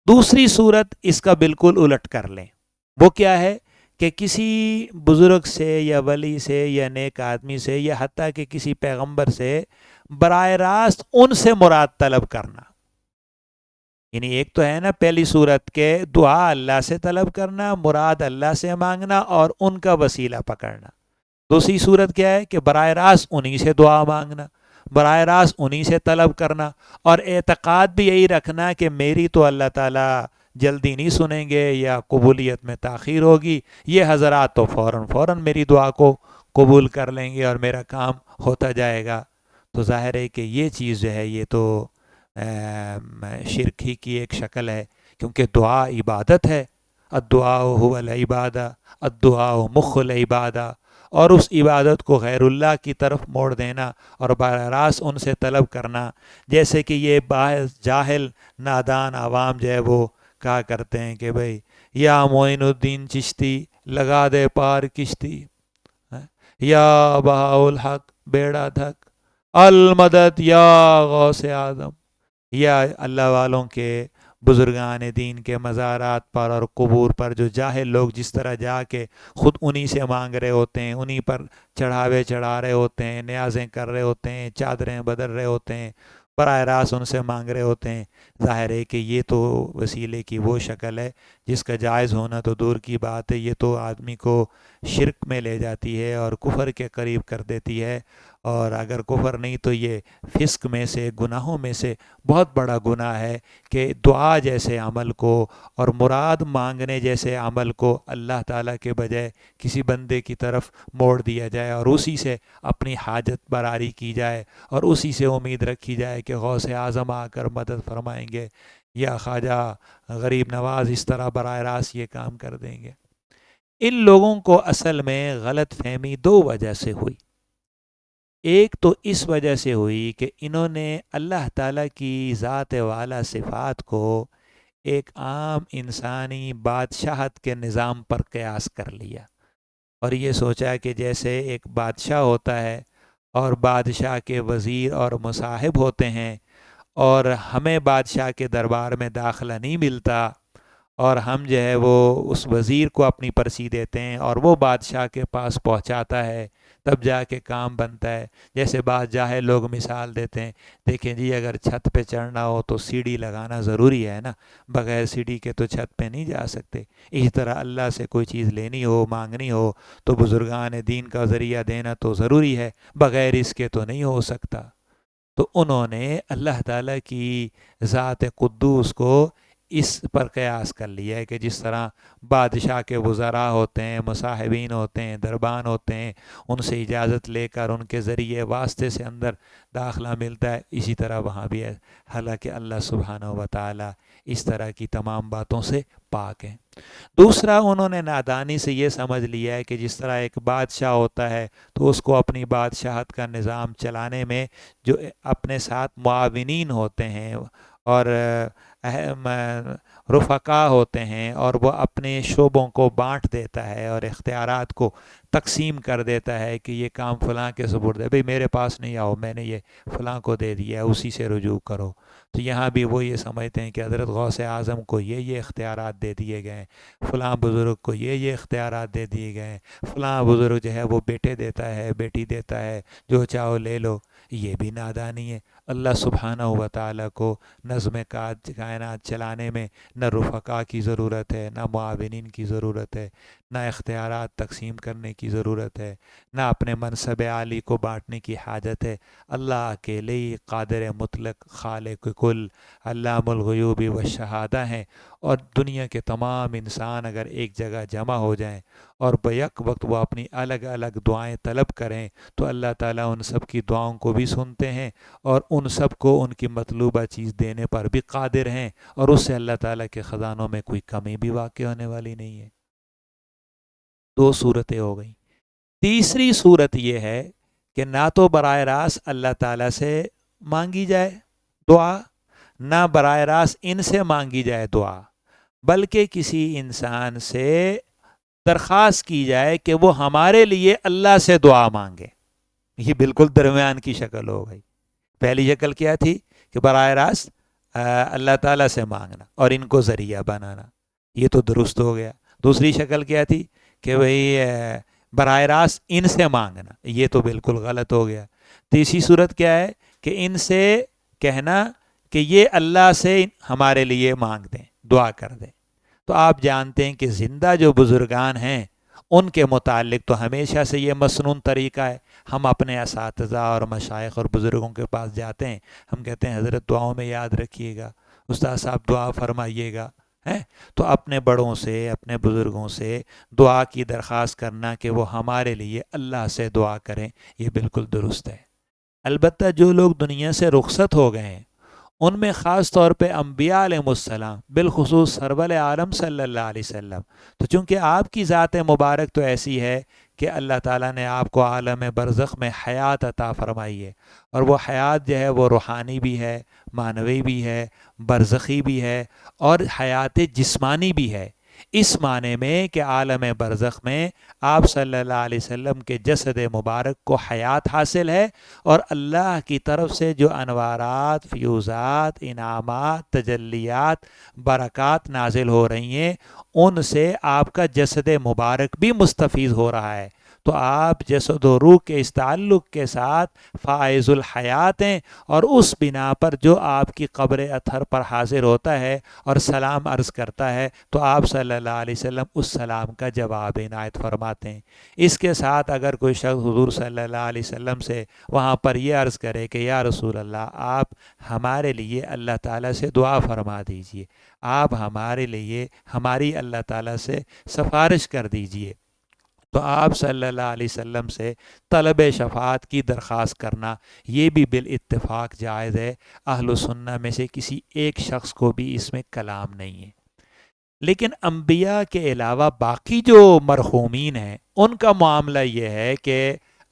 S1: دوسری صورت اس کا بالکل الٹ کر لیں، وہ کیا ہے کہ کسی بزرگ سے یا ولی سے یا نیک آدمی سے یا حتیٰ کہ کسی پیغمبر سے براہ راست ان سے مراد طلب کرنا۔ یعنی ایک تو ہے نا پہلی صورت کے دعا اللہ سے طلب کرنا، مراد اللہ سے مانگنا اور ان کا وسیلہ پکڑنا۔ دوسری صورت کیا ہے کہ براہ راست انہی سے دعا مانگنا، براہ راست انہی سے طلب کرنا، اور اعتقاد بھی یہی رکھنا کہ میری تو اللہ تعالیٰ جلدی نہیں سنیں گے یا قبولیت میں تاخیر ہوگی، یہ حضرات تو فوراً میری دعا کو قبول کر لیں گے اور میرا کام ہوتا جائے گا۔ تو ظاہر ہے کہ یہ چیز جو ہے یہ تو شرک ہی کی ایک شکل ہے، کیونکہ دعا عبادت ہے۔ الدعاء هو العبادہ، الدعاء مخ العبادہ، اور اس عبادت کو غیر اللہ کی طرف موڑ دینا اور براہ راست ان سے طلب کرنا، جیسے کہ یہ باعث جاہل نادان عوام جو ہے وہ کہا کرتے ہیں کہ بھئی یا معین الدین چشتی لگا دے پار کشتی، یا بہاء الحق بیڑا دھک، المدد یا غوث اعظم۔ یا اللہ والوں کے بزرگان دین کے مزارات پر اور قبور پر جو جاہل لوگ جس طرح جا کے خود انہی سے مانگ رہے ہوتے ہیں، انہی پر چڑھاوے چڑھا رہے ہوتے ہیں، نیازیں کر رہے ہوتے ہیں، چادریں بدل رہے ہوتے ہیں، براہ راست ان سے مانگ رہے ہوتے ہیں، ظاہر ہے کہ یہ تو وسیلے کی وہ شکل ہے جس کا جائز ہونا تو دور کی بات ہے، یہ تو آدمی کو شرک میں لے جاتی ہے اور کفر کے قریب کر دیتی ہے، اور اگر کفر نہیں تو یہ فسق میں سے، گناہوں میں سے بہت بڑا گناہ ہے کہ دعا جیسے عمل کو اور مراد مانگنے جیسے عمل کو اللہ تعالیٰ کے بجائے کسی بندے کی طرف موڑ دیا جائے اور اسی سے اپنی حاجت براری کی جائے اور اسی سے امید رکھی جائے کہ غوث اعظم آ کر مدد فرمائیں گے یا خواجہ غریب نواز اس طرح براہ راست یہ کام کر دیں گے۔ ان لوگوں کو اصل میں غلط فہمی دو وجہ سے ہوئی۔ ایک تو اس وجہ سے ہوئی کہ انہوں نے اللہ تعالیٰ کی ذات والا صفات کو ایک عام انسانی بادشاہت کے نظام پر قیاس کر لیا، اور یہ سوچا کہ جیسے ایک بادشاہ ہوتا ہے اور بادشاہ کے وزیر اور مصاحب ہوتے ہیں، اور ہمیں بادشاہ کے دربار میں داخلہ نہیں ملتا، اور ہم جو ہے وہ اس وزیر کو اپنی پرچی دیتے ہیں اور وہ بادشاہ کے پاس پہنچاتا ہے، تب جا کے کام بنتا ہے۔ جیسے بعض جاہل لوگ مثال دیتے ہیں، دیکھیں جی اگر چھت پہ چڑھنا ہو تو سیڑھی لگانا ضروری ہے نا، بغیر سیڑھی کے تو چھت پہ نہیں جا سکتے۔ اسی طرح اللہ سے کوئی چیز لینی ہو، مانگنی ہو تو بزرگان دین کا ذریعہ دینا تو ضروری ہے، بغیر اس کے تو نہیں ہو سکتا۔ تو انہوں نے اللہ تعالیٰ کی ذات قدوس کو اس پر قیاس کر لیا ہے کہ جس طرح بادشاہ کے وزراء ہوتے ہیں، مصاحبین ہوتے ہیں، دربان ہوتے ہیں، ان سے اجازت لے کر ان کے ذریعے واسطے سے اندر داخلہ ملتا ہے، اسی طرح وہاں بھی ہے، حالانکہ اللہ سبحانہ و تعالیٰ اس طرح کی تمام باتوں سے پاک ہیں۔ دوسرا، انہوں نے نادانی سے یہ سمجھ لیا ہے کہ جس طرح ایک بادشاہ ہوتا ہے تو اس کو اپنی بادشاہت کا نظام چلانے میں جو اپنے ساتھ معاونین ہوتے ہیں اور اہم رفقا ہوتے ہیں، اور وہ اپنے شعبوں کو بانٹ دیتا ہے اور اختیارات کو تقسیم کر دیتا ہے کہ یہ کام فلاں کے سپرد ہے، بھئی میرے پاس نہیں آؤ، میں نے یہ فلاں کو دے دیا ہے، اسی سے رجوع کرو۔ تو یہاں بھی وہ یہ سمجھتے ہیں کہ حضرت غوث اعظم کو یہ اختیارات دے دیے گئے ہیں، فلاں بزرگ کو یہ اختیارات دے دیے گئے ہیں، فلاں بزرگ جو ہے وہ بیٹے دیتا ہے، بیٹی دیتا ہے، جو چاہو لے لو۔ یہ بھی نادانی ہے۔ اللہ سبحانہ و تعالیٰ کو نظم کائنات چلانے میں نہ رفقا کی ضرورت ہے، نہ معاونین کی ضرورت ہے، نہ اختیارات تقسیم کرنے کی ضرورت ہے، نہ اپنے منصب عالی کو بانٹنے کی حاجت ہے۔ اللہ اکیلے ہی قادر مطلق خالق کل علام الغیوب والشہادہ ہیں، اور دنیا کے تمام انسان اگر ایک جگہ جمع ہو جائیں اور بیک وقت وہ اپنی الگ الگ دعائیں طلب کریں تو اللہ تعالیٰ ان سب کی دعاؤں کو بھی سنتے ہیں اور ان سب کو ان کی مطلوبہ چیز دینے پر بھی قادر ہیں، اور اس سے اللہ تعالیٰ کے خزانوں میں کوئی کمی بھی واقع ہونے والی نہیں ہے۔ دو صورتیں ہو گئیں۔ تیسری صورت یہ ہے کہ نہ تو براہ راست اللہ تعالیٰ سے مانگی جائے دعا، نہ براہ راست ان سے مانگی جائے دعا، بلکہ کسی انسان سے درخواست کی جائے کہ وہ ہمارے لیے اللہ سے دعا مانگے۔ یہ بالکل درمیان کی شکل ہو گئی۔ پہلی شکل کیا تھی کہ براہ راست اللہ تعالیٰ سے مانگنا اور ان کو ذریعہ بنانا، یہ تو درست ہو گیا۔ دوسری شکل کیا تھی کہ بھئی براہ راست ان سے مانگنا، یہ تو بالکل غلط ہو گیا۔ تیسری صورت کیا ہے کہ ان سے کہنا کہ یہ اللہ سے ہمارے لیے مانگ دیں، دعا کر دیں۔ تو آپ جانتے ہیں کہ زندہ جو بزرگان ہیں ان کے متعلق تو ہمیشہ سے یہ مسنون طریقہ ہے، ہم اپنے اساتذہ اور مشائخ اور بزرگوں کے پاس جاتے ہیں، ہم کہتے ہیں حضرت دعاؤں میں یاد رکھیے گا، استاد صاحب دعا فرمائیے گا، تو اپنے بڑوں سے، اپنے بزرگوں سے دعا کی درخواست کرنا کہ وہ ہمارے لیے اللہ سے دعا کریں، یہ بالکل درست ہے۔ البتہ جو لوگ دنیا سے رخصت ہو گئے ہیں ان میں خاص طور پہ انبیاء علیہ السلام، بالخصوص سرور عالم صلی اللہ علیہ وسلم، تو چونکہ آپ کی ذات مبارک تو ایسی ہے کہ اللہ تعالیٰ نے آپ کو عالم برزخ میں حیات عطا فرمائی ہے، اور وہ حیات جو ہے وہ روحانی بھی ہے، معنوی بھی ہے، برزخی بھی ہے، اور حیات جسمانی بھی ہے، اس معنی میں کہ عالم برزخ میں آپ صلی اللہ علیہ وسلم کے جسد مبارک کو حیات حاصل ہے، اور اللہ کی طرف سے جو انوارات، فیوزات، انعامات، تجلیات، برکات نازل ہو رہی ہیں ان سے آپ کا جسد مبارک بھی مستفیض ہو رہا ہے۔ تو آپ جسد و روح کے اس تعلق کے ساتھ فائز الحیات ہیں، اور اس بنا پر جو آپ کی قبر اطہر پر حاضر ہوتا ہے اور سلام عرض کرتا ہے تو آپ صلی اللہ علیہ وسلم اس سلام کا جواب عنایت فرماتے ہیں۔ اس کے ساتھ اگر کوئی شخص حضور صلی اللہ علیہ وسلم سے وہاں پر یہ عرض کرے کہ یا رسول اللہ آپ ہمارے لیے اللہ تعالیٰ سے دعا فرما دیجئے، آپ ہمارے لیے ہماری اللہ تعالیٰ سے سفارش کر دیجئے، تو آپ صلی اللہ علیہ وسلم سے طلب شفاعت کی درخواست کرنا یہ بھی بالاتفاق جائز ہے۔ اہل سنہ میں سے کسی ایک شخص کو بھی اس میں کلام نہیں ہے۔ لیکن انبیاء کے علاوہ باقی جو مرحومین ہیں ان کا معاملہ یہ ہے کہ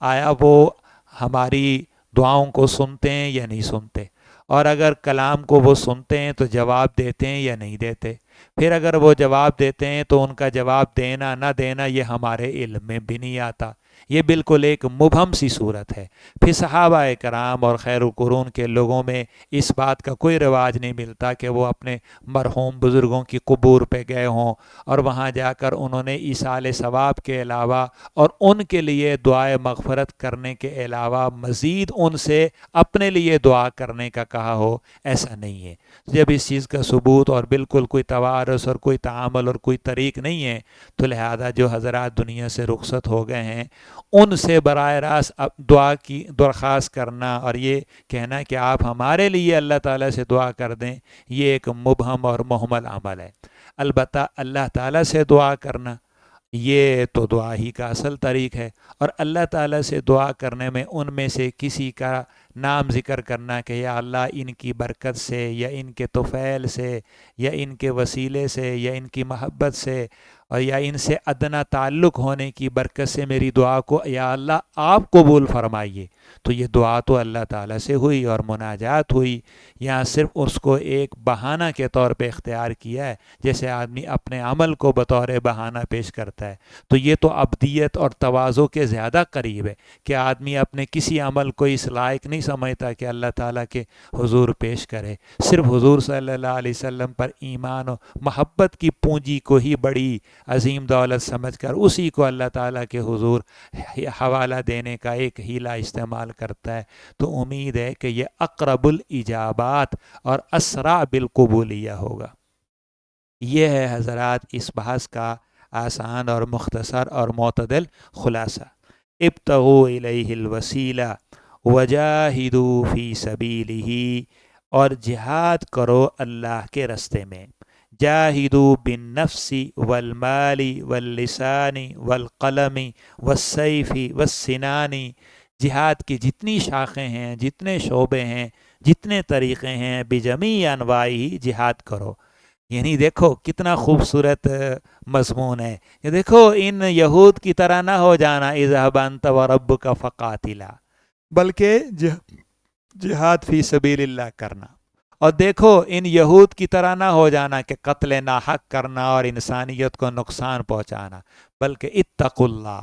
S1: آیا وہ ہماری دعاؤں کو سنتے ہیں یا نہیں سنتے، اور اگر کلام کو وہ سنتے ہیں تو جواب دیتے ہیں یا نہیں دیتے، پھر اگر وہ جواب دیتے ہیں تو ان کا جواب دینا نہ دینا یہ ہمارے علم میں بھی نہیں آتا، یہ بالکل ایک مبہم سی صورت ہے۔ پھر صحابہ کرام اور خیر القرون کے لوگوں میں اس بات کا کوئی رواج نہیں ملتا کہ وہ اپنے مرحوم بزرگوں کی قبور پہ گئے ہوں اور وہاں جا کر انہوں نے ایصال ثواب کے علاوہ اور ان کے لیے دعائے مغفرت کرنے کے علاوہ مزید ان سے اپنے لیے دعا کرنے کا کہا ہو، ایسا نہیں ہے۔ جب اس چیز کا ثبوت اور بالکل کوئی توارث اور کوئی تعامل اور کوئی طریق نہیں ہے تو لہذا جو حضرات دنیا سے رخصت ہو گئے ہیں ان سے براہ راست دعا کی درخواست کرنا اور یہ کہنا کہ آپ ہمارے لیے اللہ تعالیٰ سے دعا کر دیں، یہ ایک مبہم اور مہمل عمل ہے۔ البتہ اللہ تعالیٰ سے دعا کرنا یہ تو دعا ہی کا اصل طریق ہے، اور اللہ تعالیٰ سے دعا کرنے میں ان میں سے کسی کا نام ذکر کرنا کہ یا اللہ ان کی برکت سے یا ان کے طفیل سے یا ان کے وسیلے سے یا ان کی محبت سے اور یا ان سے ادنا تعلق ہونے کی برکت سے میری دعا کو یا اللہ آپ قبول فرمائیے، تو یہ دعا تو اللہ تعالیٰ سے ہوئی اور مناجات ہوئی، یہاں صرف اس کو ایک بہانہ کے طور پہ اختیار کیا ہے، جیسے آدمی اپنے عمل کو بطور بہانہ پیش کرتا ہے، تو یہ تو عبدیت اور تواضع کے زیادہ قریب ہے کہ آدمی اپنے کسی عمل کو اس لائق نہیں سمجھتا کہ اللہ تعالیٰ کے حضور پیش کرے، صرف حضور صلی اللہ علیہ وسلم پر ایمان و محبت کی پونجی کو ہی بڑی عظیم دولت سمجھ کر اسی کو اللہ تعالیٰ کے حضور حوالہ دینے کا ایک ہیلہ استعمال کرتا ہے۔ تو امید ہے کہ یہ اقرب الاجابات اور اسرع بالقبولیہ ہوگا۔ یہ ہے حضرات اس بحث کا آسان اور مختصر اور معتدل خلاصہ۔ ابتغوا الیہ الوسیلہ وجاہدوا فی سبیلہ، اور جہاد کرو اللہ کے رستے میں، جاہدوا بالنفس والمال واللسان والقلم والسیف والسنان، جہاد کی جتنی شاخیں ہیں، جتنے شعبے ہیں، جتنے طریقے ہیں، بجمیع انواعی جہاد کرو۔ یعنی دیکھو کتنا خوبصورت مضمون ہے، یہ دیکھو ان یہود کی طرح نہ ہو جانا، اذهب انت وربک فقاتلا، بلکہ جہاد فی سبیل اللہ کرنا۔ اور دیکھو ان یہود کی طرح نہ ہو جانا کہ قتل ناحق کرنا اور انسانیت کو نقصان پہنچانا، بلکہ اتقوا اللہ۔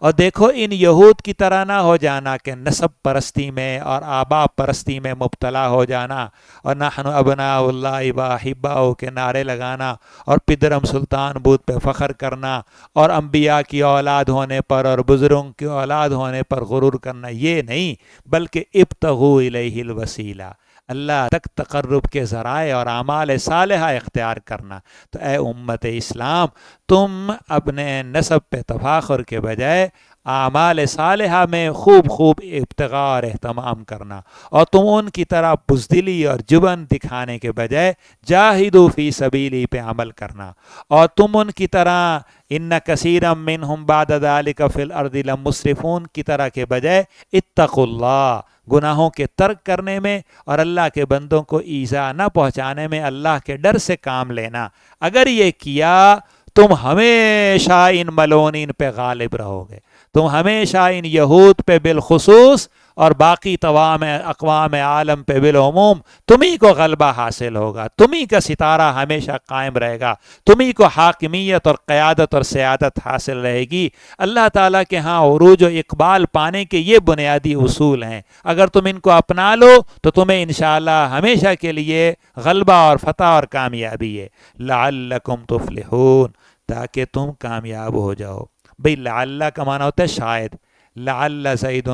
S1: اور دیکھو ان یہود کی طرح نہ ہو جانا کہ نسب پرستی میں اور آبا پرستی میں مبتلا ہو جانا، اور نحن ابناء اللہ واحباؤ کے نعرے لگانا، اور پدرم سلطان بود پہ فخر کرنا، اور انبیاء کی اولاد ہونے پر اور بزرگوں کی اولاد ہونے پر غرور کرنا، یہ نہیں، بلکہ ابتغوا الیہ الوسیلہ، اللہ تک تقرب کے ذرائع اور اعمال صالحہ اختیار کرنا۔ تو اے امت اسلام، تم اپنے نسب پہ تفاخر کے بجائے اعمال صالحہ میں خوب خوب ابتغاء اور اہتمام کرنا، اور تم ان کی طرح بزدلی اور جبن دکھانے کے بجائے جاہدوا فی سبیلی پہ عمل کرنا، اور تم ان کی طرح ان کثیرا منہم بعد ذلک فی الارض لمسرفون کی طرح کے بجائے اتقوا اللہ، گناہوں کے ترک کرنے میں اور اللہ کے بندوں کو ایذا نہ پہنچانے میں اللہ کے ڈر سے کام لینا۔ اگر یہ کیا تم ہمیشہ ان ملعونین پہ غالب رہو گے، تم ہمیشہ ان یہود پہ بالخصوص اور باقی تمام اقوام عالم پہ بالعموم تمہیں کو غلبہ حاصل ہوگا، تمہیں کا ستارہ ہمیشہ قائم رہے گا، تمہیں کو حاکمیت اور قیادت اور سیادت حاصل رہے گی۔ اللہ تعالیٰ کے ہاں عروج و اقبال پانے کے یہ بنیادی اصول ہیں، اگر تم ان کو اپنا لو تو تمہیں انشاءاللہ ہمیشہ کے لیے غلبہ اور فتح اور کامیابی ہے۔ لعلکم تفلحون، تاکہ تم کامیاب ہو جاؤ۔ بھئی لعل کا معنی ہوتا ہے شاید، لعل زید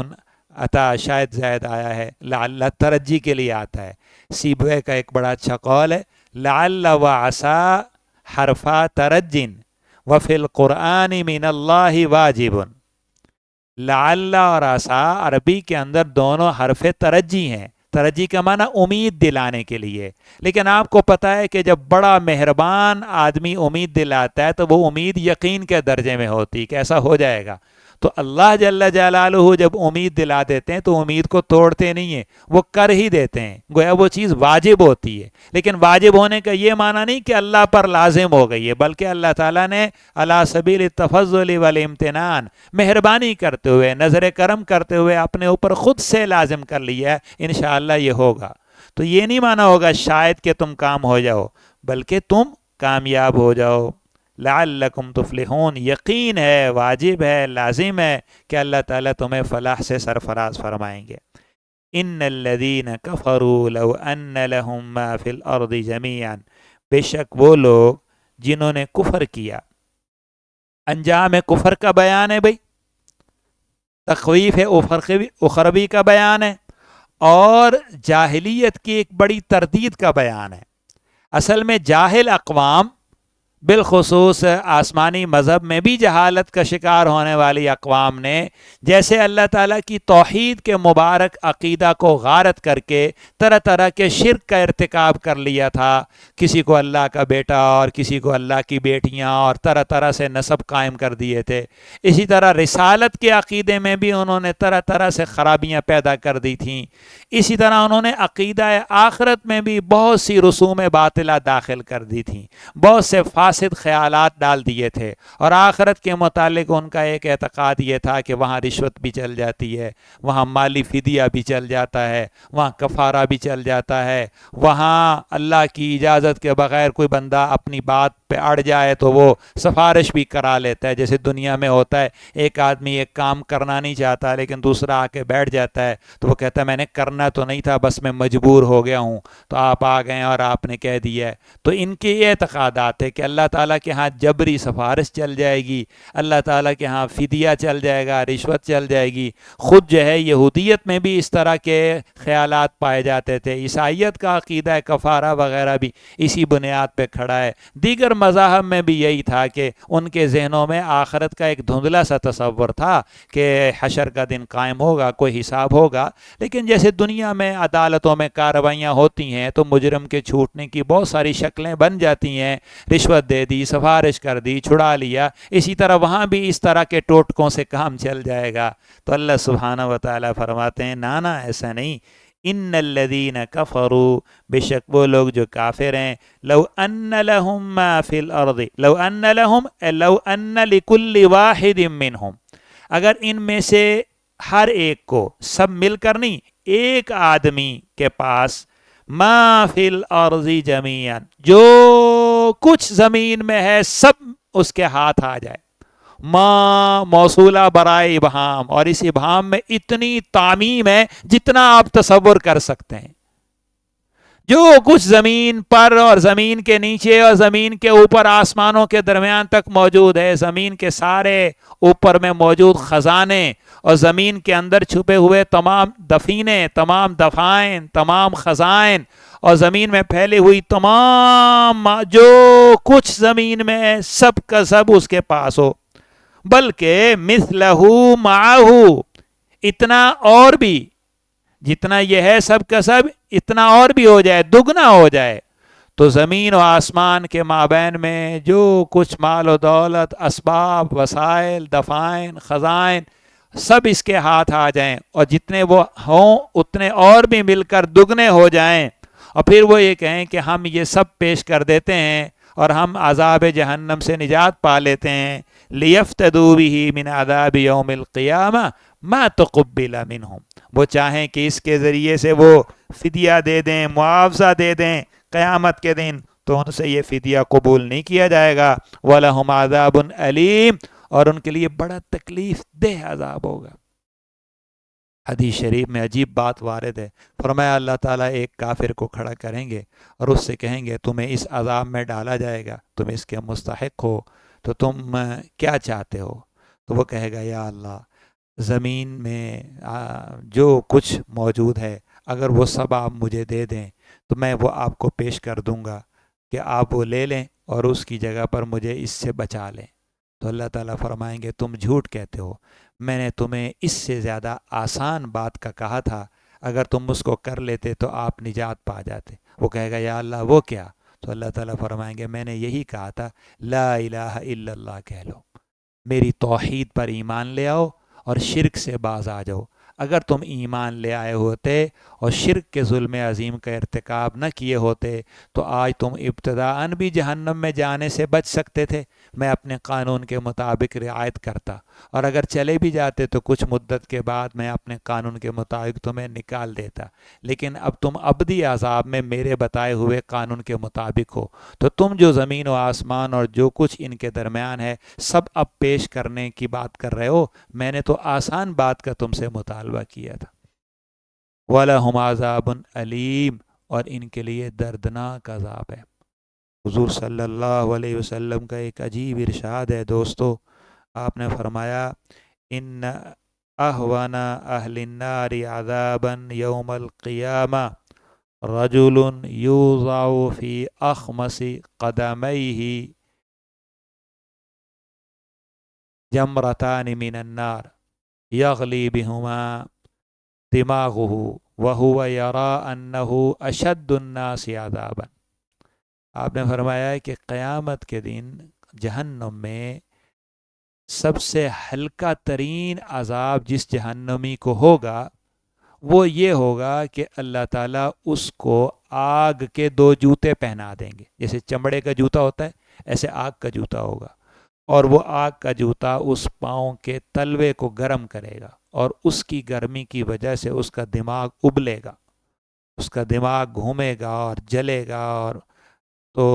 S1: عطا، شاید زید آیا ہے، لعل ترجی کے لیے آتا ہے۔ سیبوے کا ایک بڑا اچھا قول ہے، لعل و عسا حرفا ترجن وفی القرآن من اللہ واجب۔ لعل اور عسا عربی کے اندر دونوں حرف ترجی ہیں، ترجی کا معنی امید دلانے کے لیے، لیکن آپ کو پتہ ہے کہ جب بڑا مہربان آدمی امید دلاتا ہے تو وہ امید یقین کے درجے میں ہوتی کہ ایسا ہو جائے گا۔ تو اللہ جل جلالہ جب امید دلا دیتے ہیں تو امید کو توڑتے نہیں ہیں، وہ کر ہی دیتے ہیں، گویا وہ چیز واجب ہوتی ہے۔ لیکن واجب ہونے کا یہ معنی نہیں کہ اللہ پر لازم ہو گئی ہے، بلکہ اللہ تعالیٰ نے علی سبیل التفضل والامتنان، مہربانی کرتے ہوئے، نظر کرم کرتے ہوئے اپنے اوپر خود سے لازم کر لیا ہے، انشاءاللہ یہ ہوگا۔ تو یہ نہیں معنی ہوگا شاید کہ تم کام ہو جاؤ، بلکہ تم کامیاب ہو جاؤ۔ لعلکم تفلحون، یقین ہے، واجب ہے، لازم ہے کہ اللہ تعالیٰ تمہیں فلاح سے سرفراز فرمائیں گے۔ ان الذین کفروا لو ان لهم ما فی الارض جمیعا، بے شک وہ لوگ جنہوں نے کفر کیا، انجام کفر کا بیان ہے بھئی، تخویف اخروی کا بیان ہے، اور جاہلیت کی ایک بڑی تردید کا بیان ہے۔ اصل میں جاہل اقوام، بالخصوص آسمانی مذہب میں بھی جہالت کا شکار ہونے والی اقوام نے جیسے اللہ تعالیٰ کی توحید کے مبارک عقیدہ کو غارت کر کے طرح طرح کے شرک کا ارتکاب کر لیا تھا، کسی کو اللہ کا بیٹا اور کسی کو اللہ کی بیٹیاں اور طرح طرح سے نسب قائم کر دیے تھے، اسی طرح رسالت کے عقیدے میں بھی انہوں نے طرح طرح سے خرابیاں پیدا کر دی تھیں، اسی طرح انہوں نے عقیدہ آخرت میں بھی بہت سی رسوم باطلہ داخل کر دی تھیں، بہت سے فاسد خیالات ڈال دیے تھے، اور آخرت کے متعلق ان کا ایک اعتقاد یہ تھا کہ وہاں رشوت بھی چل جاتی ہے، وہاں مالی فدیہ بھی چل جاتا ہے، وہاں کفارہ بھی چل جاتا ہے، وہاں اللہ کی اجازت کے بغیر کوئی بندہ اپنی بات پہ اڑ جائے تو وہ سفارش بھی کرا لیتا ہے، جیسے دنیا میں ہوتا ہے ایک آدمی ایک کام کرنا نہیں چاہتا لیکن دوسرا آ کے بیٹھ جاتا ہے تو وہ کہتا ہے میں نے کرنا تو نہیں تھا، بس میں مجبور ہو گیا ہوں، تو آپ آ گئے اور آپ نے کہہ دیا ہے۔ تو ان کے یہ اعتقادات ہے کہ اللہ تعالیٰ کے ہاں جبری سفارش چل جائے گی، اللہ تعالیٰ کے ہاں فدیہ چل جائے گا، رشوت چل جائے گی. خود جو ہے یہودیت میں بھی اس طرح کے خیالات پائے جاتے تھے، عیسائیت کا عقیدہ کفارہ وغیرہ بھی اسی بنیاد پہ کھڑا ہے. دیگر مذاہب میں بھی یہی تھا کہ ان کے ذہنوں میں آخرت کا ایک دھندلا سا تصور تھا کہ حشر کا دن قائم ہوگا، کوئی حساب ہوگا. لیکن جیسے دنیا میں عدالتوں میں کارروائیاں ہوتی ہیں تو مجرم کے چھوٹنے کی بہت ساری شکلیں بن جاتی ہیں، رشوت دے دی، سفارش کر دی، چھڑا لیا، اسی طرح وہاں بھی اس طرح کے ٹوٹکوں سے کام چل جائے گا. تو اللہ سبحانہ و تعالیٰ فرماتے ہیں نانا ایسا نہیں. ان الذین کفروا، بے شک وہ لوگ جو کافر ہیں، لو ان لہم ما فی الارض، لو ان لہم لو ان لکل واحد منہم، اگر ان میں سے ہر ایک کو، سب مل کر نہیں، ایک آدمی کے پاس، ما فی الارض جمیعا، جو کچھ زمین میں ہے سب اس کے ہاتھ آ جائے. ما موصولہ برائے ابہام، اور اس ابہام میں اتنی تعمیم ہے جتنا آپ تصور کر سکتے ہیں. جو کچھ زمین پر اور زمین کے نیچے اور زمین کے اوپر آسمانوں کے درمیان تک موجود ہے، زمین کے سارے اوپر میں موجود خزانے اور زمین کے اندر چھپے ہوئے تمام دفینے، تمام دفائن، تمام خزائن، اور زمین میں پھیلی ہوئی تمام جو کچھ زمین میں ہے سب کا سب اس کے پاس ہو، بلکہ مثلہ معہ، اتنا اور بھی، جتنا یہ ہے سب کا سب اتنا اور بھی ہو جائے، دگنا ہو جائے، تو زمین و آسمان کے مابین میں جو کچھ مال و دولت، اسباب، وسائل، دفائن، خزائن، سب اس کے ہاتھ آ جائیں، اور جتنے وہ ہوں اتنے اور بھی مل کر دگنے ہو جائیں، اور پھر وہ یہ کہیں کہ ہم یہ سب پیش کر دیتے ہیں اور ہم عذاب جہنم سے نجات پا لیتے ہیں. لیفتدوا به من عذاب یوم القیامہ ما تقبل منہم، وہ چاہیں کہ اس کے ذریعے سے وہ فدیہ دے دیں، معاوضہ دے دیں قیامت کے دن، تو ان سے یہ فدیہ قبول نہیں کیا جائے گا. وَلَهُمْ عَذَابٌ أَلِيمٌ، اور ان کے لیے بڑا تکلیف دہ عذاب ہوگا. حدیث شریف میں عجیب بات وارد ہے، فرمایا اللہ تعالیٰ ایک کافر کو کھڑا کریں گے اور اس سے کہیں گے تمہیں اس عذاب میں ڈالا جائے گا، تم اس کے مستحق ہو، تو تم کیا چاہتے ہو؟ تو وہ کہے گا یا اللہ زمین میں جو کچھ موجود ہے اگر وہ سب آپ مجھے دے دیں تو میں وہ آپ کو پیش کر دوں گا کہ آپ وہ لے لیں اور اس کی جگہ پر مجھے اس سے بچا لیں. تو اللہ تعالیٰ فرمائیں گے تم جھوٹ کہتے ہو، میں نے تمہیں اس سے زیادہ آسان بات کا کہا تھا، اگر تم اس کو کر لیتے تو آپ نجات پا جاتے. وہ کہے گا یا اللہ وہ کیا؟ تو اللہ تعالیٰ فرمائیں گے میں نے یہی کہا تھا لا الہ الا اللہ کہہ لو، میری توحید پر ایمان لے آؤ اور شرک سے باز آ جاؤ. اگر تم ایمان لے آئے ہوتے اور شرک کے ظلم عظیم کا ارتکاب نہ کیے ہوتے تو آج تم ابتداءً بھی جہنم میں جانے سے بچ سکتے تھے. میں اپنے قانون کے مطابق رعایت کرتا، اور اگر چلے بھی جاتے تو کچھ مدت کے بعد میں اپنے قانون کے مطابق تمہیں نکال دیتا. لیکن اب تم ابدی عذاب میں میرے بتائے ہوئے قانون کے مطابق ہو، تو تم جو زمین و آسمان اور جو کچھ ان کے درمیان ہے سب اب پیش کرنے کی بات کر رہے ہو، میں نے تو آسان بات کا تم سے مطالبہ کیا تھا. وَلَهُمْ عَذَابٌ أَلِيمٌ، اور ان کے لیے دردناک عذاب ہے. حضور صلی اللہ علیہ وسلم کا ایک عجیب ارشاد ہے دوستو، آپ نے فرمایا ان اہون اہل النار عذابا یوم القیامہ رجل یوضع فی اخمص قدمیہ جمرتان من النار یغلی بہما دماغہ وہو یرا انہ اشد الناس عذابا. آپ نے فرمایا ہے کہ قیامت کے دن جہنم میں سب سے ہلکا ترین عذاب جس جہنمی کو ہوگا وہ یہ ہوگا کہ اللہ تعالیٰ اس کو آگ کے دو جوتے پہنا دیں گے. جیسے چمڑے کا جوتا ہوتا ہے ایسے آگ کا جوتا ہوگا، اور وہ آگ کا جوتا اس پاؤں کے تلوے کو گرم کرے گا، اور اس کی گرمی کی وجہ سے اس کا دماغ ابلے گا، اس کا دماغ گھومے گا اور جلے گا، اور تو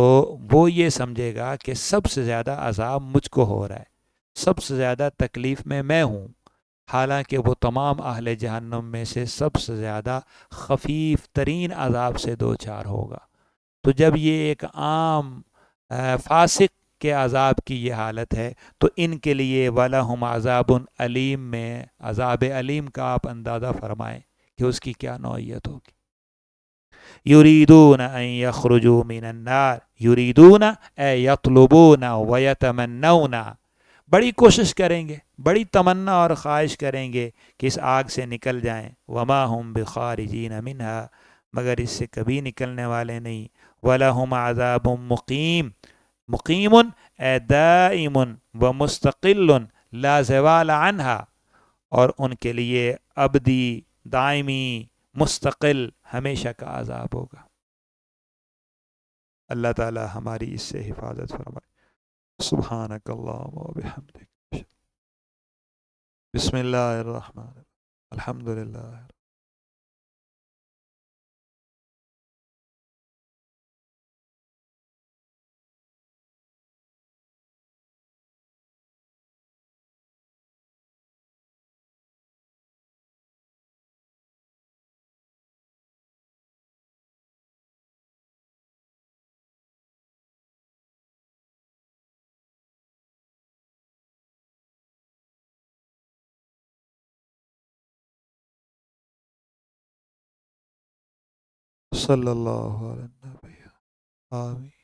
S1: وہ یہ سمجھے گا کہ سب سے زیادہ عذاب مجھ کو ہو رہا ہے، سب سے زیادہ تکلیف میں ہوں، حالانکہ وہ تمام اہل جہنم میں سے سب سے زیادہ خفیف ترین عذاب سے دو چار ہوگا. تو جب یہ ایک عام فاسق کے عذاب کی یہ حالت ہے، تو ان کے لیے وَلَهُمْ عَذَابٌ علیم میں عذاب علیم کا آپ اندازہ فرمائیں کہ اس کی کیا نوعیت ہوگی۔ یریدون ان یخرجوا من النار، یریدون اے یطلبون ویتمنون، بڑی کوشش کریں گے، بڑی تمنا اور خواہش کریں گے کہ اس آگ سے نکل جائیں، وما هم بخارجین منها، مگر اس سے کبھی نکلنے والے نہیں، وَلَهُمْ عَذَابٌ مقیم، مقیم اے دائم و مستقل لا زوال عنها، اور ان کے لیے ابدی، دائمی، مستقل، ہمیشہ کا عذاب ہوگا۔ اللہ تعالی ہماری اس سے حفاظت فرمائے۔ سبحانک اللہم و بحمدک، بسم اللہ الرحمن الرحیم، الحمد للہ۔ صلی اللہ علیہ وسلم، آمین۔